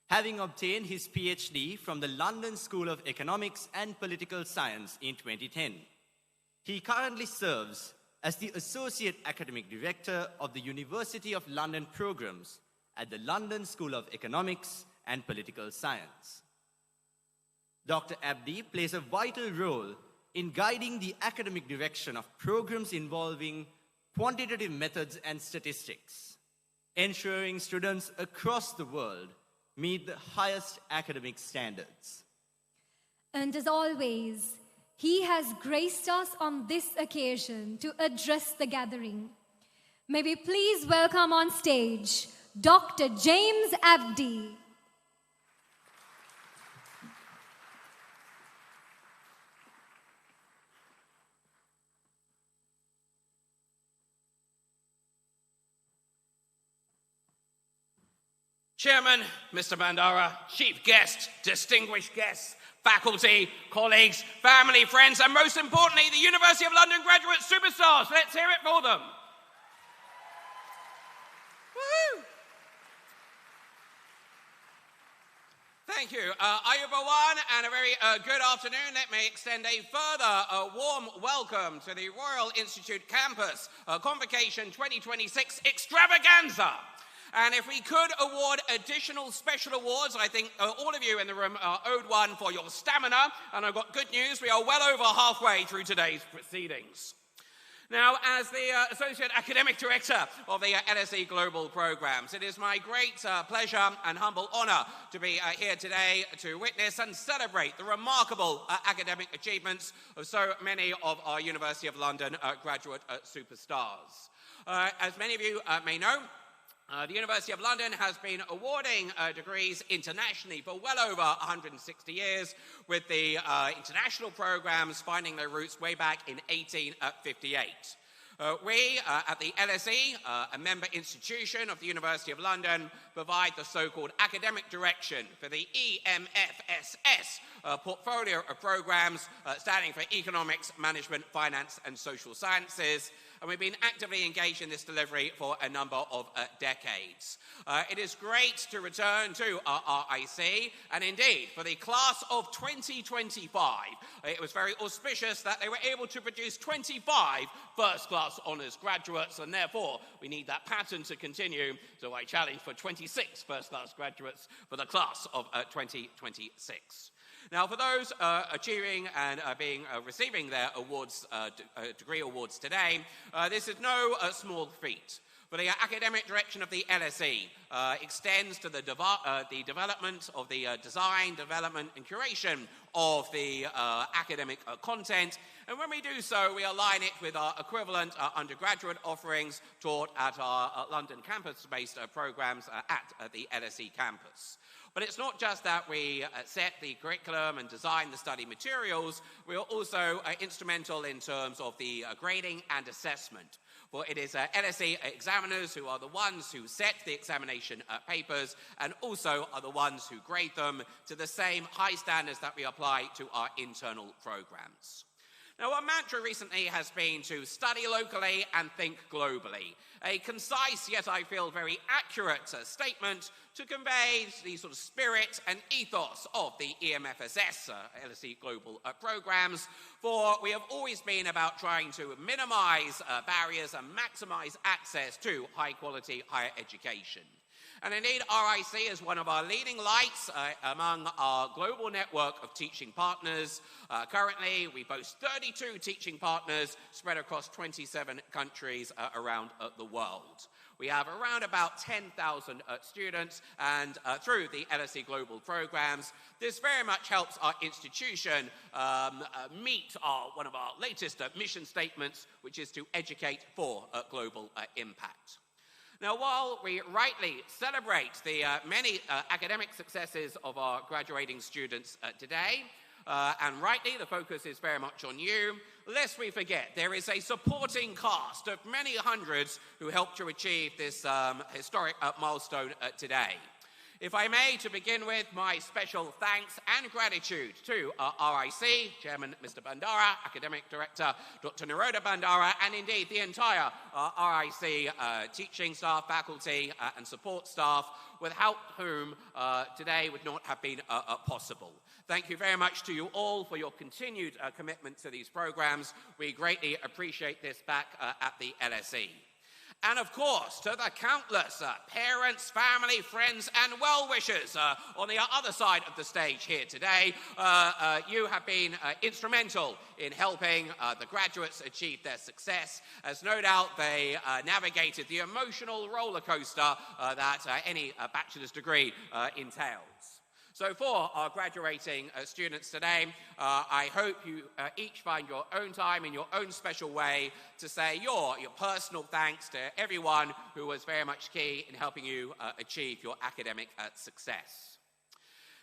Having obtained his PhD from the London School of Economics and Political Science in 2010, he currently serves as the Associate Academic Director of the University of London programs at the London School of Economics and Political Science. Dr. Abdi plays a vital role in guiding the academic direction of programs involving quantitative methods and statistics, ensuring students across the world meet the highest academic standards. And as always, he has graced us on this occasion to address the gathering. May we please welcome on stage Dr. James Abdi. Chairman, Mr. Bandara, chief guest, distinguished guests, faculty, colleagues, family, friends, and most importantly, the University of London graduate superstars. Let's hear it for them. Woo! Thank you. Ayubawan, and a very good afternoon. Let me extend a further warm welcome to the Royal Institute Campus Convocation 2026 Extravaganza. And if we could award additional special awards, I think all of you in the room are owed one for your stamina. And I've got good news, we are well over halfway through today's proceedings. Now, as the Associate Academic Director of the LSE Global Programs, it is my great pleasure and humble honour to be here today to witness and celebrate the remarkable academic achievements of so many of our University of London graduate superstars. As many of you may know, the University of London has been awarding degrees internationally for well over 160 years, with the international programs finding their roots way back in 1858. We at the LSE, a member institution of the University of London, provide the so-called academic direction for the EMFSS portfolio of programs standing for Economics, Management, Finance and Social Sciences. And we've been actively engaged in this delivery for a number of decades. It is great to return to RIC, and indeed, for the class of 2025, it was very auspicious that they were able to produce 25 first-class honours graduates, and therefore we need that pattern to continue, so I challenge for 26 first-class graduates for the class of 2026. Now, for those achieving and receiving their awards, degree awards today, this is no small feat. For the academic direction of the LSE extends to the development of the design, development and curation of the academic content. And when we do so, we align it with our equivalent undergraduate offerings taught at our London campus-based programs at the LSE campus. But it's not just that we set the curriculum and design the study materials, we are also instrumental in terms of the grading and assessment. For it is LSE examiners who are the ones who set the examination papers and also are the ones who grade them to the same high standards that we apply to our internal programs. Now, our mantra recently has been to study locally and think globally. A concise, yet I feel very accurate statement to convey the sort of spirit and ethos of the EMFSS, LSE Global Programs, for we have always been about trying to minimize barriers and maximize access to high-quality higher education. And indeed, RIC is one of our leading lights among our global network of teaching partners. Currently, we boast 32 teaching partners spread across 27 countries around the world. We have around about 10,000 students, and through the LSE Global Programs, this very much helps our institution meet one of our latest mission statements, which is to educate for global impact. Now, while we rightly celebrate the many academic successes of our graduating students today, and rightly the focus is very much on you, lest we forget there is a supporting cast of many hundreds who helped to achieve this historic milestone today. If I may, to begin with, my special thanks and gratitude to RIC, Chairman Mr. Bandara, Academic Director Dr. Niroda Bandara, and indeed the entire RIC teaching staff, faculty and support staff, without whom today would not have been possible. Thank you very much to you all for your continued commitment to these programs. We greatly appreciate this back at the LSE. And of course, to the countless parents, family, friends, and well-wishers on the other side of the stage here today, you have been instrumental in helping the graduates achieve their success, as no doubt they navigated the emotional roller coaster that any bachelor's degree entails. So for our graduating students today, I hope you each find your own time in your own special way to say your personal thanks to everyone who was very much key in helping you achieve your academic success.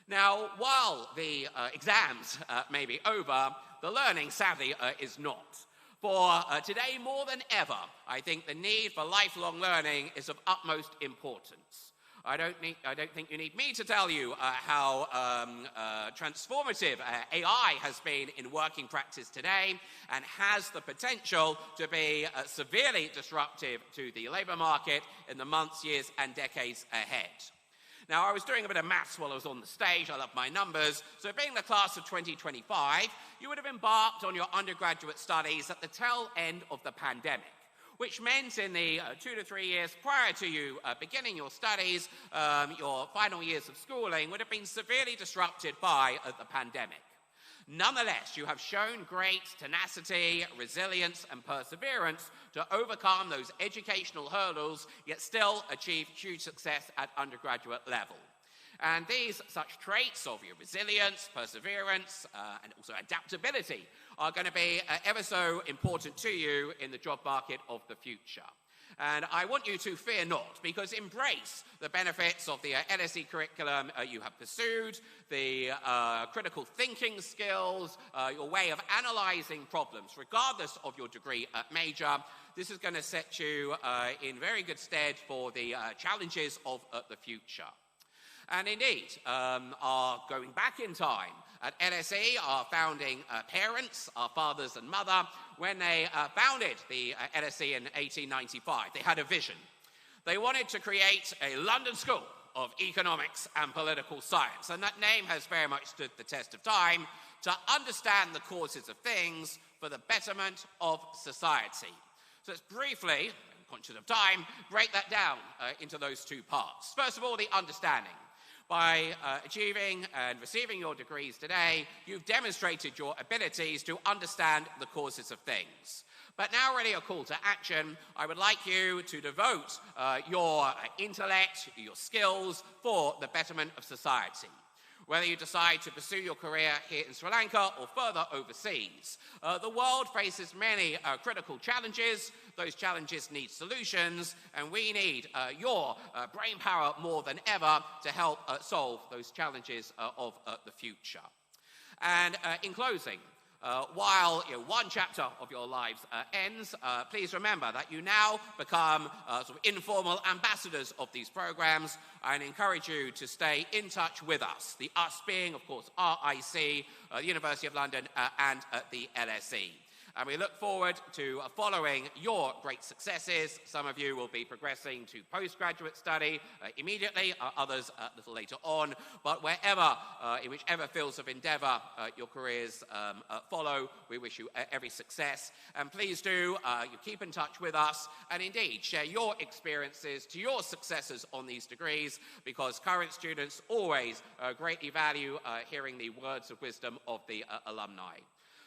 Now, while the exams may be over, the learning, sadly, is not. For today, more than ever, I think the need for lifelong learning is of utmost importance. I don't think you need me to tell you how transformative AI has been in working practice today and has the potential to be severely disruptive to the labour market in the months, years and decades ahead. Now, I was doing a bit of maths while I was on the stage. I love my numbers. So being the class of 2025, you would have embarked on your undergraduate studies at the tail end of the pandemic, which meant in the 2 to 3 years prior to you beginning your studies, your final years of schooling would have been severely disrupted by the pandemic. Nonetheless, you have shown great tenacity, resilience, and perseverance to overcome those educational hurdles, yet still achieve huge success at undergraduate level. And these such traits of your resilience, perseverance, and also adaptability are going to be ever so important to you in the job market of the future. And I want you to fear not, because embrace the benefits of the LSE curriculum you have pursued, the critical thinking skills, your way of analysing problems, regardless of your degree major. This is going to set you in very good stead for the challenges of the future. And indeed, our going back in time at LSE, our founding parents, our fathers and mother, when they founded the LSE in 1895, they had a vision. They wanted to create a London School of Economics and Political Science, and that name has very much stood the test of time, to understand the causes of things for the betterment of society. So let's briefly, conscious of time, break that down into those two parts. First of all, the understanding. By achieving and receiving your degrees today, you've demonstrated your abilities to understand the causes of things. But now really a call to action. I would like you to devote your intellect, your skills for the betterment of society. Whether you decide to pursue your career here in Sri Lanka or further overseas, the world faces many critical challenges. Those challenges need solutions, and we need your brain power more than ever to help solve those challenges of the future. And in closing, while one chapter of your lives ends, please remember that you now become sort of informal ambassadors of these programs, and encourage you to stay in touch with us. The us being, of course, RIC, the University of London, and the LSE. And we look forward to following your great successes. Some of you will be progressing to postgraduate study immediately, others a little later on. But wherever, in whichever fields of endeavour your careers follow, we wish you every success. And please do you keep in touch with us, and indeed share your experiences to your successors on these degrees, because current students always greatly value hearing the words of wisdom of the alumni.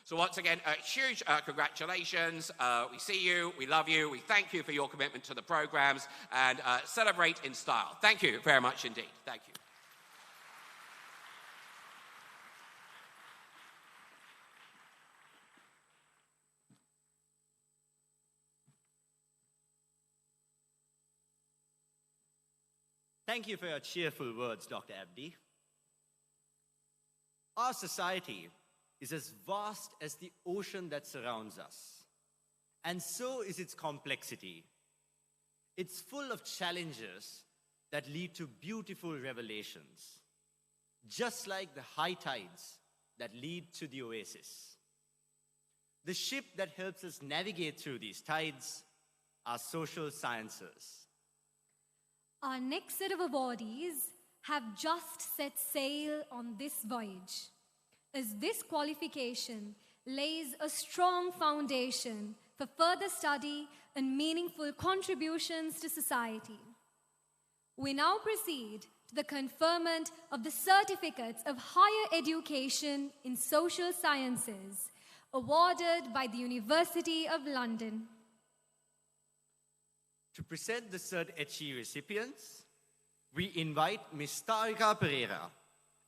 So once again, huge congratulations. We see you, we love you, we thank you for your commitment to the programs, and celebrate in style. Thank you very much indeed. Thank you. Thank you for your cheerful words, Dr. Abdi. Our society is as vast as the ocean that surrounds us, and so is its complexity. It's full of challenges that lead to beautiful revelations, just like the high tides that lead to the oasis. The ship that helps us navigate through these tides are social sciences. Our next set of awardees have just set sail on this voyage, as this qualification lays a strong foundation for further study and meaningful contributions to society. We now proceed to the conferment of the Certificates of Higher Education in Social Sciences, awarded by the University of London. To present the Cert HE recipients, we invite Ms. Tarika Pereira,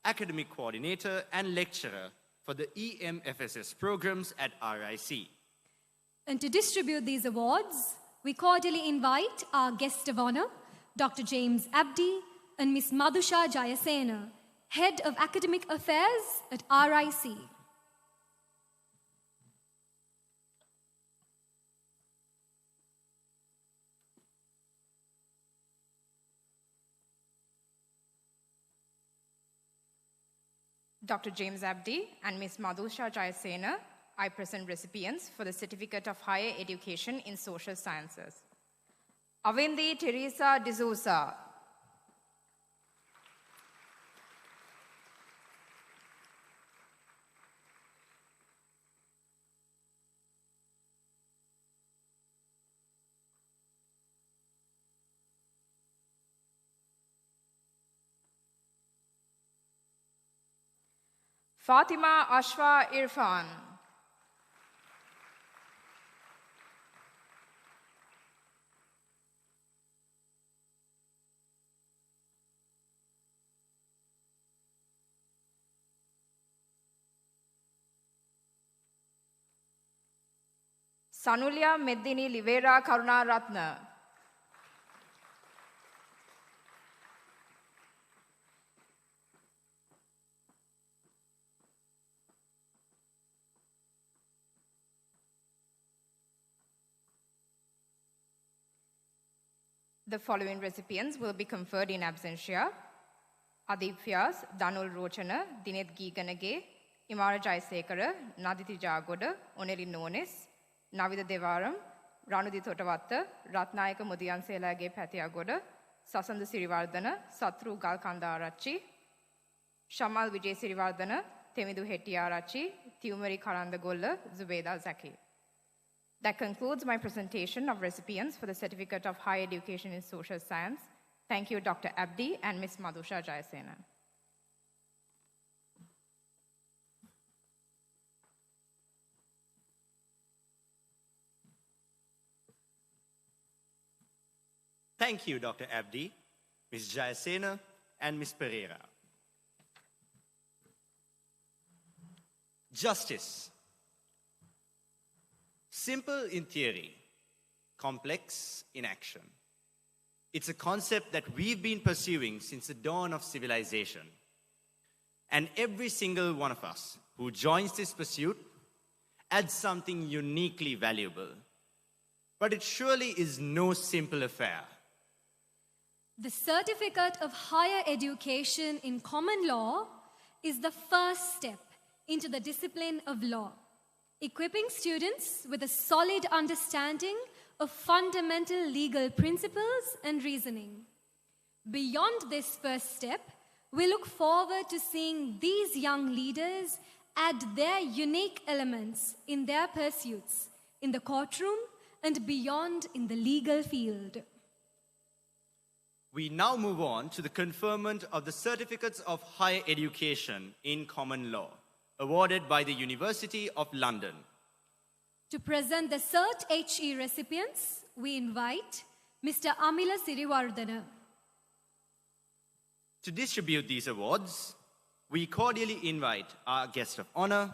Academic Coordinator and Lecturer for the EMFSS programs at RIC. And to distribute these awards, we cordially invite our guest of honor, Dr. James Abdi and Ms. Madhusha Jayasena, Head of Academic Affairs at RIC. Dr. James Abdi and Ms. Madhusha Jayasena, I present recipients for the Certificate of Higher Education in Social Sciences. Avindi Teresa D'Souza. Fatima Ashwa Irfan. Sanulia Meddini Livera Karuna Ratna. The following recipients will be conferred in absentia. Adib Fias, Danul Rochana, Dinet Giganage, Imara Jaisekara, Naditi Jagoda, Oneli Nones, Navida Devaram, Ranudi Thotavatta, Ratnayaka Mudian Selage Patiagoda, Sasanda Sirivardana, Satru Galkandarachi, Shamal Vijay Sirivardana, Temidu Hetiarachi, Tumari Karandagolla, Zubeda Zaki. That concludes my presentation of recipients for the Certificate of Higher Education in Social Science. Thank you, Dr. Abdi and Ms. Madhusha Jayasena. Thank you, Dr. Abdi, Ms. Jayasena, and Ms. Pereira. Justice. Simple in theory, complex in action. It's a concept that we've been pursuing since the dawn of civilization. And every single one of us who joins this pursuit adds something uniquely valuable. But it surely is no simple affair. The Certificate of Higher Education in Common Law is the first step into the discipline of law, equipping students with a solid understanding of fundamental legal principles and reasoning. Beyond this first step, we look forward to seeing these young leaders add their unique elements in their pursuits, in the courtroom and beyond in the legal field. We now move on to the conferment of the Certificates of Higher Education in Common Law, awarded by the University of London. To present the Cert HE recipients, we invite Mr. Amila Sirivardana. To distribute these awards, we cordially invite our guest of honor,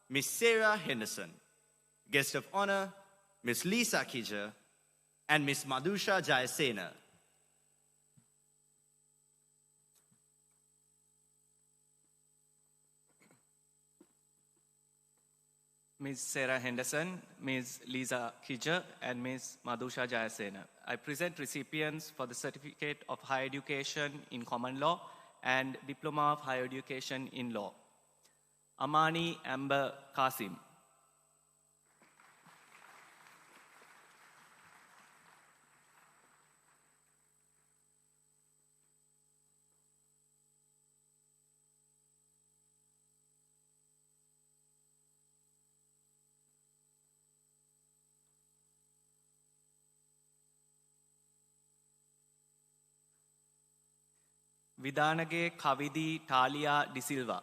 Ms. Sarah Henderson, guest of honor, Ms. Lisa Kija, and Ms. Madhusha Jayasena. Ms. Sarah Henderson, Ms. Lisa Kija, and Ms. Madhusha Jayasena. I present recipients for the Certificate of Higher Education in Common Law and Diploma of Higher Education in Law. Amani Amber Qasim. Vidanage Kavidi Talia De Silva.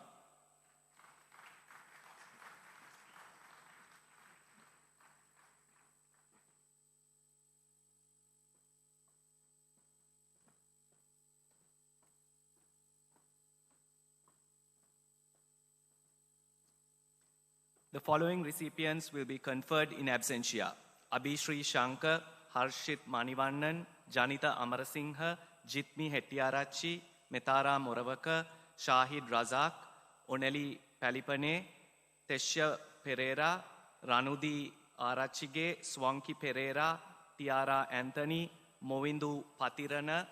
The following recipients will be conferred in absentia. Abhishri Shankar, Harshit Manivannan, Janita Amarasinghe, Jitmi Hettiarachchi, Metara Moravaka, Shahid Razak, Oneli Palipane, Tesha Pereira, Ranudi Arachige, Swanki Pereira, Tiara Anthony, Movindu Patirana,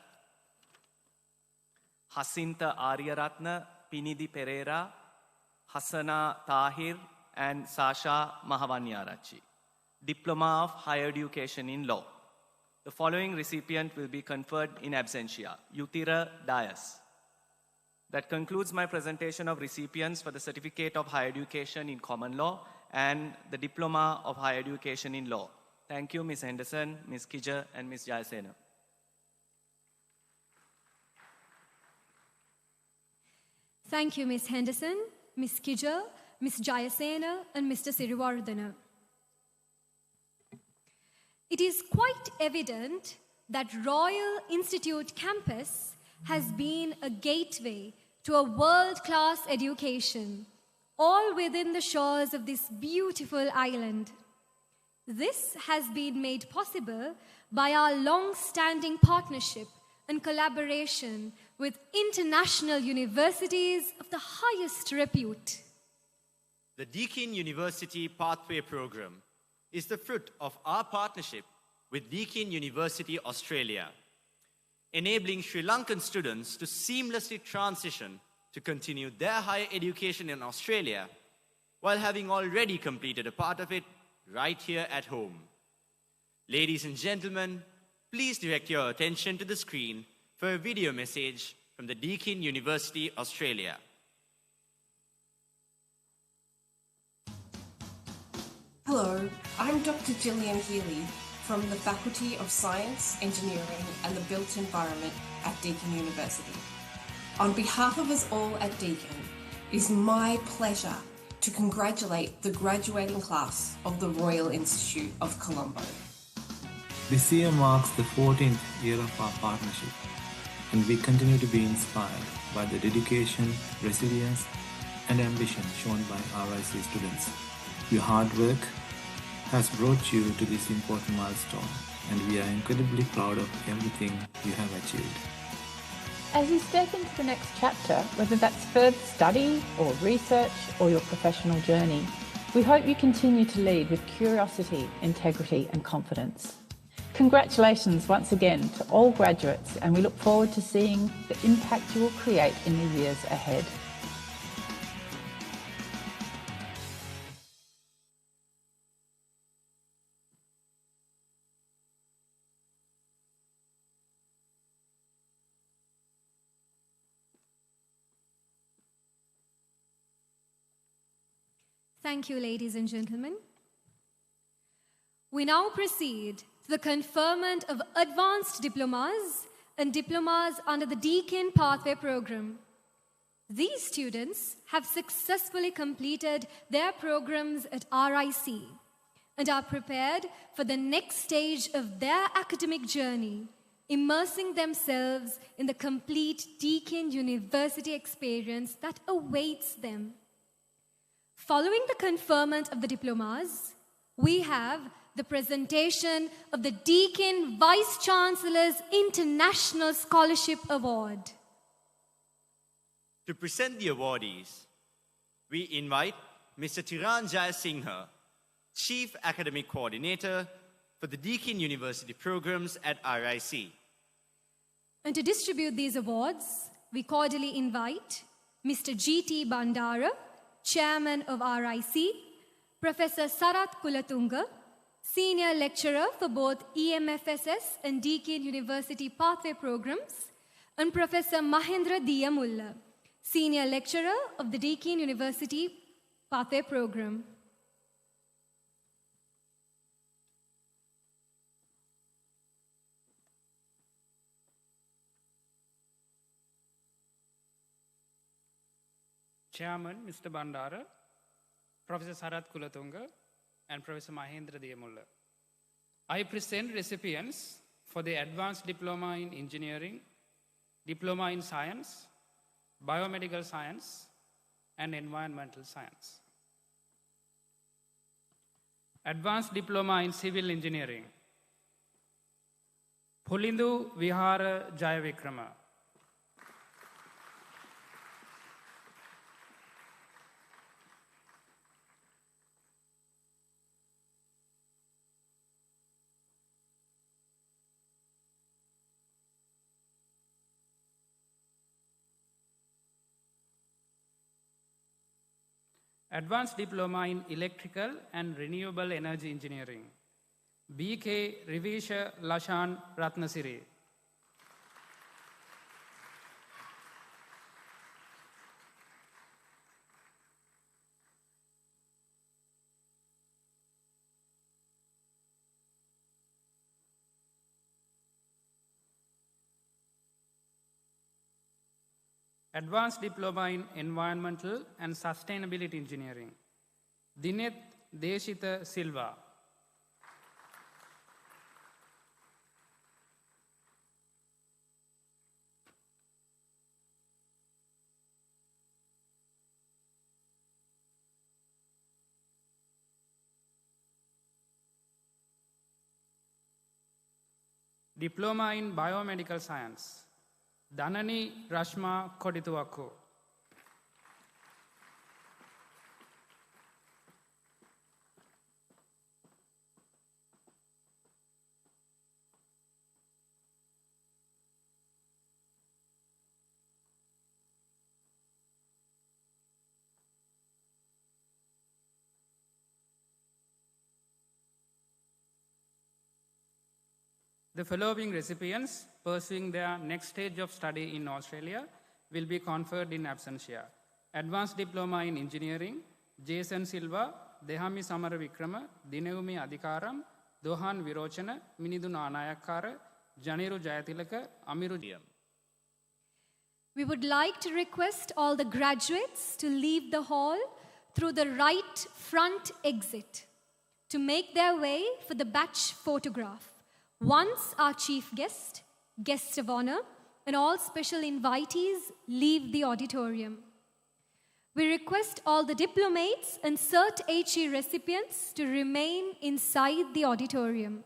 Hasinta Aryaratna, Pinidi Pereira, Hasana Tahir and Sasha Mahavanyarachi. Diploma of Higher Education in Law. The following recipient will be conferred in absentia. Yutira Dias. That concludes my presentation of recipients for the Certificate of Higher Education in Common Law and the Diploma of Higher Education in Law. Thank you, Ms. Henderson, Ms. Kija, and Ms. Jayasena. Thank you, Ms. Henderson, Ms. Kija, Ms. Jayasena, and Mr. Sirivardhana. It is quite evident that Royal Institute Campus has been a gateway to a world-class education, all within the shores of this beautiful island. This has been made possible by our long-standing partnership and collaboration with international universities of the highest repute. The Deacon University Pathway Program is the fruit of our partnership with Deacon University Australia, enabling Sri Lankan students to seamlessly transition to continue their higher education in Australia while having already completed a part of it right here at home. Ladies and gentlemen, please direct your attention to the screen for a video message from the Deacon University Australia. Hello, I'm Dr. Gillian Healy from the Faculty of Science, Engineering and the Built Environment at Deakin University. On behalf of us all at Deakin, it is my pleasure to congratulate the graduating class of the Royal Institute of Colombo. This year marks the 14th year of our partnership, and we continue to be inspired by the dedication, resilience, and ambition shown by RIC students. Your hard work has brought you to this important milestone, and we are incredibly proud of everything you have achieved. As you step into the next chapter, whether that's further study or research or your professional journey, we hope you continue to lead with curiosity, integrity and confidence. Congratulations once again to all graduates, and we look forward to seeing the impact you will create in the years ahead. Thank you, ladies and gentlemen. We now proceed to the conferment of advanced diplomas and diplomas under the Deacon Pathway Program. These students have successfully completed their programs at RIC and are prepared for the next stage of their academic journey, immersing themselves in the complete Deakin University experience that awaits them. Following the conferment of the diplomas, we have the presentation of the Deacon Vice-Chancellor's International Scholarship Award. To present the awardees, we invite Mr. Tiran Jayasinghe, Chief Academic Coordinator for the Deakin University programs at RIC. And to distribute these awards, we cordially invite Mr. G.T. Bandara, Chairman of RIC, Professor Sarat Kulatunga, Senior Lecturer for both EMFSS and Deakin University Pathway Programs, and Professor Mahendra Diyamulla, Senior Lecturer of the Deakin University Pathway Program. Chairman Mr. Bandara, Professor Sarat Kulatunga, and Professor Mahendra Diyamulla. I present recipients for the Advanced Diploma in Engineering, Diploma in Science, Biomedical Science, and Environmental Science. Advanced Diploma in Civil Engineering, Pulindu Vihara Jayavikrama. Advanced Diploma in Electrical and Renewable Energy Engineering, B.K. Rivisha Lashan Ratnasiri. Advanced Diploma in Environmental and Sustainability Engineering, Dineth Deshita Silva. Diploma in Biomedical Science, Dhanani Rashma Kodituwakku. The following recipients pursuing their next stage of study in Australia will be conferred in absentia. Advanced Diploma in Engineering, Jason Silva, Dehami Samara Vikrama, Dinevumi Adhikaram, Dohan Virochana, Minidu Nanayakara, Janiru Jayatilaka, Amiru. We would like to request all the graduates to leave the hall through the right front exit to make their way for the batch photograph. Once our chief guest, guest of honor, and all special invitees leave the auditorium, we request all the diplomates and Cert HE recipients to remain inside the auditorium.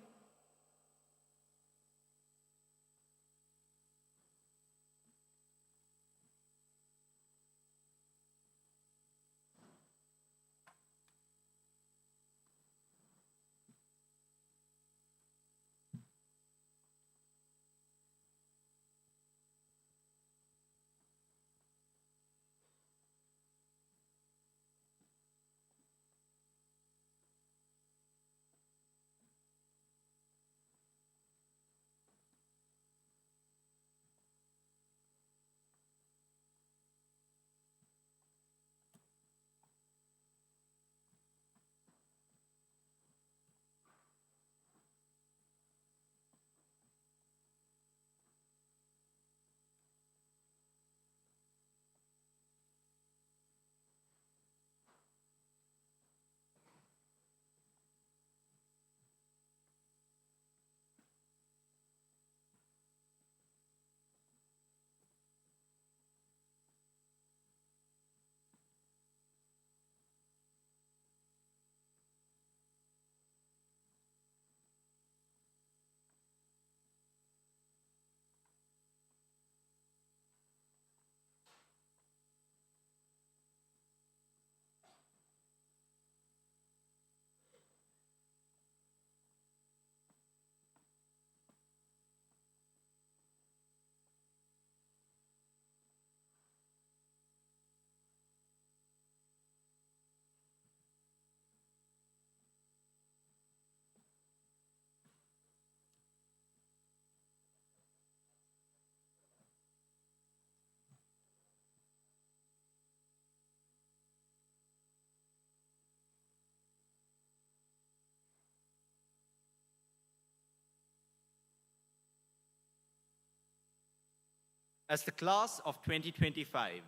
As the class of 2025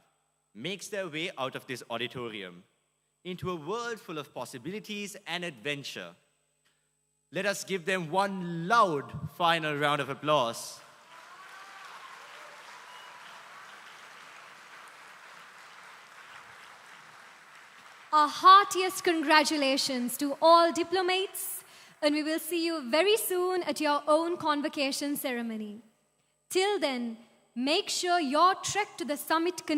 makes their way out of this auditorium into a world full of possibilities and adventure, let us give them one loud final round of applause. Our heartiest congratulations to all diplomates, and we will see you very soon at your own convocation ceremony. Till then, make sure your trek to the summit continues.